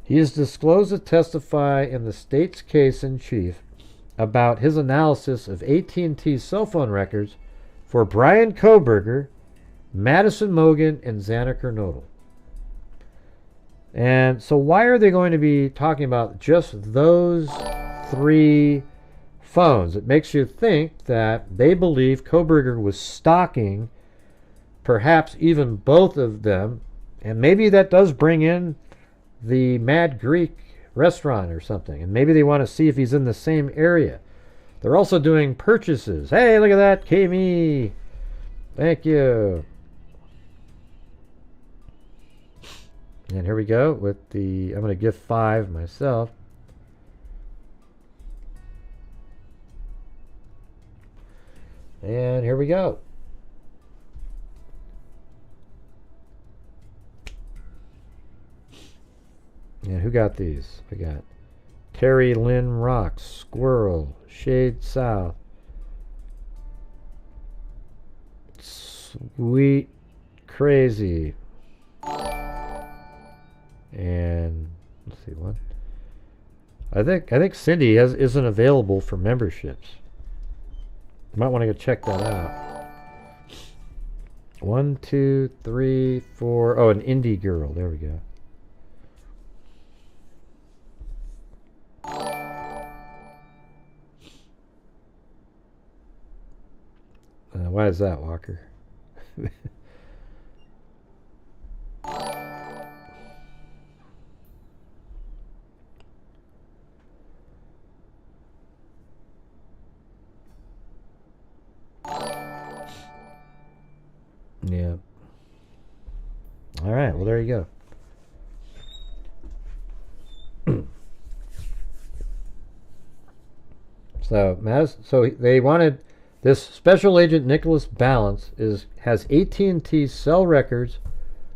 He is disclosed to testify in the state's case in chief about his analysis of AT&T cell phone records for Brian Kohberger, Madison Mogen, and Xana Kernodle. And so why are they going to be talking about just those 3 phones? It makes you think that they believe Kohberger was stalking perhaps even both of them, and maybe that does bring in the Mad Greek restaurant or something, and maybe they want to see if he's in the same area. They're also doing purchases. Hey, look at that, Kami. Thank you. And here we go with I'm going to give 5 myself. And here we go. And who got these? We got Terry Lynn Rocks, Squirrel, Shade South, Sweet Crazy, and let's see what. I think Cindy isn't available for memberships. You might want to go check that out. 1, 2, 3, 4. Oh, an indie girl. There we go. Why is that, Walker? Yeah. All right. Well, there you go. So they wanted this Special Agent Nicholas Balance has AT&T cell records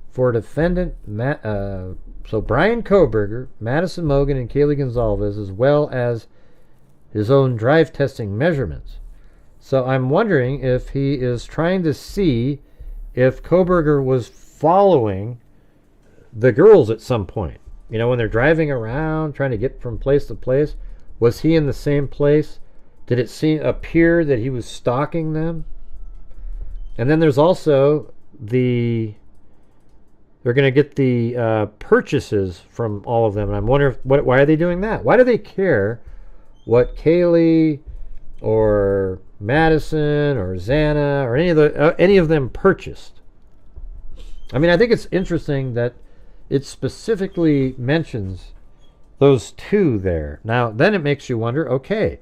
for defendant Brian Kohberger, Madison Mogen, and Kaylee Gonzalez, as well as his own drive testing measurements. So I'm wondering if he is trying to see if Kohberger was following the girls at some point. When they're driving around trying to get from place to place, was he in the same place Did it appear that he was stalking them? And then there's also they're going to get the purchases from all of them. And I'm wondering, why are they doing that? Why do they care what Kaylee or Madison or Xana or any of them purchased? I mean, I think it's interesting that it specifically mentions those two there. Now, then it makes you wonder, okay,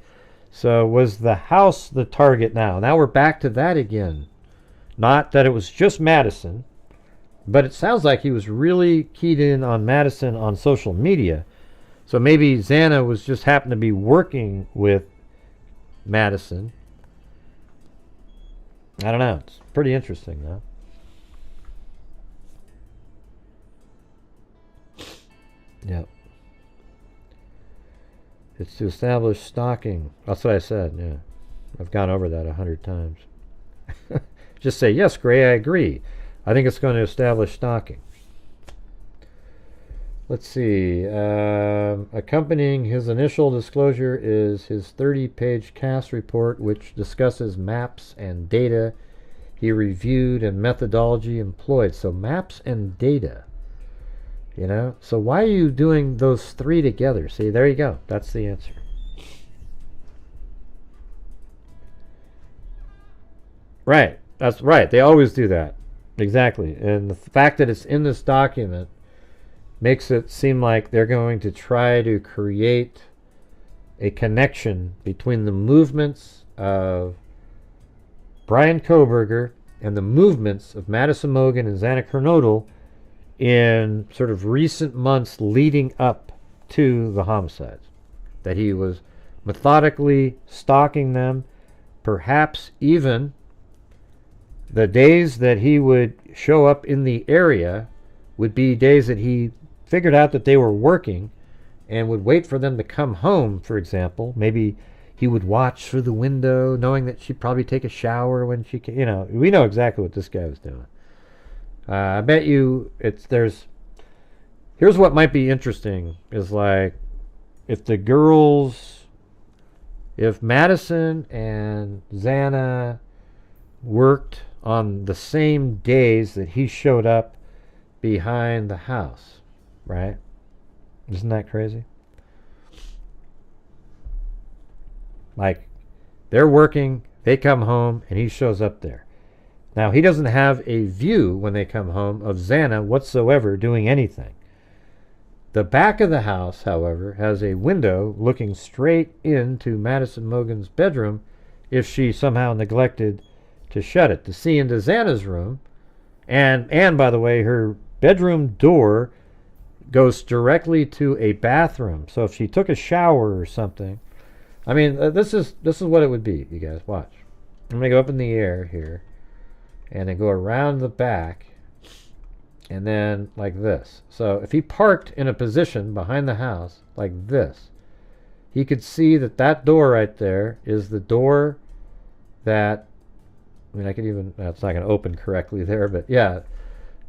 so was the house the target now? Now we're back to that again. Not that it was just Madison, but it sounds like he was really keyed in on Madison on social media. So maybe Xana was just happened to be working with Madison. I don't know. It's pretty interesting, though. Yep. It's to establish stalking. That's what I said, yeah. I've gone over that 100 times. Just say, yes, Gray, I agree. I think it's going to establish stalking. Let's see. Accompanying his initial disclosure is his 30-page CAS report, which discusses maps and data he reviewed and methodology employed. So maps and data. You know? So why are you doing those three together? See, there you go. That's the answer. Right. That's right. They always do that. Exactly. And the fact that it's in this document makes it seem like they're going to try to create a connection between the movements of Brian Kohberger and the movements of Madison Mogen and Xana Kernodle in sort of recent months leading up to the homicides. That he was methodically stalking them, perhaps even the days that he would show up in the area would be days that he figured out that they were working and would wait for them to come home, for example. Maybe he would watch through the window knowing that she'd probably take a shower when she came. You know, we know exactly what this guy was doing. I bet you here's what might be interesting is like if Madison and Xana worked on the same days that he showed up behind the house, right? Isn't that crazy? Like, they're working, they come home, and he shows up there. Now, he doesn't have a view when they come home of Xana whatsoever doing anything. The back of the house, however, has a window looking straight into Madison Mogen's bedroom if she somehow neglected to shut it, to see into Xana's room. And by the way, her bedroom door goes directly to a bathroom. So if she took a shower or something, I mean, this is what it would be, you guys. Watch. I'm going to go up in the air here, and then go around the back, and then like this. So if he parked in a position behind the house like this, he could see that that door right there is the door that, I mean, I could even, it's not going to open correctly there, but yeah,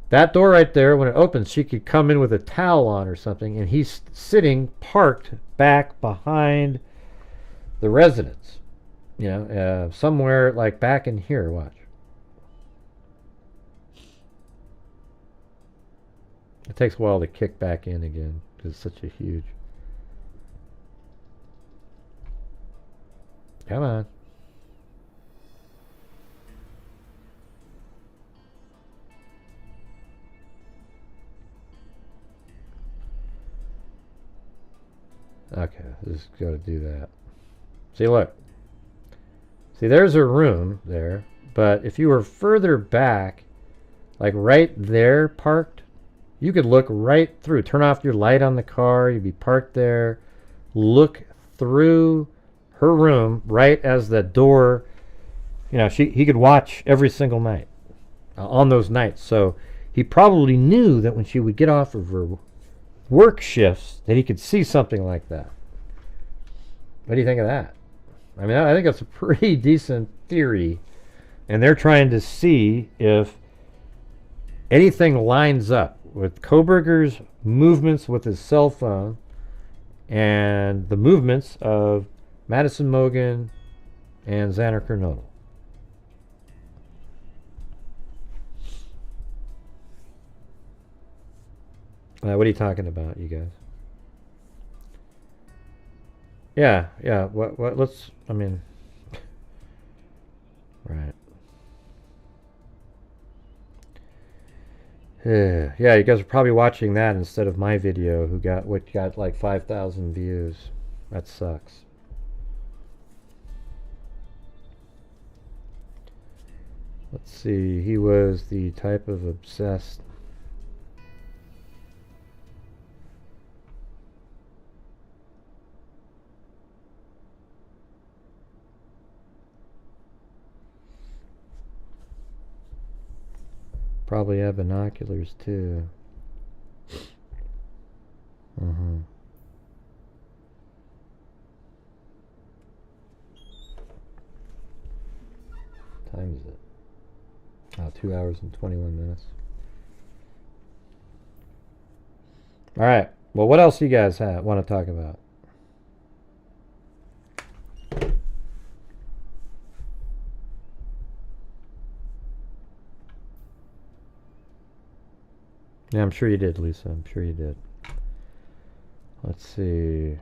that door right there, when it opens, she could come in with a towel on or something, and he's sitting parked back behind the residence, you know, somewhere like back in here. Watch. It takes a while to kick back in again because it's such a huge. Come on. Okay, just got to do that. See, look. See, there's a room there, but if you were further back, like right there parked, you could look right through. Turn off your light on the car, you'd be parked there, look through her room right as the door, you know, he could watch every single night on those nights. So he probably knew that when she would get off of her work shifts that he could see something like that. What do you think of that? I mean, I think that's a pretty decent theory, and they're trying to see if anything lines up with Kohberger's movements with his cell phone and the movements of Madison Mogen and Xanner Kernodle. What are you talking about, you guys? Yeah, yeah. What? Let's. I mean, right. Yeah, you guys are probably watching that instead of my video, who got like 5,000 views. That sucks. Let's see. He was the type of obsessed. Probably have binoculars too. Time is it? Oh, 2 hours and 21 minutes. All right. Well, what else do you guys want to talk about? Yeah, I'm sure you did, Lisa. I'm sure you did. Let's see.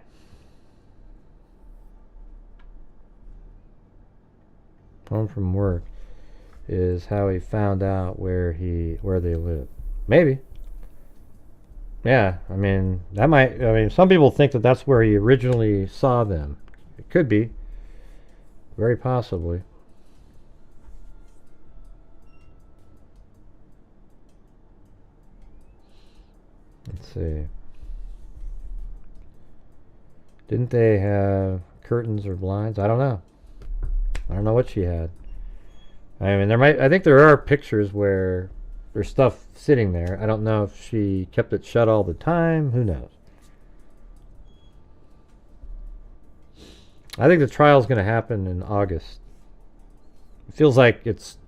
Home from work is how he found out where they live. Maybe. Yeah, I mean, that might. I mean, some people think that that's where he originally saw them. It could be. Very possibly. Let's see. Didn't they have curtains or blinds? I don't know. I don't know what she had. I mean, I think there are pictures where there's stuff sitting there. I don't know if she kept it shut all the time. Who knows? I think the trial's going to happen in August. It feels like it's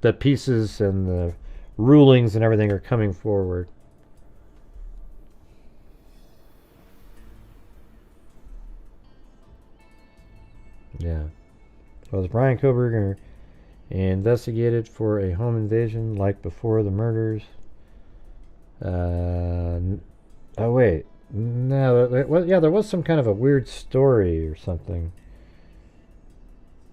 the pieces and the rulings and everything are coming forward. Yeah. So was Brian Koberger investigated for a home invasion like before the murders? Oh wait, no. Yeah, there was some kind of a weird story or something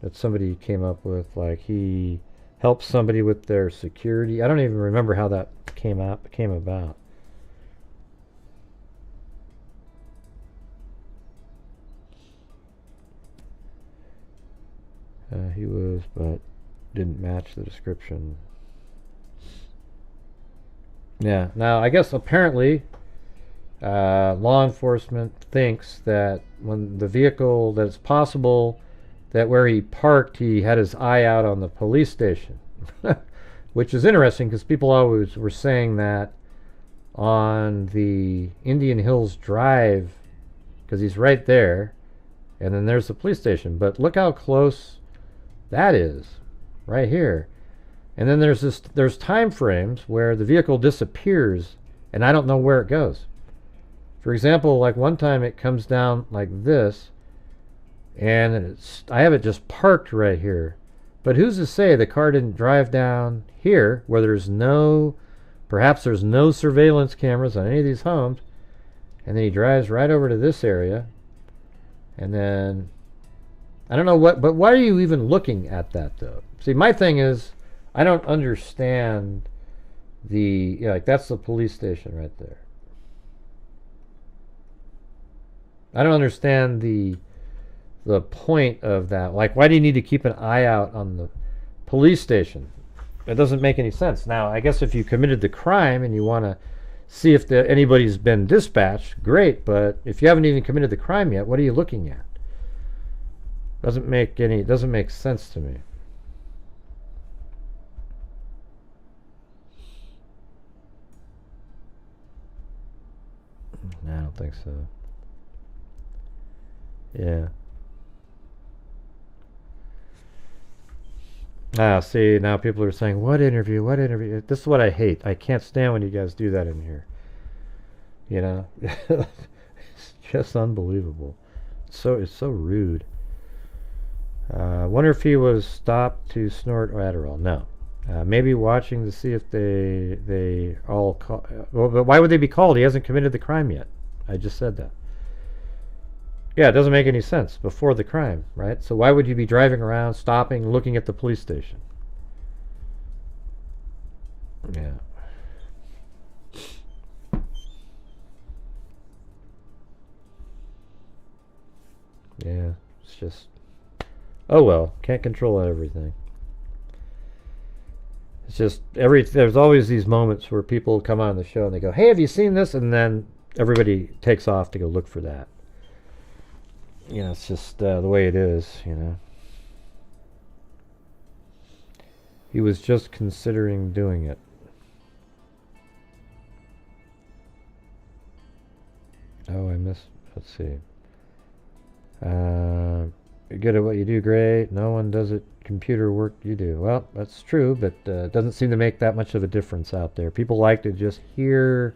that somebody came up with. Like he helped somebody with their security. I don't even remember how that came about. He was, but didn't match the description. Yeah. Now, I guess apparently, law enforcement thinks that when the vehicle, that it's possible that where he parked, he had his eye out on the police station, which is interesting because people always were saying that on the Indian Hills Drive, because he's right there, and then there's the police station. But look how close that is, right here. And then there's time frames where the vehicle disappears and I don't know where it goes. For example, like one time it comes down like this and I have it just parked right here. But who's to say the car didn't drive down here where perhaps there's no surveillance cameras on any of these homes, and then he drives right over to this area, and then I don't know but why are you even looking at that though? See, my thing is, I don't understand like that's the police station right there. I don't understand the point of that. Like, why do you need to keep an eye out on the police station? It doesn't make any sense. Now, I guess if you committed the crime and you want to see if anybody's been dispatched, great, but if you haven't even committed the crime yet, what are you looking at? Doesn't make sense to me. No, I don't think so. Yeah. See, now people are saying, what interview? This is what I hate. I can't stand when you guys do that in here. You know? It's just unbelievable. It's so rude. Wonder if he was stopped to snort Adderall. No. Maybe watching to see if they all call. Well, but why would they be called? He hasn't committed the crime yet. I just said that. Yeah, it doesn't make any sense before the crime, right? So why would you be driving around, stopping, looking at the police station? Yeah. Yeah, it's just... Oh well, can't control everything. It's just there's always these moments where people come on the show and they go, "Hey, have you seen this?" And then everybody takes off to go look for that. You know, it's just the way it is, you know. He was just considering doing it. Oh, I missed. Let's see. You're good at what you do, great. No one does it computer work you do. Well, that's true, but it doesn't seem to make that much of a difference out there. People like to just hear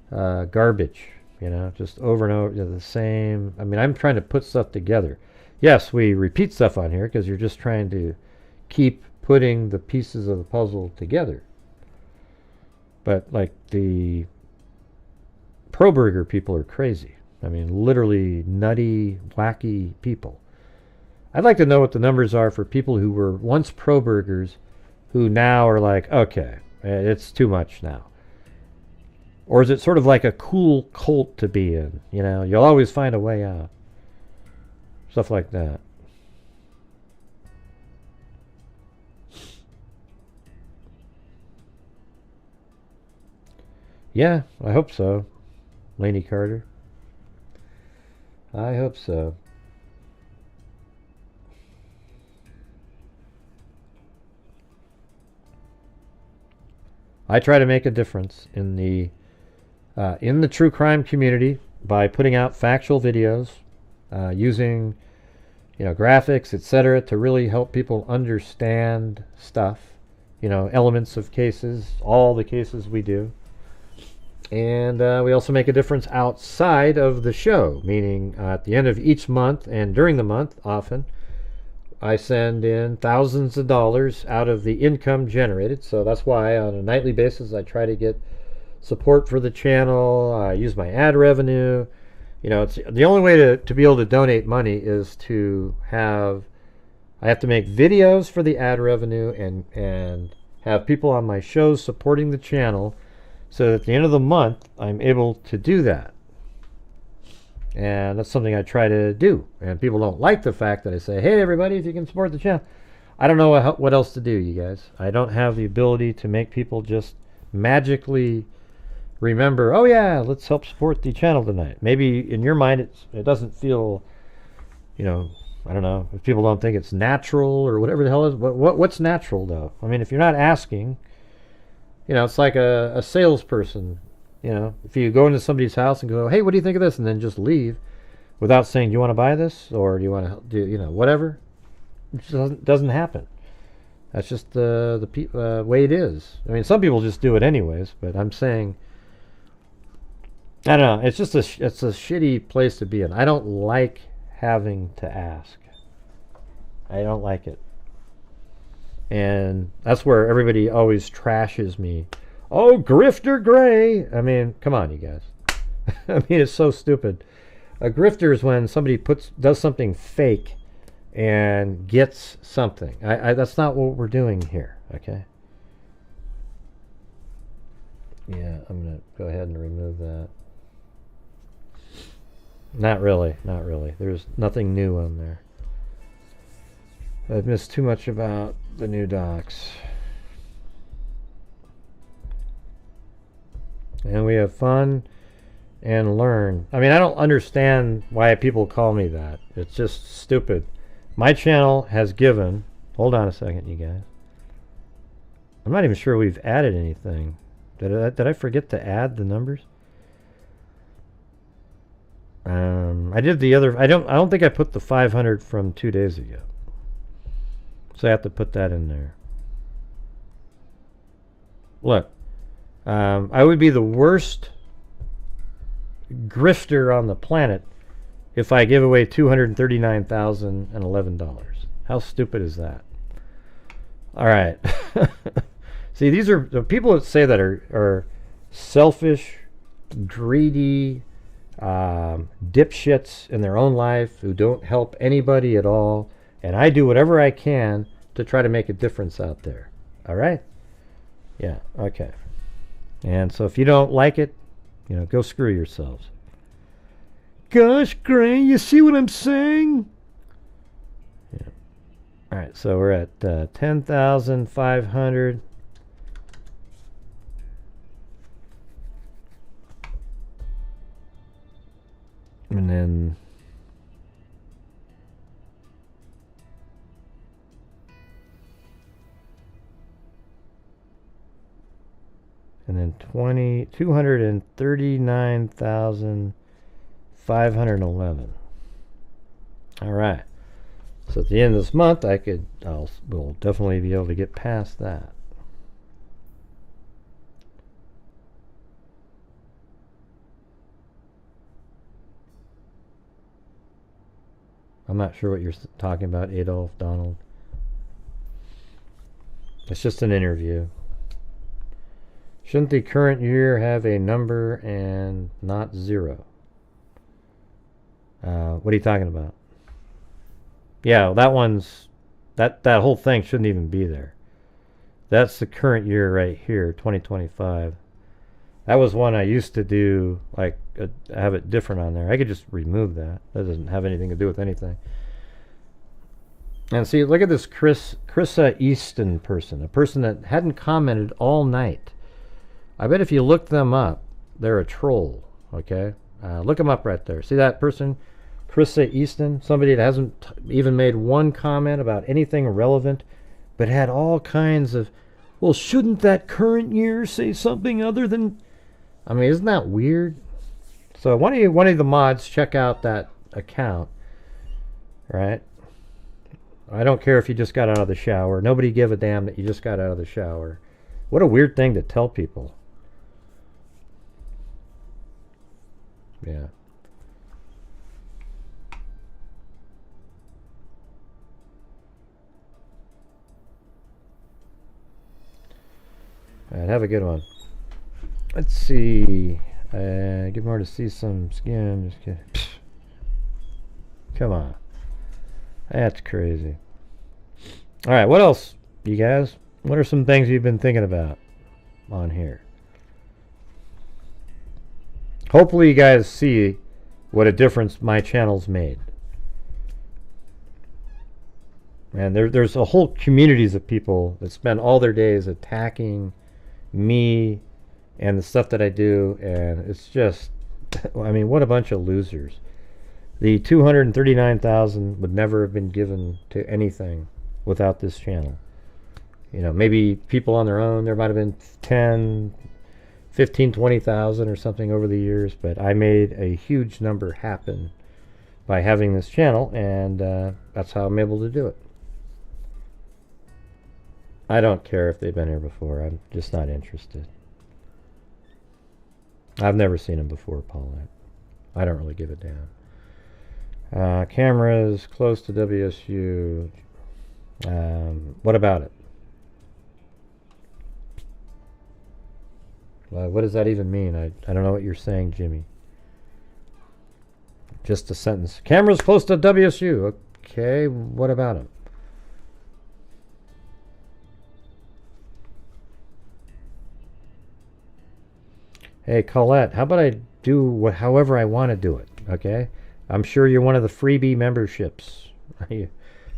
garbage, you know, just over and over, the same. I mean, I'm trying to put stuff together. Yes, we repeat stuff on here because you're just trying to keep putting the pieces of the puzzle together. But like the Pro Burger people are crazy. I mean, literally nutty, wacky people. I'd like to know what the numbers are for people who were once Pro Burgers who now are like, okay, it's too much now. Or is it sort of like a cool cult to be in? You know, you'll always find a way out. Stuff like that. Yeah, I hope so. Laney Carter. I hope so. I try to make a difference in the true crime community by putting out factual videos, using, you know, graphics, etc., to really help people understand stuff, you know, elements of cases, all the cases we do. And we also make a difference outside of the show, meaning at the end of each month and during the month, often, I send in thousands of dollars out of the income generated. So that's why on a nightly basis I try to get support for the channel. I use my ad revenue. You know, it's the only way to be able to donate money is to have... I have to make videos for the ad revenue and have people on my shows supporting the channel. So at the end of the month, I'm able to do that. And that's something I try to do. And people don't like the fact that I say, hey, everybody, if you can support the channel. I don't know what else to do, you guys. I don't have the ability to make people just magically remember, oh, yeah, let's help support the channel tonight. Maybe in your mind, it doesn't feel, you know, I don't know, if people don't think it's natural or whatever the hell is. What's natural, though? I mean, if you're not asking... You know, it's like a salesperson. You know, if you go into somebody's house and go, hey, what do you think of this? And then just leave without saying, do you want to buy this? Or do you want to do, you know, whatever? It just doesn't happen. That's just the way it is. I mean, some people just do it anyways, but I'm saying, I don't know. It's just it's a shitty place to be in. I don't like having to ask. I don't like it. And that's where everybody always trashes me. Oh, Grifter Gray. I mean, come on, you guys. I mean, it's so stupid. A grifter is when somebody does something fake and gets something. That's not what we're doing here, okay? Yeah, I'm going to go ahead and remove that. Not really, not really. There's nothing new on there. I've missed too much about the new docs. And we have fun and learn. I mean, I don't understand why people call me that. It's just stupid. My channel has given... Hold on a second, you guys. I'm not even sure we've added anything. Did I forget to add the numbers? I did the other... I don't think I put the 500 from 2 days ago. So I have to put that in there. Look, I would be the worst grifter on the planet if I give away $239,011. How stupid is that? All right. See, these are the people that say that are selfish, greedy, dipshits in their own life who don't help anybody at all. And I do whatever I can to try to make a difference out there. All right? Yeah, okay. And so if you don't like it, you know, go screw yourselves. Gosh, Gray, you see what I'm saying? Yeah. All right, so we're at 10,500. And then and then 239,511. All right. So at the end of this month, we'll definitely be able to get past that. I'm not sure what you're talking about, Adolf Donald. It's just an interview. Shouldn't the current year have a number and not 0? What are you talking about? Yeah, that whole thing shouldn't even be there. That's the current year right here, 2025. That was one I used to do, like, have it different on there. I could just remove that. That doesn't have anything to do with anything. And see, look at this Chrissa Easton person, a person that hadn't commented all night. I bet if you look them up, they're a troll, okay? Look them up right there. See that person, Chrissa Easton? Somebody that hasn't even made one comment about anything relevant, but had all kinds of, well, shouldn't that current year say something other than... I mean, isn't that weird? So one of the mods, check out that account, right? I don't care if you just got out of the shower. Nobody give a damn that you just got out of the shower. What a weird thing to tell people. Yeah. All right, have a good one. Let's see. Get more to see some skin. Just kidding. Come on. That's crazy. All right, what else, you guys? What are some things you've been thinking about on here? Hopefully you guys see what a difference my channel's made. And there's a whole communities of people that spend all their days attacking me and the stuff that I do, and it's just, I mean, what a bunch of losers. The 239,000 would never have been given to anything without this channel. You know, maybe people on their own, there might have been 10, 15, 20,000 or something over the years, but I made a huge number happen by having this channel, and that's how I'm able to do it. I don't care if they've been here before. I'm just not interested. I've never seen them before, Paulette. I don't really give a damn. Cameras close to WSU. What about it? What does that even mean? I don't know what you're saying, Jimmy. Just a sentence. Cameras close to WSU. Okay, what about it? Hey, Colette, how about I do however I want to do it, okay? I'm sure you're one of the freebie memberships. You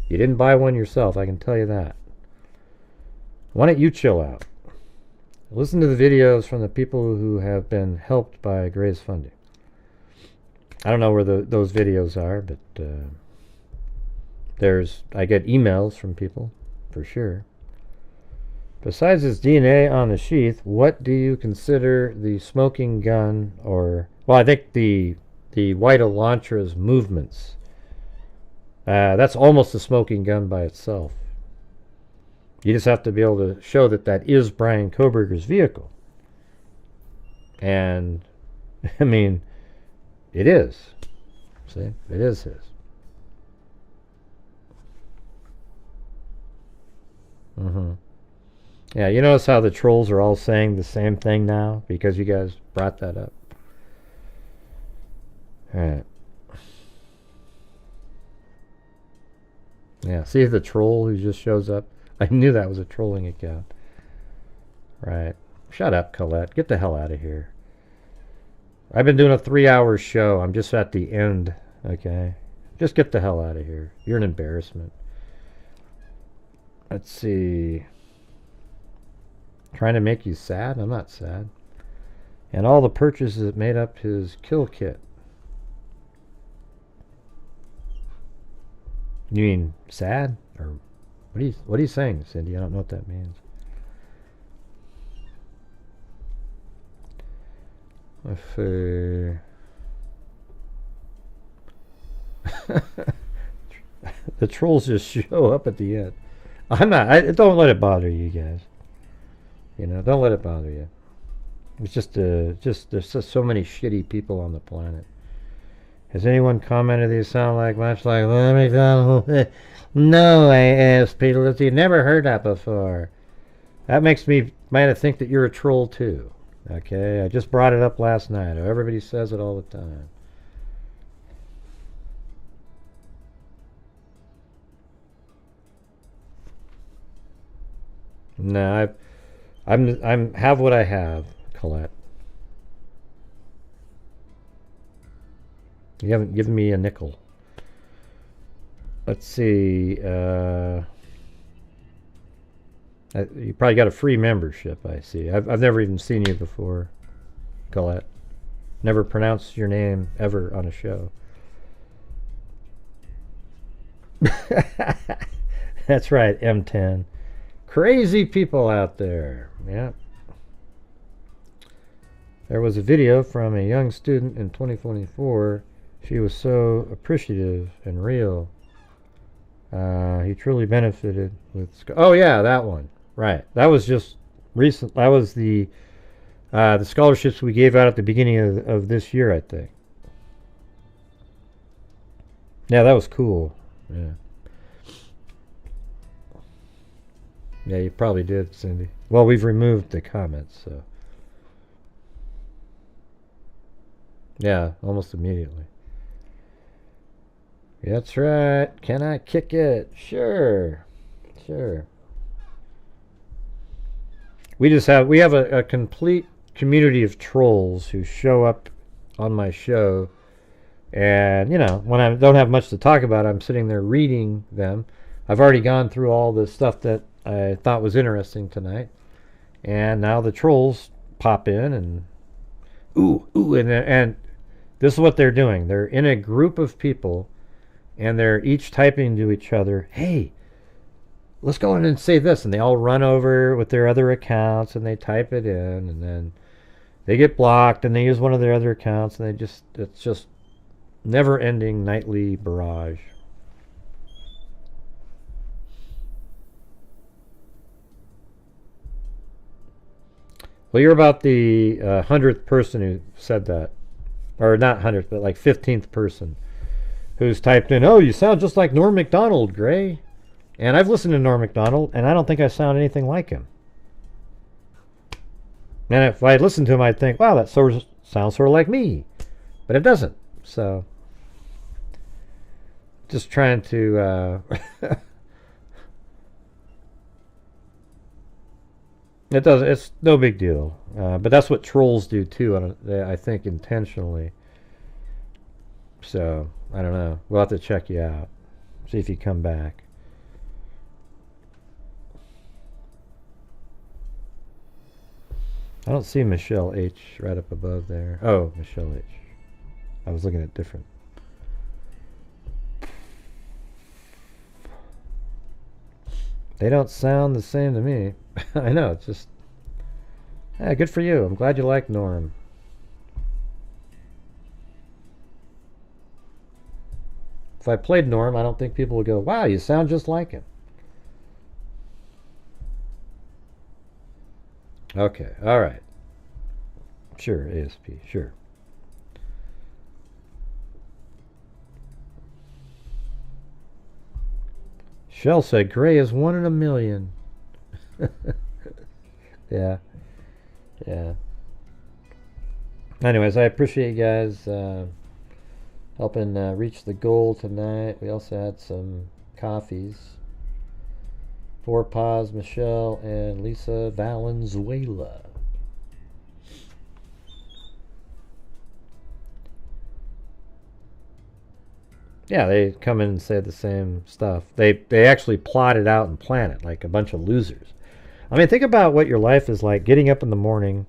didn't buy one yourself, I can tell you that. Why don't you chill out? Listen to the videos from the people who have been helped by Gray's funding. I don't know where those videos are, but I get emails from people, for sure. Besides his DNA on the sheath, what do you consider the smoking gun, or... Well, I think the White Elantra's movements. That's almost a smoking gun by itself. You just have to be able to show that that is Brian Koberger's vehicle. And, I mean, it is. See? It is his. Yeah, you notice how the trolls are all saying the same thing now because you guys brought that up. Alright. Yeah, see the troll who just shows up? I knew that was a trolling account. Right. Shut up, Colette. Get the hell out of here. I've been doing a 3-hour show. I'm just at the end, okay? Just get the hell out of here. You're an embarrassment. Let's see. Trying to make you sad? I'm not sad. And all the purchases that made up his kill kit. You mean sad? Or what are you saying, Cindy? I don't know what that means. If the trolls just show up at the end. I'm not. Don't let it bother you guys. You know, don't let it bother you. It's just there's just so many shitty people on the planet. Has anyone commented these sound like much like McDonald? No, I asked Peter. You never heard that before. That makes me might think that you're a troll too. Okay, I just brought it up last night. Everybody says it all the time. No, I'm have what I have, Colette. You haven't given me a nickel. Let's see. You probably got a free membership, I see. I've never even seen you before, Colette. Never pronounced your name ever on a show. That's right, M10. Crazy people out there. Yeah. There was a video from a young student in 2024. She was so appreciative and real. He truly benefited with... Oh, yeah, that one. Right. That was just recent. That was the scholarships we gave out at the beginning of this year, I think. Yeah, that was cool. Yeah. Yeah, you probably did, Cindy. Well, we've removed the comments, so... Yeah, almost immediately. That's right. Can I kick it? Sure. Sure. We have a complete community of trolls who show up on my show, and you know, when I don't have much to talk about, I'm sitting there reading them. I've already gone through all the stuff that I thought was interesting tonight, and now the trolls pop in and and this is what they're doing. They're in a group of people, and they're each typing to each other, "Hey, let's go in and say this," and they all run over with their other accounts and they type it in, and then they get blocked and they use one of their other accounts, and it's just never-ending nightly barrage. Well, you're about the 100th person who said that, or not 100th, but like 15th person who's typed in, "Oh, you sound just like Norm Macdonald, Gray." And I've listened to Norm Macdonald, and I don't think I sound anything like him. And if I listened to him, I'd think, wow, that sounds sort of like me. But it doesn't. So, just trying to... it does. It's no big deal. But that's what trolls do, too, I think, intentionally. So, I don't know. We'll have to check you out. See if you come back. I don't see Michelle H right up above there. Oh, Michelle H. I was looking at different. They don't sound the same to me. I know, it's just... Yeah, good for you. I'm glad you like Norm. If I played Norm, I don't think people would go, "Wow, you sound just like him." Okay, alright. Sure, ASP, sure. Shell said, "Gray is 1 in a million." Yeah. Yeah. Anyways, I appreciate you guys helping reach the goal tonight. We also had some coffees. For Paz, Michelle, and Lisa Valenzuela. Yeah, they come in and say the same stuff. They actually plot it out and plan it like a bunch of losers. I mean, think about what your life is like, getting up in the morning,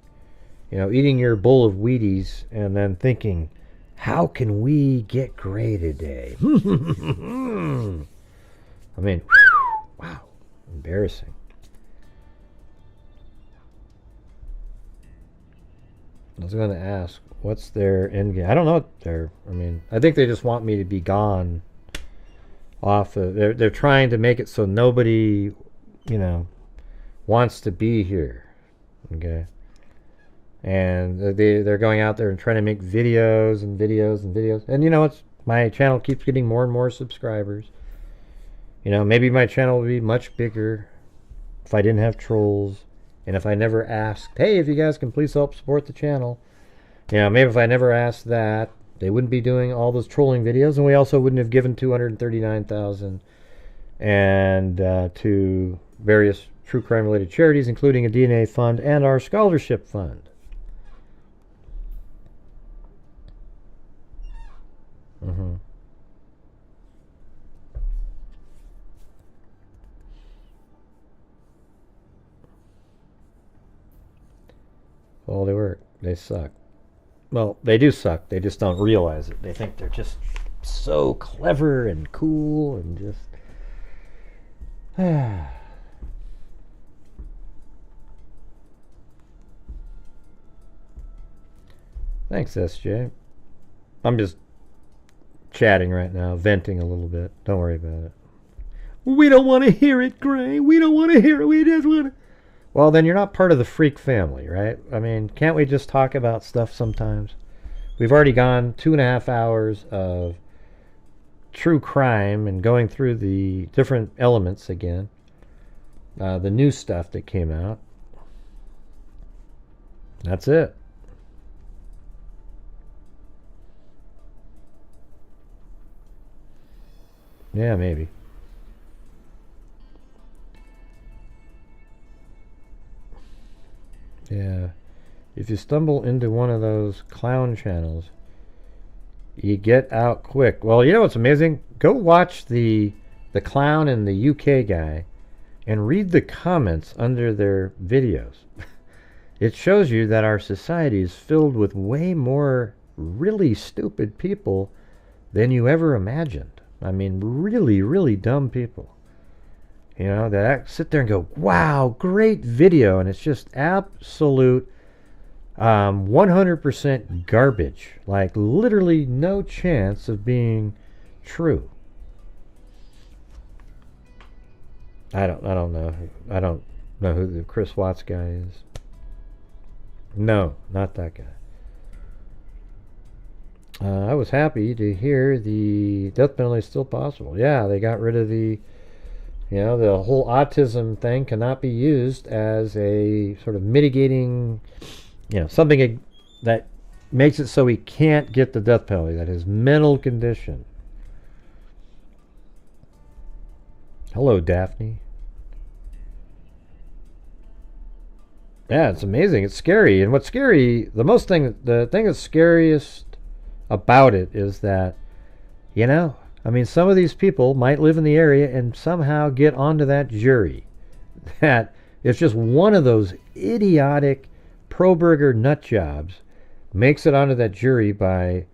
you know, eating your bowl of Wheaties, and then thinking, how can we get gray today? I mean, wow, embarrassing. I was going to ask, what's their end game? I don't know what their, I mean, I think they just want me to be gone off of, they're trying to make it so nobody, you know, wants to be here. Okay. And they're going out there and trying to make videos and videos and videos. And you know, my channel keeps getting more and more subscribers. You know, maybe my channel would be much bigger if I didn't have trolls. And if I never asked, hey, if you guys can please help support the channel. You know, maybe if I never asked that, they wouldn't be doing all those trolling videos. And we also wouldn't have given $239,000 and to various true crime related charities, including a DNA fund and our scholarship fund. Mm-hmm. Well, they work. They suck. Well, they do suck. They just don't realize it. They think they're just so clever and cool and just... Thanks, SJ. I'm just chatting right now, venting a little bit. Don't worry about it. We don't want to hear it, Gray. We don't want to hear it. We just want to... Well, then you're not part of the freak family, right? I mean, can't we just talk about stuff sometimes? We've already gone 2.5 hours of true crime and going through the different elements again. The new stuff that came out. That's it. Yeah, maybe. Yeah. If you stumble into one of those clown channels, you get out quick. Well, you know what's amazing? Go watch the clown and the UK guy and read the comments under their videos. It shows you that our society is filled with way more really stupid people than you ever imagined. I mean, really, really dumb people. You know, that sit there and go, wow, great video. And it's just absolute 100% garbage. Like, literally no chance of being true. I don't know. I don't know who the Chris Watts guy is. No, not that guy. I was happy to hear the death penalty is still possible. Yeah, they got rid of the, you know, the whole autism thing cannot be used as a sort of mitigating, you know, something that makes it so he can't get the death penalty. That his mental condition. Hello, Daphne. Yeah, it's amazing. It's scary. And what's scary, the thing that's scariest about it is that, you know, I mean, some of these people might live in the area and somehow get onto that jury. That it's just one of those idiotic pro-burger nut jobs makes it onto that jury by,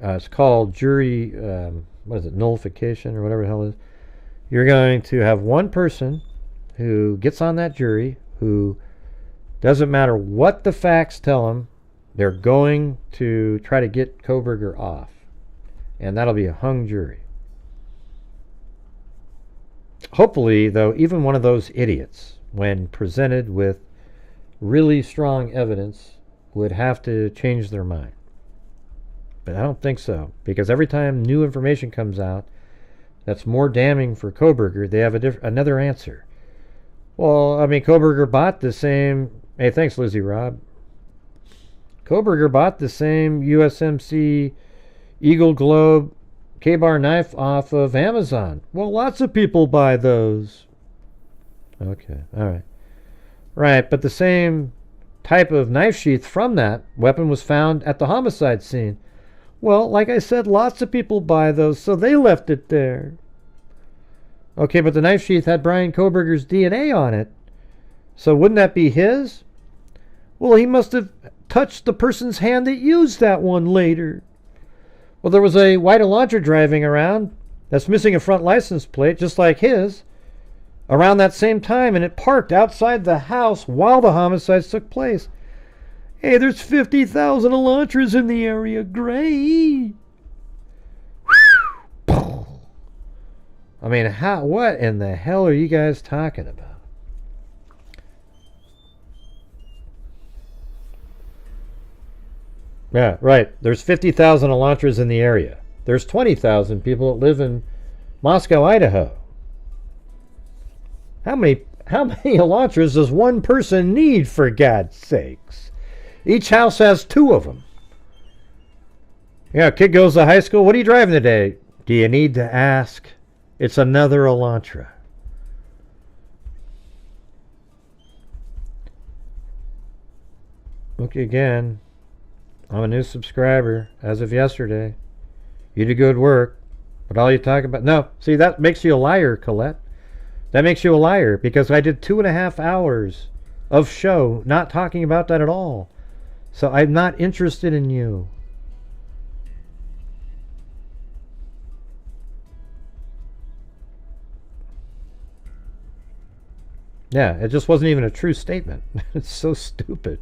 it's called jury, what is it, nullification or whatever the hell it is. You're going to have one person who gets on that jury who doesn't matter what the facts tell them, they're going to try to get Kohberger off. And that'll be a hung jury. Hopefully, though, even one of those idiots, when presented with really strong evidence, would have to change their mind. But I don't think so, because every time new information comes out that's more damning for Kohberger, they have another answer. Well, I mean, Koberger bought the same... Hey, thanks, Lizzie Rob. Koberger bought the same USMC Eagle Globe K-bar knife off of Amazon. Well, lots of people buy those. Okay, all right. Right, but the same type of knife sheath from that weapon was found at the homicide scene. Well, like I said, lots of people buy those, so they left it there. Okay, but the knife sheath had Brian Koberger's DNA on it. So wouldn't that be his? Well, he must have touched the person's hand that used that one later. Well, there was a white Elantra driving around that's missing a front license plate, just like his, around that same time, and it parked outside the house while the homicides took place. Hey, there's 50,000 Elantras in the area. Great. I mean, what in the hell are you guys talking about? Yeah, right. There's 50,000 Elantras in the area. There's 20,000 people that live in Moscow, Idaho. How many Elantras does one person need, for God's sakes? Each house has 2 of them. Yeah, kid goes to high school. What are you driving today? Do you need to ask? It's another Elantra. Look again. I'm a new subscriber as of yesterday. You do good work, but all you talk about... No, see, that makes you a liar, Colette. That makes you a liar, because I did 2.5 hours of show not talking about that at all. So I'm not interested in you. Yeah, it just wasn't even a true statement. It's so stupid.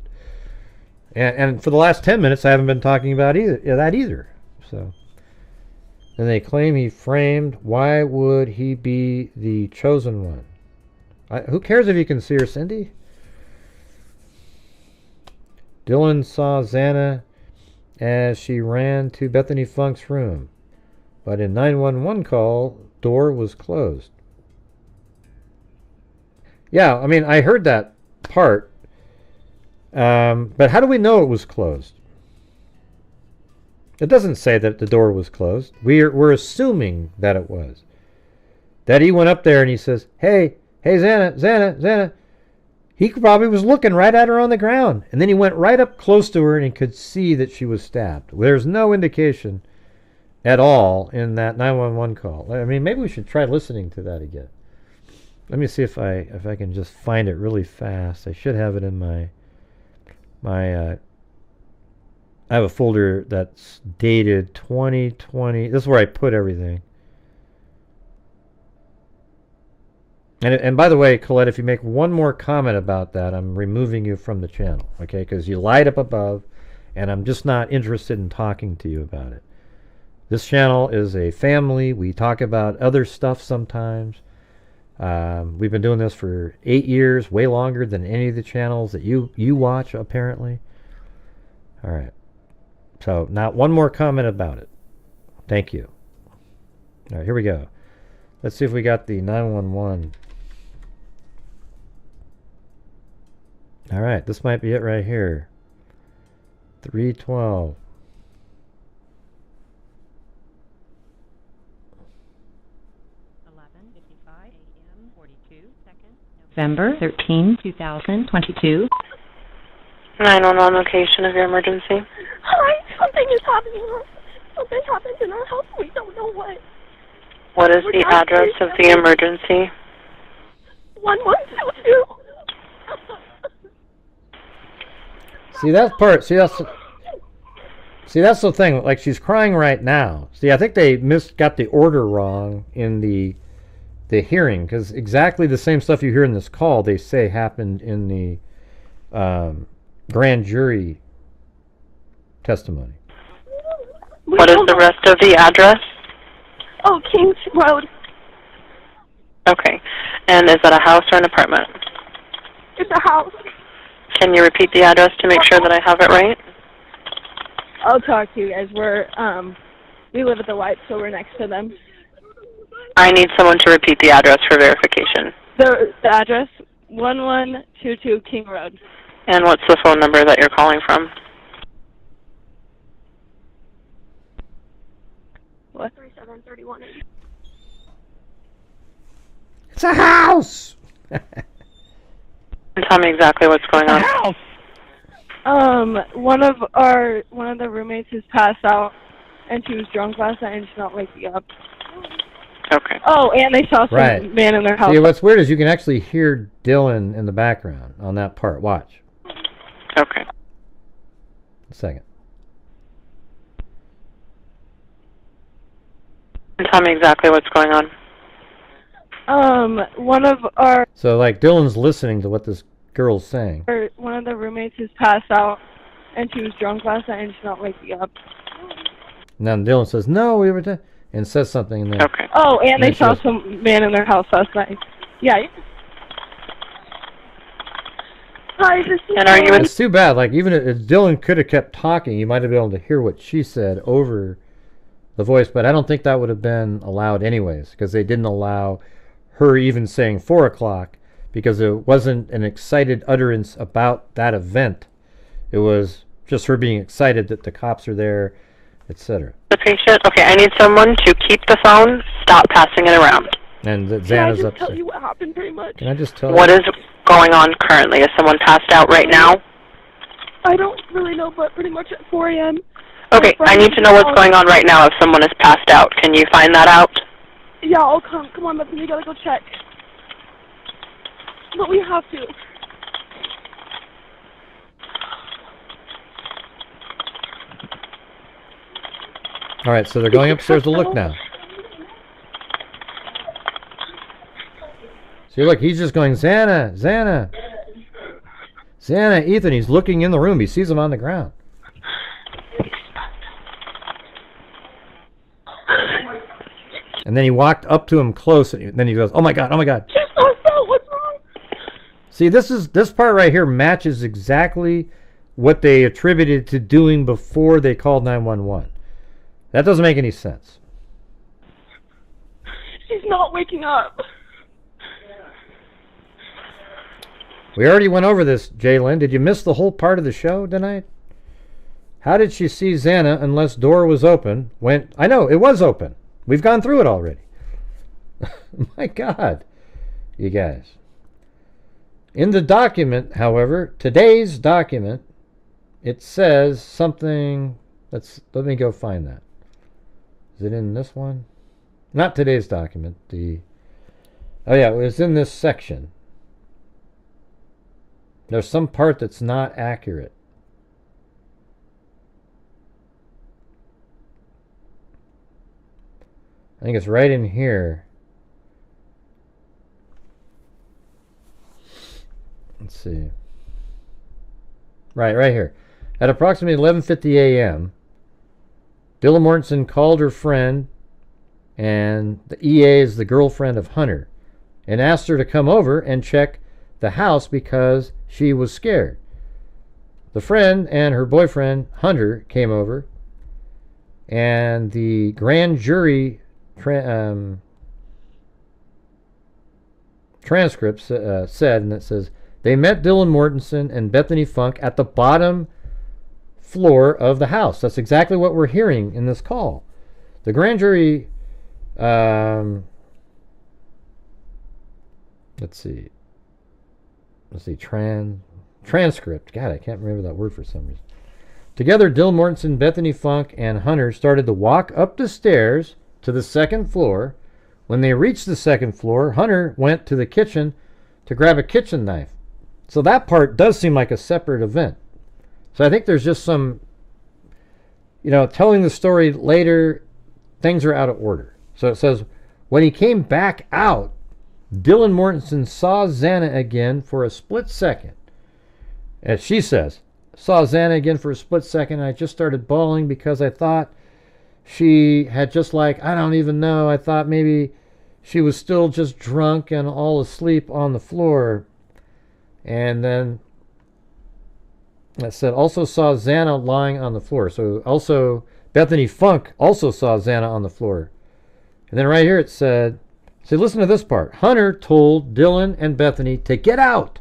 And for the last 10 minutes, I haven't been talking about that either. So, and they claim he framed. Why would he be the chosen one? Who cares if you can see her, Cindy? Dylan saw Xana as she ran to Bethany Funk's room, but in 911 call, door was closed. Yeah, I mean, I heard that part. But how do we know it was closed? It doesn't say that the door was closed. We're assuming that it was. That he went up there and he says, hey, Xana. He probably was looking right at her on the ground. And then he went right up close to her and he could see that she was stabbed. There's no indication at all in that 911 call. I mean, maybe we should try listening to that again. Let me see if I can just find it really fast. I should have it in my I have a folder that's dated 2020. This is where I put everything. And by the way, Colette, if you make one more comment about that, I'm removing you from the channel, okay? Because you lied up above, and I'm just not interested in talking to you about it. This channel is a family. We talk about other stuff sometimes. We've been doing this for 8 years, way longer than any of the channels that you watch, apparently. All right. So, not one more comment about it. Thank you. All right, here we go. Let's see if we got the 911. All right, this might be it right here. 312. November 13, 2022. 911 location of your emergency. Hi, something is happening. Something happened in our house. We don't know what. What is the address of the emergency? 1122. See that part? See that's the thing. Like, she's crying right now. See, I think they got the order wrong in the hearing, because exactly the same stuff you hear in this call they say happened in the grand jury testimony. What is the rest of the address? Oh, Kings Road. Okay. And is that a house or an apartment? It's a house. Can you repeat the address to make sure that I have it right? I'll talk to you guys. We live at the White, so we're next to them. I need someone to repeat the address for verification. The address, 1122 King Road. And what's the phone number that you're calling from? What? 3731. It's a house! And tell me exactly what's going on. One of the roommates has passed out, and she was drunk last night, and she's not waking up. Okay. Oh, and they saw some man in their house. See, what's weird is you can actually hear Dylan in the background on that part. Watch. Okay. A second. And tell me exactly what's going on. So, like, Dylan's listening to what this girl's saying. One of the roommates has passed out, and she was drunk last night, and she's not waking up. And then Dylan says, "No, we were," and says something in there. Okay. Oh, and they saw some man in their house last night. Yeah. Hi, this is. And are you? It's too bad. Like, even if Dylan could have kept talking, you might have been able to hear what she said over the voice, but I don't think that would have been allowed anyways, because they didn't allow her even saying 4 o'clock, because it wasn't an excited utterance about that event. It was just her being excited that the cops are there, etc. The patient? Okay, I need someone to keep the phone, stop passing it around. And that Can I Xana's just upset. tell you what happened, pretty much? Can I just tell What you? is going on currently? Is someone passed out right now? I don't really know, but pretty much at 4 a.m. Okay, I need to know what's going on right now if someone is passed out. Can you find that out? Yeah, I'll come. Come on, Bethany, you gotta go check. But we have to. All right, so they're going upstairs to look now. See, look, he's just going, "Xana, Xana, Xana, Ethan." He's looking in the room. He sees him on the ground. And then he walked up to him close, and then he goes, "Oh my God, oh my God." What's wrong? See, this part right here matches exactly what they attributed to doing before they called 911. That doesn't make any sense. She's not waking up. We already went over this, Jalen. Did you miss the whole part of the show tonight? How did she see Xana unless door was open? I know, it was open. We've gone through it already. My God, you guys. In the document, however, today's document, it says something. Let me go find that. Is it in this one? Not today's document. Oh yeah, it was in this section. There's some part that's not accurate. I think it's right in here. Let's see. Right here. At approximately 11:50 a.m., Dylan Mortensen called her friend, and the EA is the girlfriend of Hunter, and asked her to come over and check the house because she was scared. The friend and her boyfriend, Hunter, came over, and the grand jury transcript said, and it says, they met Dylan Mortensen and Bethany Funk at the bottom floor of the house. That's exactly what we're hearing in this call. The grand jury, let's see, transcript. God, I can't remember that word for some reason. Together, Dylan Mortensen, Bethany Funk, and Hunter started to walk up the stairs to the second floor. When they reached the second floor, Hunter went to the kitchen to grab a kitchen knife. So that part does seem like a separate event. So I think there's just some, telling the story later, things are out of order. So it says, when he came back out, Dylan Mortensen saw Xana again for a split second. As she says, saw Xana again for a split second, and I just started bawling because I thought she had just I don't even know, I thought maybe she was still just drunk and all asleep on the floor. And then it said, also saw Xana lying on the floor. So also, Bethany Funk also saw Xana on the floor. And then right here it said, See, listen to this part. Hunter told Dylan and Bethany to get out.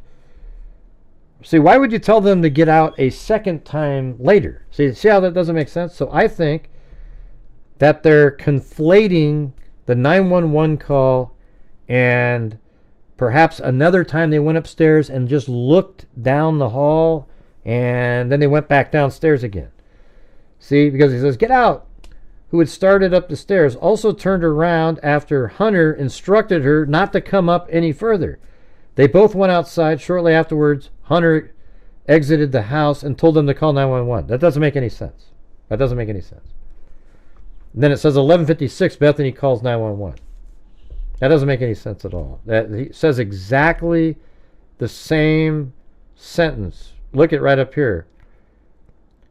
See, why would you tell them to get out a second time later? See how that doesn't make sense? So I think that they're conflating the 911 call and perhaps another time they went upstairs and just looked down the hall and then they went back downstairs again. See, because he says, get out. Who had started up the stairs also turned around after Hunter instructed her not to come up any further. They both went outside. Shortly afterwards, Hunter exited the house and told them to call 911. That doesn't make any sense. That doesn't make any sense. And then it says 11:56, Bethany calls 911. That doesn't make any sense at all. That he says exactly the same sentence. Look at right up here.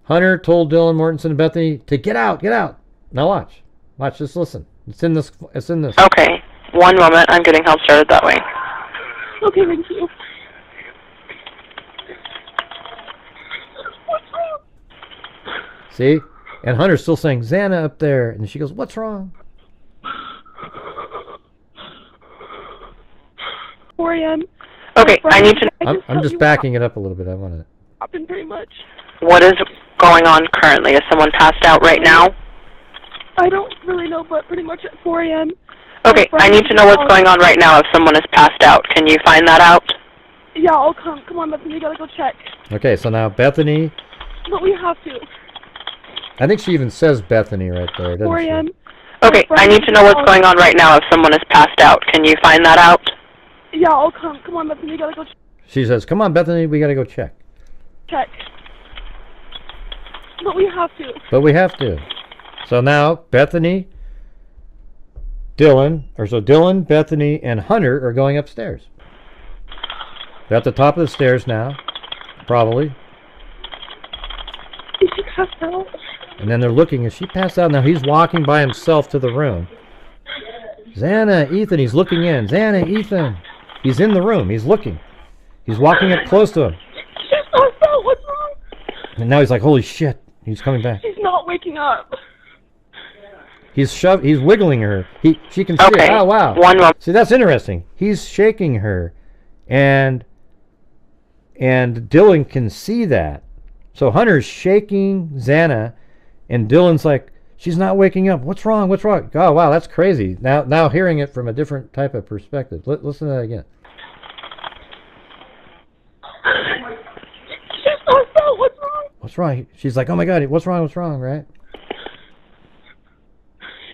Hunter told Dylan Mortensen and Bethany to get out, get out. Now watch. Watch, just listen. It's in this. Okay. One moment. I'm getting help started that way. Okay, thank you. See? And Hunter's still saying, Xana up there. And she goes, what's wrong? 4 a.m. Okay, I need to... I'm just backing it up a little bit. I want to... Happened pretty much. What is going on currently? Is someone passed out right now? I don't really know, but pretty much at 4 a.m. Okay, I need to know what's going on right now if someone is passed out. Can you find that out? Yeah, I'll come. Come on, Bethany, you gotta go check. Okay, so now Bethany... But we have to. I think she even says Bethany right there, doesn't 4 she? a.m. Okay, I need to know what's going on right now if someone is passed out. Can you find that out? Yeah, I'll come. Come on, Bethany, you gotta go She says, come on, Bethany, we gotta go check. check. But we have to. But we have to. So now, Bethany, Dylan, Bethany, and Hunter are going upstairs. They're at the top of the stairs now, probably. Did she pass out? And then they're looking. Is she passed out? Now he's walking by himself to the room. Xana, Ethan, he's looking in. Xana, Ethan. He's in the room. He's looking. He's walking up close to him. She's passed out. What's wrong? And now he's like, holy shit. He's coming back. She's not waking up. He's wiggling her. She can see Okay. it. Oh, wow. One moment. See, that's interesting. He's shaking her. And Dylan can see that. So Hunter's shaking Xana, and Dylan's like, she's not waking up. What's wrong? What's wrong? Oh, wow, that's crazy. Now hearing it from a different type of perspective. Listen to that again. She's passed out. What's wrong? What's wrong? She's like, oh my God, what's wrong, right?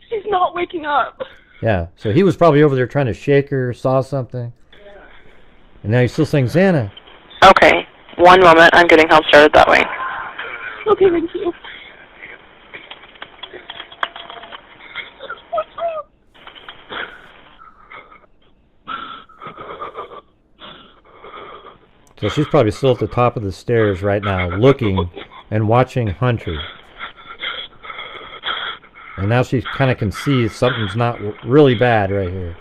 She's not waking up. Yeah, so he was probably over there trying to shake her, saw something. And now he's still saying, Xana. Okay. One moment. I'm getting help started that way. Okay, thank you. What's wrong? So she's probably still at the top of the stairs right now, looking and watching Hunter. And now she kind of can see something's not really bad right here.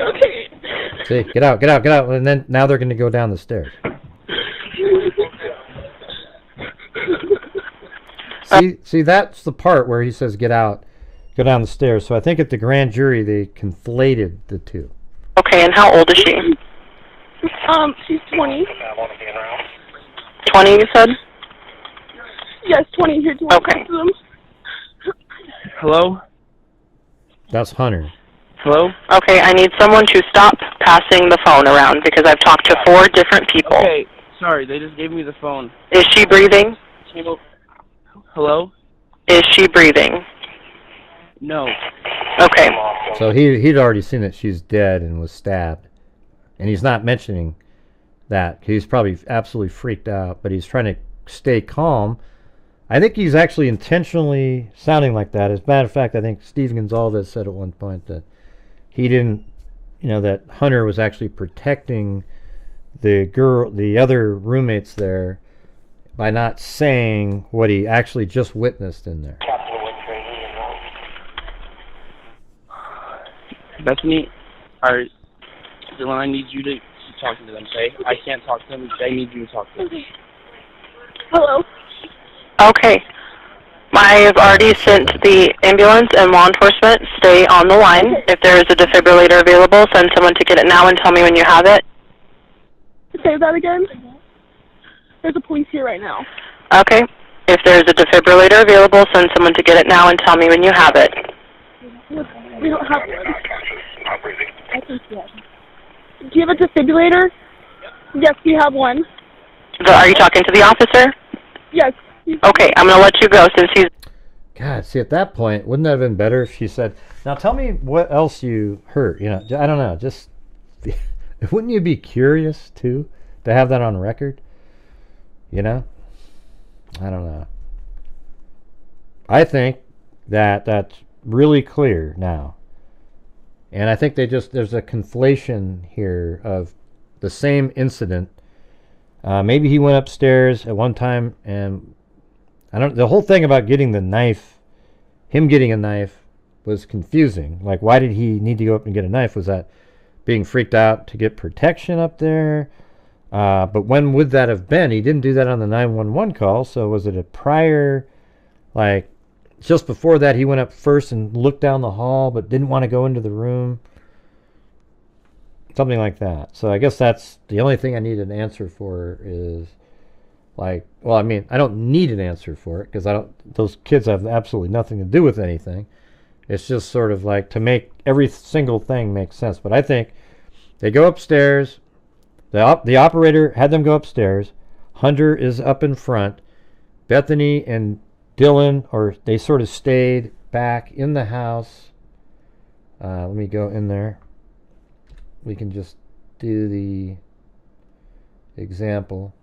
Okay. See, get out, and then now they're going to go down the stairs. See, that's the part where he says get out, go down the stairs. So I think at the grand jury they conflated the two. Okay, and how old is she? She's 20. 20, you said? Yes, 20. Here, do you want to Okay. talk to them? Hello? That's Hunter. Hello? Okay, I need someone to stop passing the phone around because I've talked to 4 different people. Okay, sorry, they just gave me the phone. Is she breathing? Hello? Is she breathing? No. Okay. So he'd already seen that she's dead and was stabbed. And he's not mentioning that. He's probably absolutely freaked out, but he's trying to stay calm. I think he's actually intentionally sounding like that. As a matter of fact, I think Steve Gonzalez said at one point that he didn't, that Hunter was actually protecting the other roommates there by not saying what he actually just witnessed in there. Bethany, Dylan, I need you to talking to them, okay? I can't talk to them. I need you to talk to them. Hello. Okay. I've already sent the ambulance and law enforcement. Stay on the line. If there is a defibrillator available, send someone to get it now and tell me when you have it. Say that again. There's a police here right now. Okay. If there is a defibrillator available, send someone to get it now and tell me when you have it. We don't have one. I think yes. Do you have a defibrillator? Yes, we have one. Are you talking to the officer? Yes. Okay, I'm going to let you go since he's... God, see, at that point, wouldn't that have been better if she said, now tell me what else you hurt? You know, I don't know, just... Wouldn't you be curious, too, to have that on record? You know? I don't know. I think that that's really clear now. And I think there's a conflation here of the same incident. Maybe he went upstairs at one time and the whole thing about getting the knife, him getting a knife was confusing. Like, why did he need to go up and get a knife? Was that being freaked out to get protection up there? But when would that have been? He didn't do that on the 911 call, so was it a prior, like, just before that he went up first and looked down the hall but didn't want to go into the room? Something like that. So I guess that's the only thing I need an answer for is, like, well, I mean, I don't need an answer for it because those kids have absolutely nothing to do with anything. It's just sort of like to make every single thing make sense. But I think they go upstairs. The operator had them go upstairs. Hunter is up in front. Bethany and Dylan, they sort of stayed back in the house. Let me go in there. We can just do the example.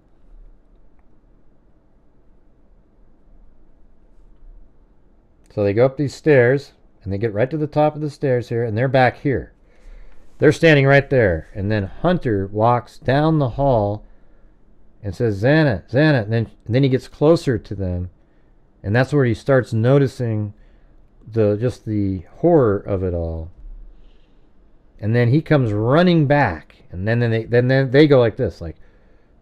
So they go up these stairs, and they get right to the top of the stairs here, and they're back here. They're standing right there. And then Hunter walks down the hall and says, Xana, Xana. And then he gets closer to them. And that's where he starts noticing just the horror of it all. And then he comes running back. And then they go like this. Like,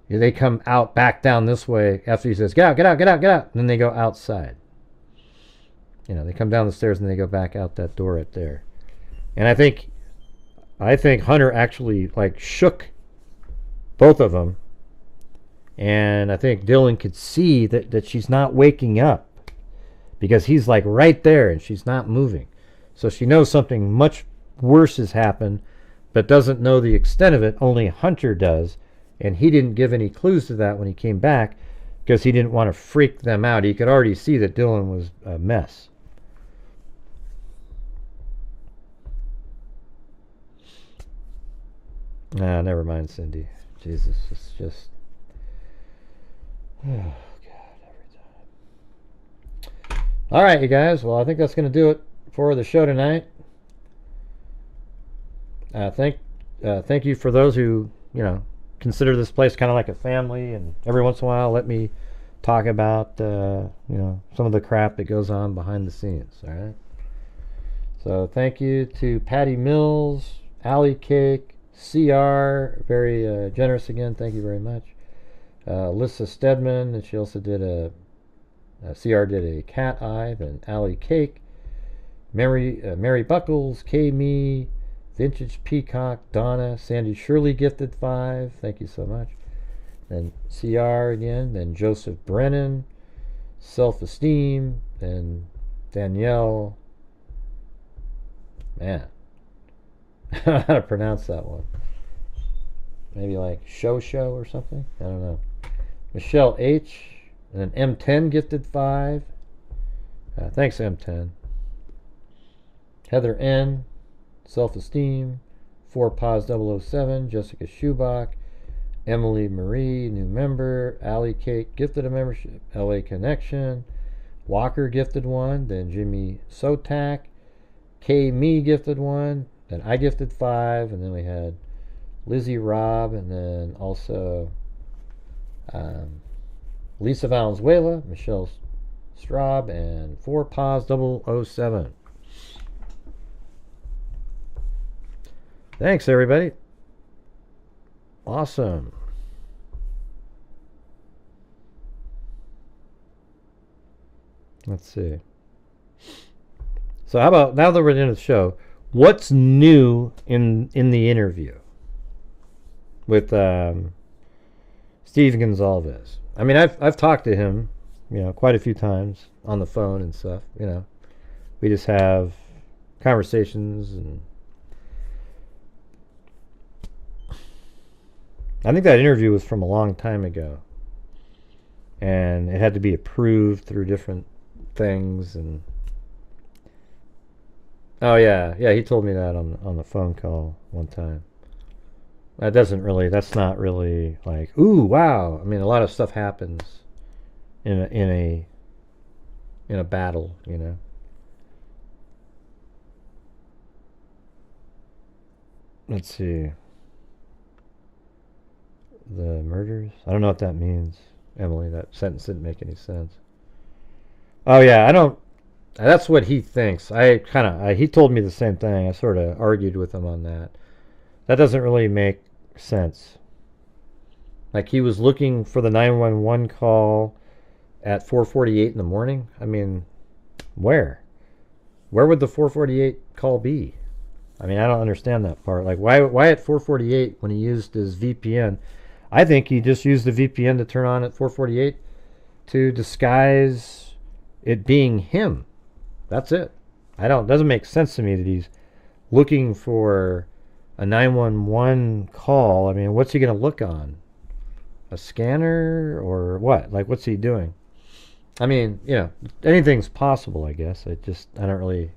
they come out back down this way after he says, get out, get out, get out, get out. And then they go outside. You know, they come down the stairs and they go back out that door right there. And I think Hunter actually, like, shook both of them. And I think Dylan could see that she's not waking up because he's, like, right there and she's not moving. So she knows something much worse has happened but doesn't know the extent of it. Only Hunter does. And he didn't give any clues to that when he came back because he didn't want to freak them out. He could already see that Dylan was a mess. Never mind, Cindy. Jesus, it's just... Oh, God, every time. All right, you guys. Well, I think that's going to do it for the show tonight. Thank you for those who, consider this place kind of like a family, and every once in a while let me talk about, some of the crap that goes on behind the scenes, all right? So thank you to Patty Mills, Allie Cake, CR, very generous again, thank you very much. Alyssa Stedman, and she also did CR did a cat eye, then Allie Cake, Mary Buckles, K Me, Vintage Peacock, Donna, Sandy Shirley gifted 5, thank you so much. Then CR again, then Joseph Brennan, Self-Esteem, then Danielle, man, I don't know how to pronounce that one. Maybe like Show or something? I don't know. Michelle H. And then M10 gifted 5. Thanks, M10. Heather N. Self-Esteem. 4Pos007. Jessica Schubach. Emily Marie, new member. Allie Cake gifted a membership. LA Connection. Walker gifted 1. Then Jimmy Sotak. K Me gifted 1. Then I gifted 5, and then we had Lizzie Robb, and then also Lisa Valenzuela, Michelle Straub, and 4Pos007. Thanks, everybody. Awesome. Let's see. So how about, now that we're into the show, what's new in the interview with Steve Gonzalez? I mean, I've talked to him, quite a few times on the phone and stuff. We just have conversations, and I think that interview was from a long time ago, and it had to be approved through different things. And oh yeah, he told me that on the phone call one time. That's not really like, ooh, wow. I mean, a lot of stuff happens in a battle, Let's see. The murders? I don't know what that means, Emily. That sentence didn't make any sense. Oh yeah, that's what he thinks. He told me the same thing. I sort of argued with him on that. That doesn't really make sense. Like, he was looking for the 911 call at 4:48 in the morning. I mean, where would the 4:48 call be? I mean, I don't understand that part. Like, why at 4:48 when he used his VPN? I think he just used the VPN to turn on at 4:48 to disguise it being him. That's it. Doesn't make sense to me that he's looking for a 911 call. I mean, what's he going to look on? A scanner or what? Like, what's he doing? I mean, anything's possible, I guess. I think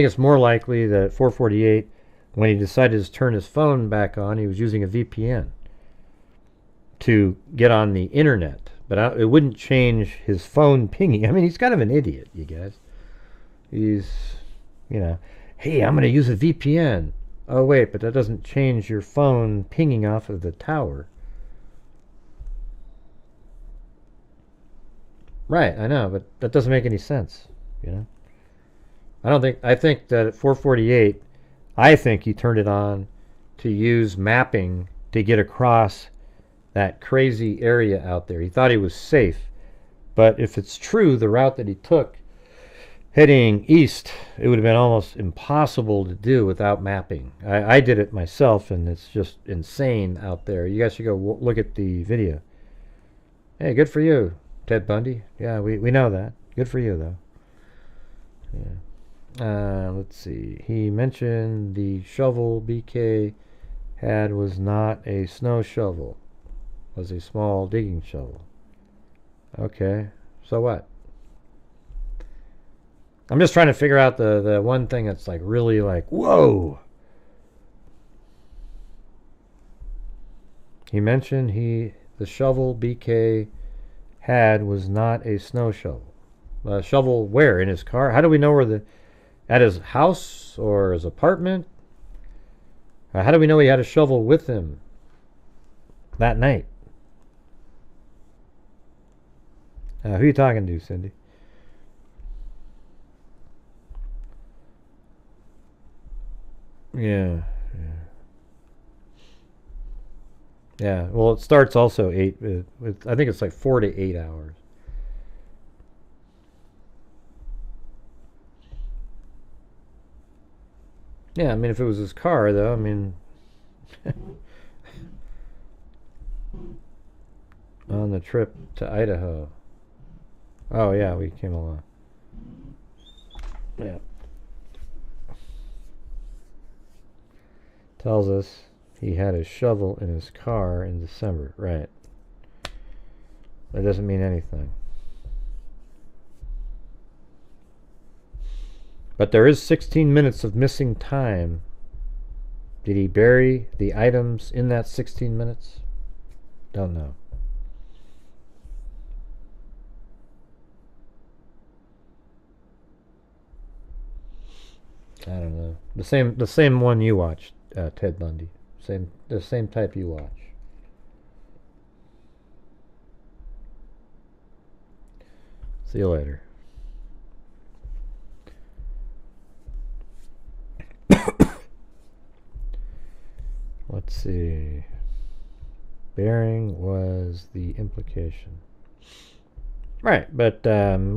it's more likely that at 4:48, when he decided to turn his phone back on, he was using a VPN to get on the internet. But it wouldn't change his phone pinging. I mean, he's kind of an idiot, you guys. He's, hey, I'm going to use a VPN. Oh, wait, but that doesn't change your phone pinging off of the tower. Right, I know, but that doesn't make any sense, I think that at 4:48, I think he turned it on to use mapping to get across that crazy area out there. He thought he was safe, but if it's true, the route that he took heading east, it would have been almost impossible to do without mapping. I did it myself, and it's just insane out there. You guys should go look at the video. Hey, good for you, Ted Bundy. Yeah, we know that. Good for you, though. Yeah. Let's see. He mentioned the shovel BK had was not a snow shovel. Was a small digging shovel. Okay. So what? I'm just trying to figure out the one thing that's like really like, whoa. He mentioned the shovel BK had was not a snow shovel. Shovel where? In his car? How do we know at his house or his apartment? How do we know he had a shovel with him that night? Who are you talking to, Cindy? Yeah. Well, it starts also I think it's like 4 to 8 hours. Yeah, I mean, if it was his car, though, I mean, on the trip to Idaho. Oh yeah, we came along. Yeah. Tells us he had a shovel in his car in December. Right. That doesn't mean anything. But there is 16 minutes of missing time. Did he bury the items in that 16 minutes? Don't know. I don't know. The same one you watched, Ted Bundy. The same type you watch. See you later. Let's see. bearing was the implication. Right, but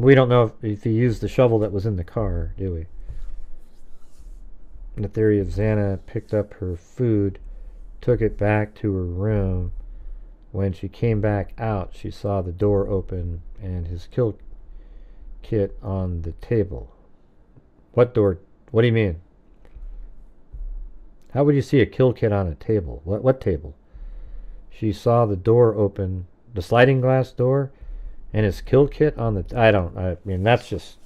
we don't know if he used the shovel that was in the car, do we? The theory of Xana picked up her food, took it back to her room. When she came back out, she saw the door open and his kill kit on the table. What door? What do you mean? How would you see a kill kit on a table? What table? She saw the door open, the sliding glass door, and his kill kit on the... I mean, that's just...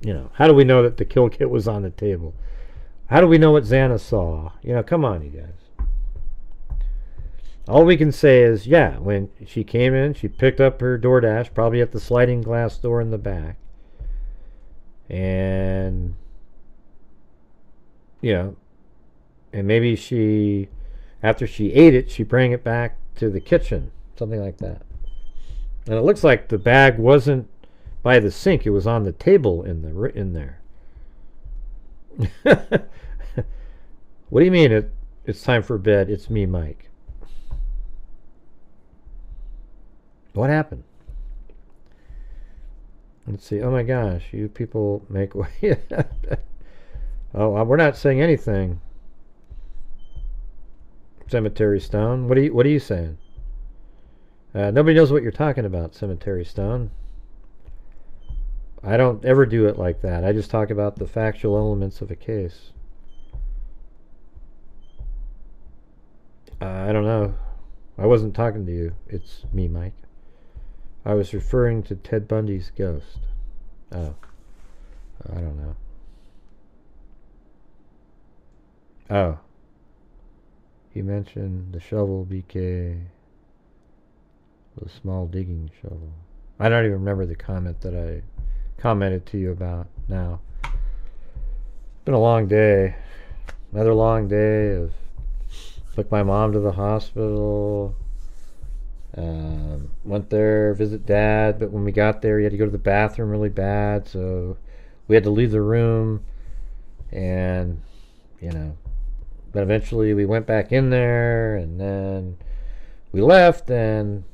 You know, how do we know that the kill kit was on the table? How do we know what Xana saw? You know, come on, you guys. All we can say is, yeah, when she came in, she picked up her DoorDash, probably at the sliding glass door in the back. And, you know, and maybe she, after she ate it, she bring it back to the kitchen, something like that. And it looks like the bag wasn't by the sink; it was on the table in there. What do you mean? It's time for bed. It's me, Mike. What happened? Let's see. Oh my gosh, you people make way. Oh, we're not saying anything. Cemetery Stone. What are you saying? Nobody knows what you're talking about, Cemetery Stone. I don't ever do it like that. I just talk about the factual elements of a case. I don't know. I wasn't talking to you. It's me, Mike. I was referring to Ted Bundy's ghost. Oh. I don't know. Oh. He mentioned the shovel BK. The small digging shovel. I don't even remember the comment that I commented to you about now. It's been a long day. Another long day of took my mom to the hospital. Went there, visit Dad, but when we got there, he had to go to the bathroom really bad, so we had to leave the room. And, you know, but eventually we went back in there, and then we left, and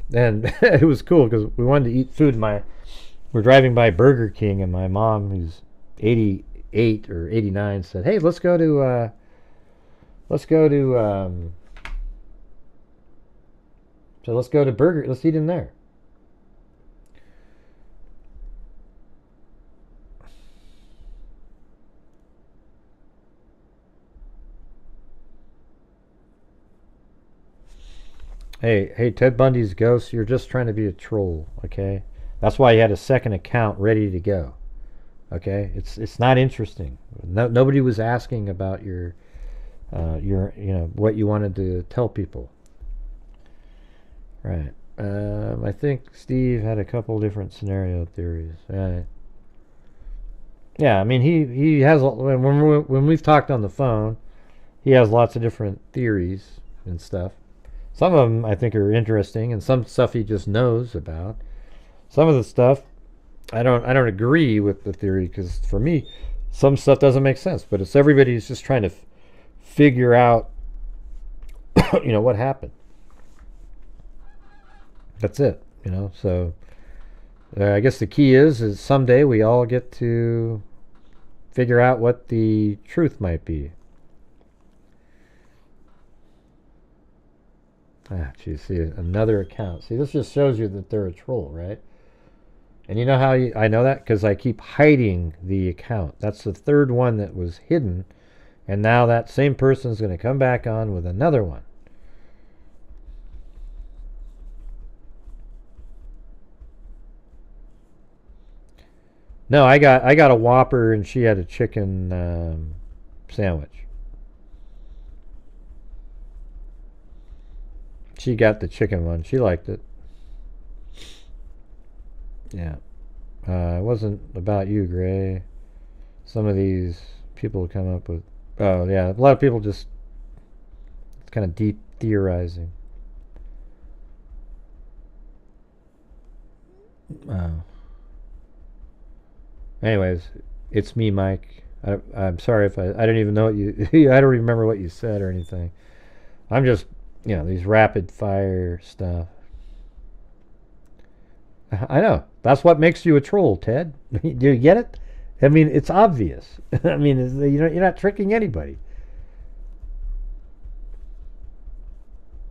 then it was cool because we wanted to eat food. We're driving by Burger King, and my mom, who's 88 or 89, said, "Hey, let's go to Burger. Let's eat in there." Hey, Ted Bundy's ghost, you're just trying to be a troll, okay? That's why he had a second account ready to go. Okay? It's not interesting. Nobody was asking about your what you wanted to tell people. Right. I think Steve had a couple different scenario theories. Right. Yeah, I mean he has, when we've talked on the phone, he has lots of different theories and stuff. Some of them I think are interesting, and some stuff he just knows about. Some of the stuff I don't agree with the theory, because for me some stuff doesn't make sense. But it's everybody's just trying to figure out what happened. That's it, So I guess the key is someday we all get to figure out what the truth might be. Geez, see, another account. See, this just shows you that they're a troll, right? And you know how I know that? Because I keep hiding the account. That's the third one that was hidden, and now that same person's going to come back on with another one. No, I got a Whopper, and she had a chicken sandwich. She got the chicken one. She liked it. Yeah. It wasn't about you, Gray. Some of these people come up with... Oh, yeah. A lot of people just... It's kind of deep theorizing. Anyways, it's me, Mike. I'm sorry if I don't even know what you... I don't remember what you said or anything. I'm just you know, these rapid fire stuff. I know. That's what makes you a troll, Ted. Do you get it? I mean, it's obvious. I mean, you're not tricking anybody.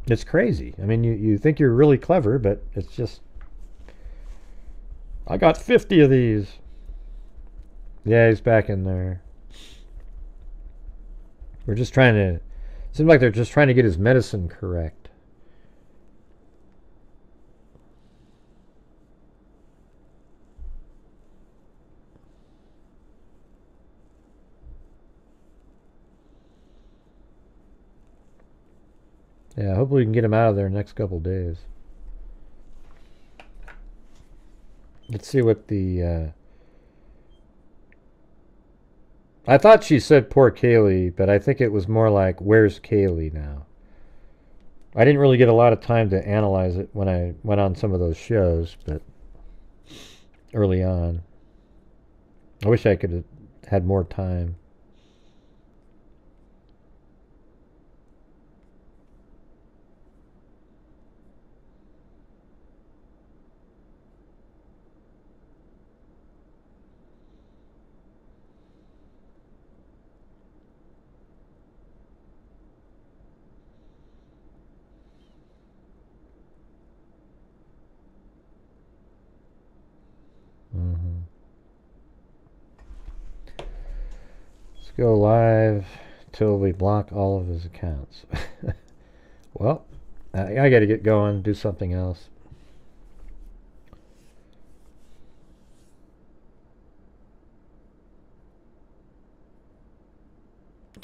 It's crazy. I mean, you think you're really clever, but it's just... I got 50 of these. Yeah, he's back in there. We're just trying to... Seems like they're just trying to get his medicine correct. Yeah, hopefully we can get him out of there in the next couple days. Let's see what the... I thought she said poor Kaylee, but I think it was more like, where's Kaylee now? I didn't really get a lot of time to analyze it when I went on some of those shows, but early on. I wish I could have had more time. Let's go live till we block all of his accounts. Well, I got to get going, do something else.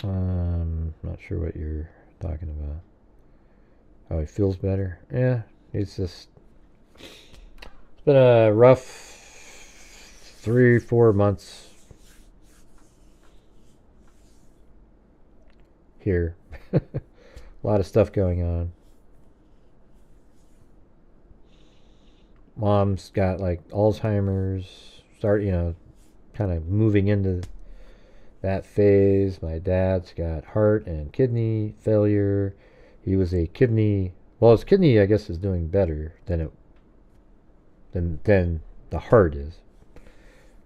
Not sure what you're talking about. Oh, he feels better? Yeah, it's just... It's been a rough 3-4 months here. A lot of stuff going on. Mom's got like Alzheimer's, kind of moving into that phase. My dad's got heart and kidney failure. He was a kidney... Well, his kidney, I guess, is doing better than the heart is.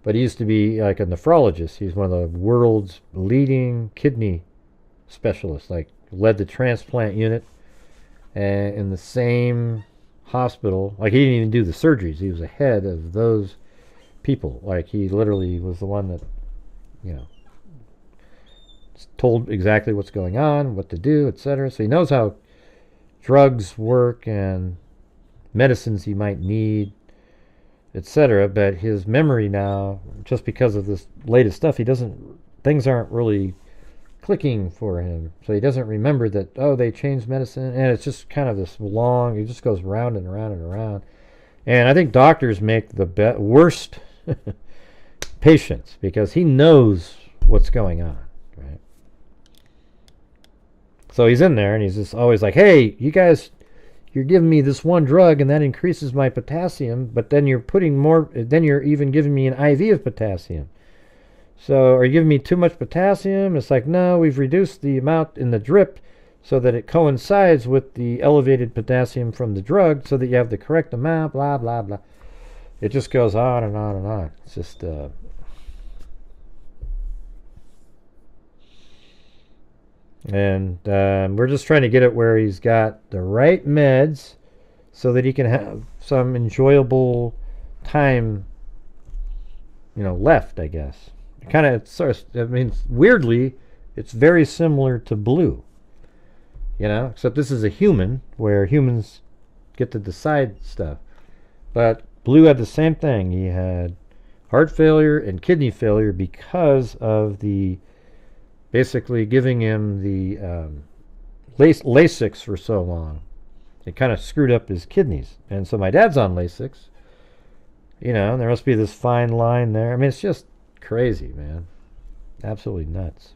But he used to be like a nephrologist. He's one of the world's leading kidney specialists. Like, led the transplant unit in the same hospital. Like, he didn't even do the surgeries. He was ahead of those people. Like, he literally was the one that, told exactly what's going on, what to do, etc. So he knows how drugs work and medicines he might need, etc. But his memory now, just because of this latest stuff, things aren't really clicking for him. So he doesn't remember that, oh, they changed medicine, and it's just kind of this long, it just goes round and around and around. And I think doctors make the worst patients, because he knows what's going on, right? So he's in there, and he's just always like, hey, you guys, you're giving me this one drug, and that increases my potassium, but then you're putting more, then you're even giving me an IV of potassium. So are you giving me too much potassium? It's like, no, we've reduced the amount in the drip so that it coincides with the elevated potassium from the drug so that you have the correct amount, blah, blah, blah. It just goes on and on and on. It's just... And we're just trying to get it where he's got the right meds so that he can have some enjoyable time, left, I guess. Kind of, weirdly, it's very similar to Blue, except this is a human, where humans get to decide stuff. But Blue had the same thing. He had heart failure and kidney failure because of the... basically giving him the Lasix for so long. It kind of screwed up his kidneys. And so my dad's on Lasix. And there must be this fine line there. I mean, it's just crazy, man. Absolutely nuts.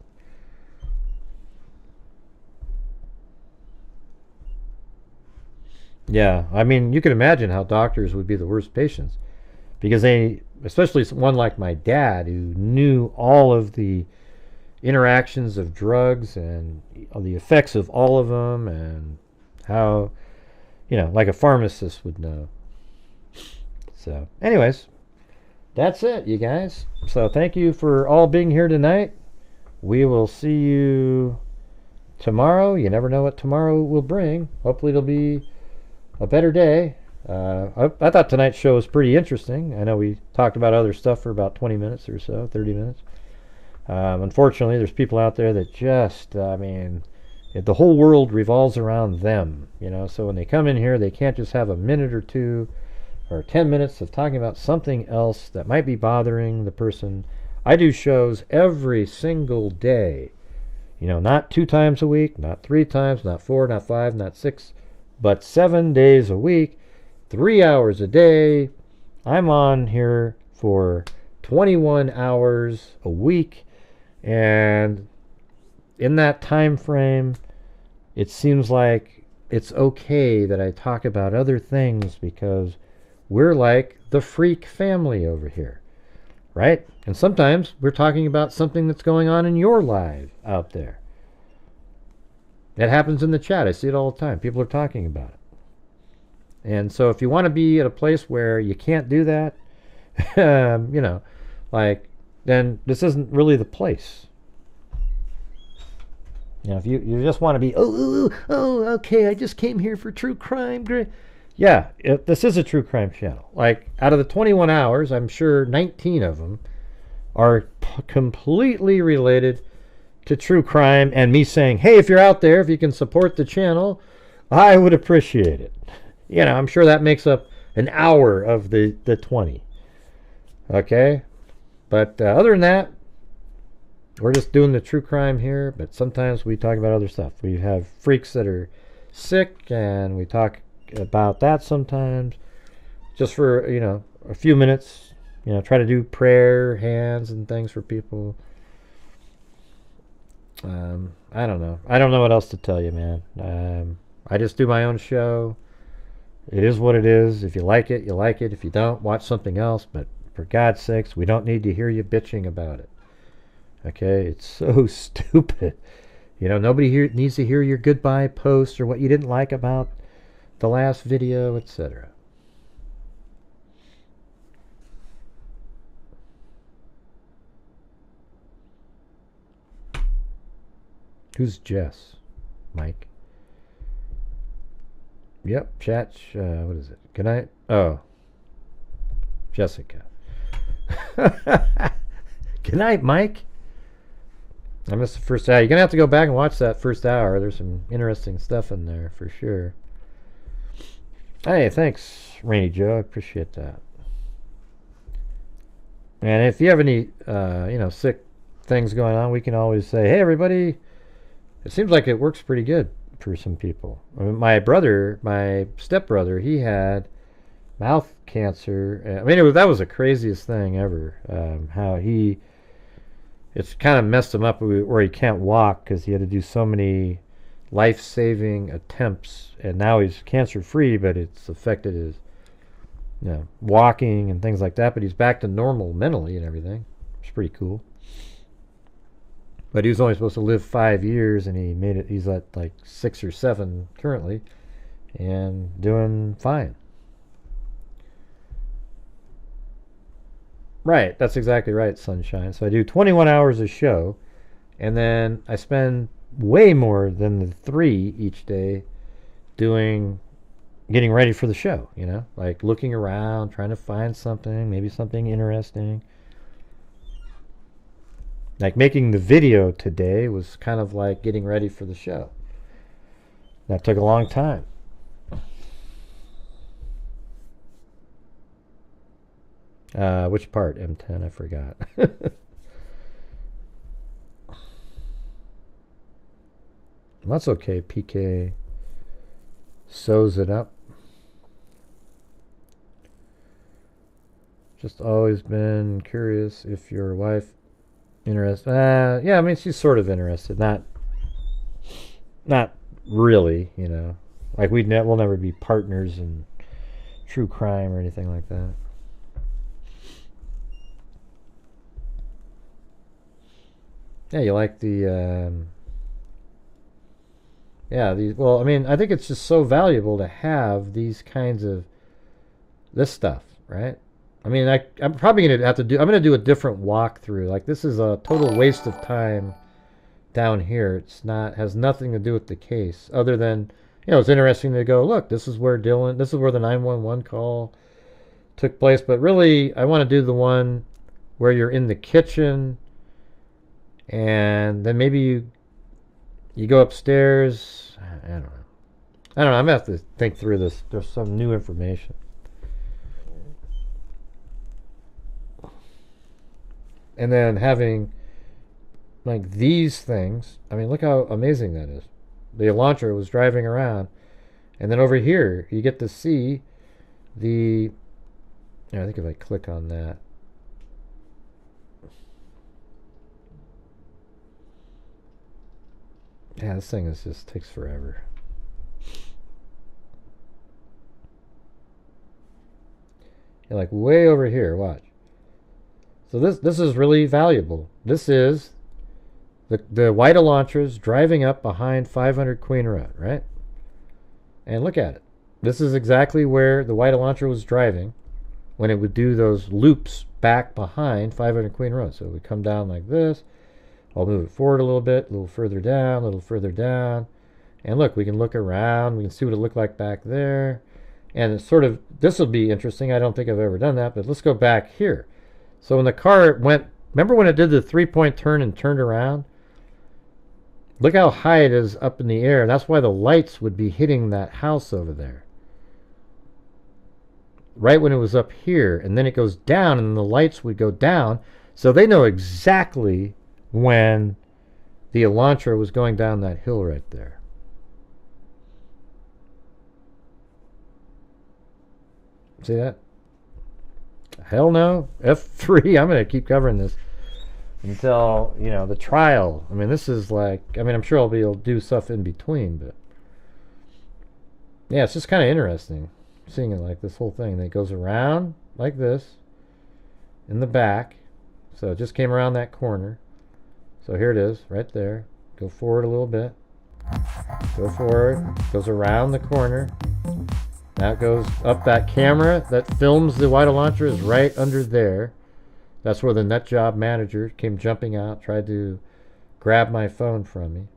Yeah, I mean, you can imagine how doctors would be the worst patients. Because they, especially one like my dad, who knew all of the interactions of drugs and the effects of all of them, and How, like a pharmacist would know. So, anyways, that's it, you guys. So, thank you for all being here tonight. We will see you tomorrow. You never know what tomorrow will bring. Hopefully, it'll be a better day. I thought tonight's show was pretty interesting. I know we talked about other stuff for about 20 minutes or so, 30 minutes. Unfortunately, there's people out there that just, the whole world revolves around them, so when they come in here, they can't just have a minute or two or 10 minutes of talking about something else that might be bothering the person. I do shows every single day, not 2 times a week, not 3 times, not 4, not 5, not 6, but 7 days a week, 3 hours a day. I'm on here for 21 hours a week, and in that time frame, it seems like it's okay that I talk about other things because we're like the freak family over here, right? And sometimes we're talking about something that's going on in your life out there. That happens in the chat. I see it all the time. People are talking about it. And so if you want to be at a place where you can't do that, then this isn't really the place. If you just want to be, okay, I just came here for true crime. Yeah, this is a true crime channel. Like, out of the 21 hours, I'm sure 19 of them are completely related to true crime and me saying, hey, if you're out there, if you can support the channel, I would appreciate it. I'm sure that makes up an hour of the 20. Okay? But other than that, we're just doing the true crime here, but sometimes we talk about other stuff. We have freaks that are sick, and we talk about that sometimes. Just for, a few minutes, try to do prayer, hands, and things for people. I don't know. I don't know what else to tell you, man. I just do my own show. It is what it is. If you like it, you like it. If you don't, watch something else. But for God's sakes, we don't need to hear you bitching about it. Okay? It's so stupid. Nobody here needs to hear your goodbye post or what you didn't like about the last video, etc. Who's Jess? Mike? Yep, chat. What is it? Good night. Oh, Jessica. Good night, Mike. I missed the first hour. You're going to have to go back and watch that first hour. There's some interesting stuff in there for sure. Hey, thanks, Rainy Joe. I appreciate that. And if you have any, sick things going on, we can always say, hey, everybody. It seems like it works pretty good for some people. My stepbrother, he had mouth cancer. That was the craziest thing ever. It's kind of messed him up where he can't walk because he had to do so many life-saving attempts, and now he's cancer-free, but it's affected his, walking and things like that. But he's back to normal mentally and everything. It's pretty cool. But he was only supposed to live 5 years, and he made it. He's at like 6 or 7 currently, and doing fine. Right, that's exactly right, Sunshine. So I do 21 hours a show, and then I spend way more than the 3 each day getting ready for the show, like looking around, trying to find something, maybe something interesting. Like making the video today was kind of like getting ready for the show. That took a long time. Which part? M10, I forgot. That's okay. PK sews it up. Just always been curious if your wife interested. Yeah, she's sort of interested. Not really, Like we'll never be partners in true crime or anything like that. Yeah, you like the Yeah, well, I mean, I think it's just so valuable to have these kinds of this stuff, right? I mean, I'm probably going to have to do, I'm going to do a different walkthrough. Like, this is a total waste of time down here. It's not, has nothing to do with the case, other than, you know, it's interesting to go, look, this is where this is where the 911 call took place. But really, I want to do the one where you're in the kitchen, and then maybe you go upstairs. I don't know. I'm going to have to think through this. There's some new information. And then having, like, these things. I mean, look how amazing that is. The launcher was driving around. And then over here, you get to see the... I think if I click on that. Yeah, this thing just takes forever. You're like way over here, watch. So this is really valuable. This is the white Elantras driving up behind 500 Queen Road, right? And look at it. This is exactly where the white Elantra was driving when it would do those loops back behind 500 Queen Road. So we come down like this. I'll move it forward a little bit, a little further down, a little further down. And look, we can look around. We can see what it looked like back there. And it's sort of, this will be interesting. I don't think I've ever done that, but let's go back here. So when the car went, remember when it did the 3-point turn and turned around? Look how high it is up in the air. That's why the lights would be hitting that house over there. Right when it was up here. And then it goes down, and the lights would go down. So they know exactly when the Elantra was going down that hill right there. See that? Hell no. F3. I'm going to keep covering this until, you know, the trial. I mean, this is like, I mean, I'm sure I'll be able to do stuff in between, but yeah, it's just kind of interesting seeing it like this whole thing. And it goes around like this in the back. So it just came around that corner. So here it is, right there. Go forward a little bit. Go forward. Goes around the corner. Now it goes up. That camera that films the white Elantra is right under there. That's where the nut job manager came jumping out, tried to grab my phone from me.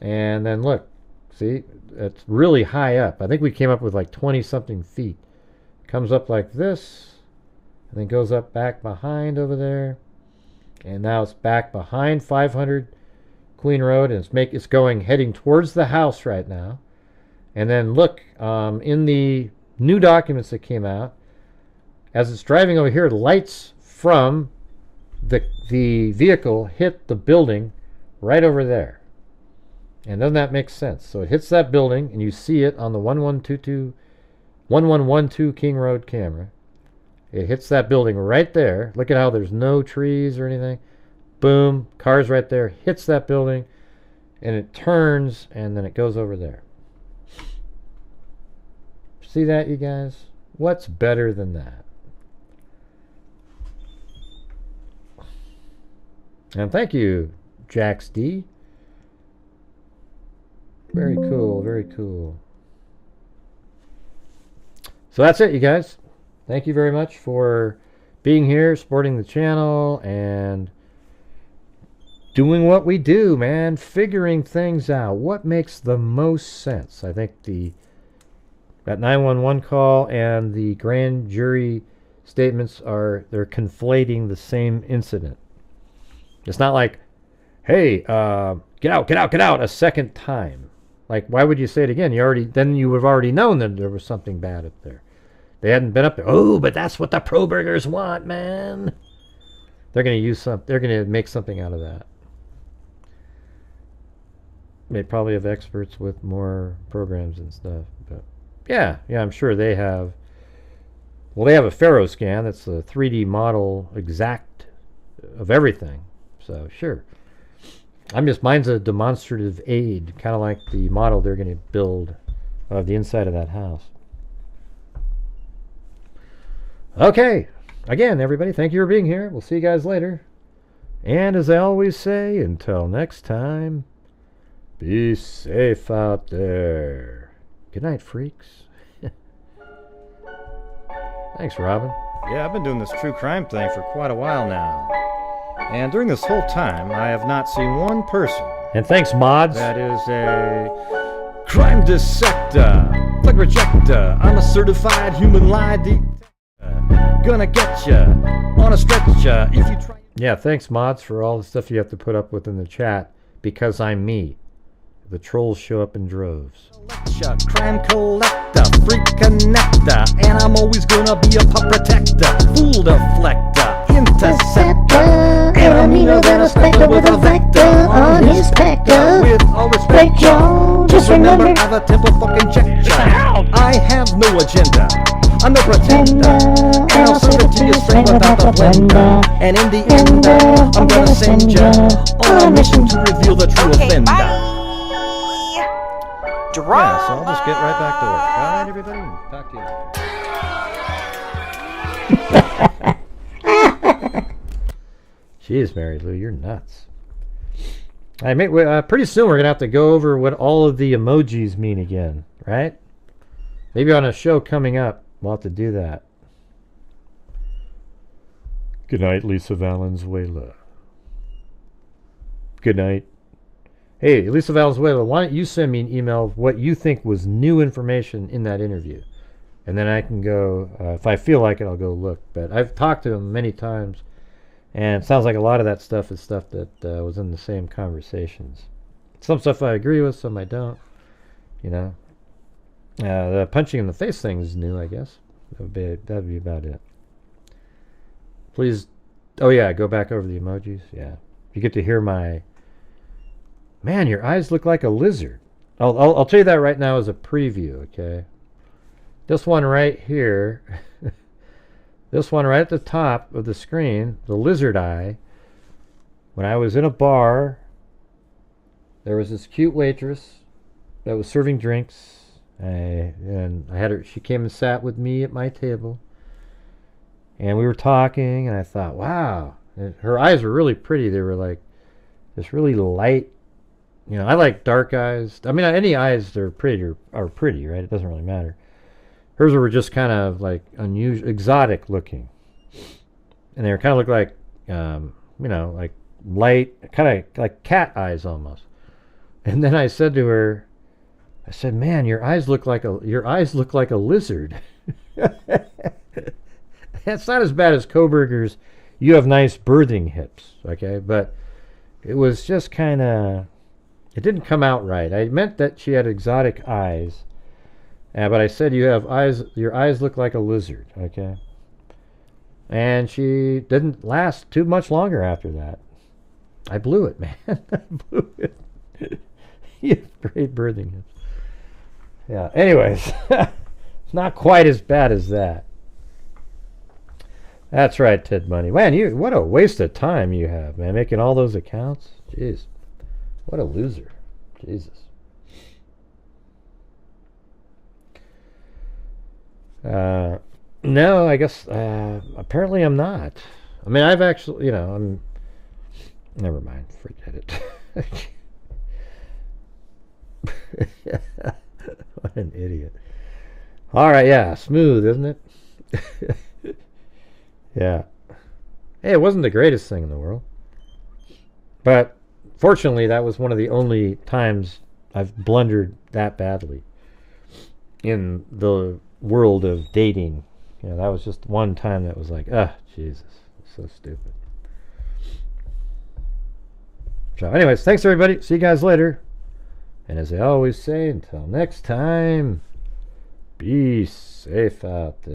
And then look, see, it's really high up. I think we came up with like 20-something feet. Comes up like this, and then goes up back behind over there. And now it's back behind 500 Queen Road, and it's heading towards the house right now. And then look, in the new documents that came out, as it's driving over here, lights from the vehicle hit the building right over there. And doesn't that make sense? So it hits that building, and you see it on the 1112 King Road camera. It hits that building right there. Look at how there's no trees or anything. Boom, car's right there, hits that building, and it turns, and then it goes over there. See that, you guys? What's better than that? And thank you, Jax D. Very cool, very cool. So that's it, you guys. Thank you very much for being here, supporting the channel, and doing what we do, man. Figuring things out. What makes the most sense? I think that 911 call and the grand jury statements they're conflating the same incident. It's not like, hey, get out a second time. Like, why would you say it again? Then you would have already known that there was something bad up there. They hadn't been up there. Oh, but that's what the pro-burgers want, man. They're going to make something out of that. They probably have experts with more programs and stuff, but yeah, I'm sure they have. Well, they have a Faro scan that's a 3D model exact of everything. So sure. Mine's a demonstrative aid, kind of like the model they're going to build of the inside of that house. Okay. Again, everybody, thank you for being here. We'll see you guys later. And as I always say, until next time, Be safe out there. Good night, freaks. Thanks, Robin. Yeah, I've been doing this true crime thing for quite a while now. And during this whole time, I have not seen one person. And thanks, mods. That is a crime dissector, flag rejector. I'm a certified human lie detector. Gonna get ya on a stretcher if you try. Yeah, thanks, mods, for all the stuff you have to put up with in the chat. Because I'm me. The trolls show up in droves. Crime collector, freak connector, and I'm always gonna be a pup protector, fool deflector, interceptor, and I'm meaner than a spectre with a vector on his spectre. With all respect, y'all, just remember I'm a temple fucking checker. I have no agenda. I'm no pretender, and I'll serve it to you straight without the blender. And in the end, I'm gonna send ya on a mission to reveal the true offender. Yeah, so I'll just get right back to work. Alright, everybody, talk to you later. Jeez, Mary Lou, you're nuts. Pretty soon we're going to have to go over what all of the emojis mean again, right? Maybe on a show coming up, we'll have to do that. Good night, Lisa Valenzuela. Good night. Hey, Lisa Valenzuela, why don't you send me an email of what you think was new information in that interview? And then I can go, if I feel like it, I'll go look. But I've talked to him many times, and it sounds like a lot of that stuff is stuff that was in the same conversations. Some stuff I agree with, some I don't. You know, the punching in the face thing is new, I guess. That'd be about it. Please, oh yeah, go back over the emojis. Yeah, you get to hear my. Man, your eyes look like a lizard. I'll tell you that right now as a preview, okay? This one right here, this one right at the top of the screen, the lizard eye. When I was in a bar, there was this cute waitress that was serving drinks, and I had her. She came and sat with me at my table, and we were talking, and I thought, wow, her eyes were really pretty. They were like this really light. You know, I like dark eyes. I mean, any eyes that are pretty, right? It doesn't really matter. Hers were just kind of like unusual, exotic looking. And they were kind of look like, you know, like light, kind of like cat eyes almost. And then I said to her, I said, man, your eyes look like a lizard. That's not as bad as Koberger's, you have nice birthing hips, okay? But it was just kind of, it didn't come out right. I meant that she had exotic eyes, but I said your eyes look like a lizard, okay? And she didn't last too much longer after that. I blew it, man. I blew it. You have great birthing hips. Yeah, anyways, it's not quite as bad as that. That's right, Ted Bunny. Man, what a waste of time you have, man, making all those accounts. Jeez. What a loser. Jesus. No, I guess, apparently I'm not. I mean, I've actually, you know, never mind, forget it. What an idiot. Alright, yeah, smooth, isn't it? Yeah. Hey, it wasn't the greatest thing in the world. But fortunately, that was one of the only times I've blundered that badly in the world of dating. You know, that was just one time that was like, Jesus, so stupid. So anyways, thanks everybody. See you guys later. And as I always say, until next time, be safe out there.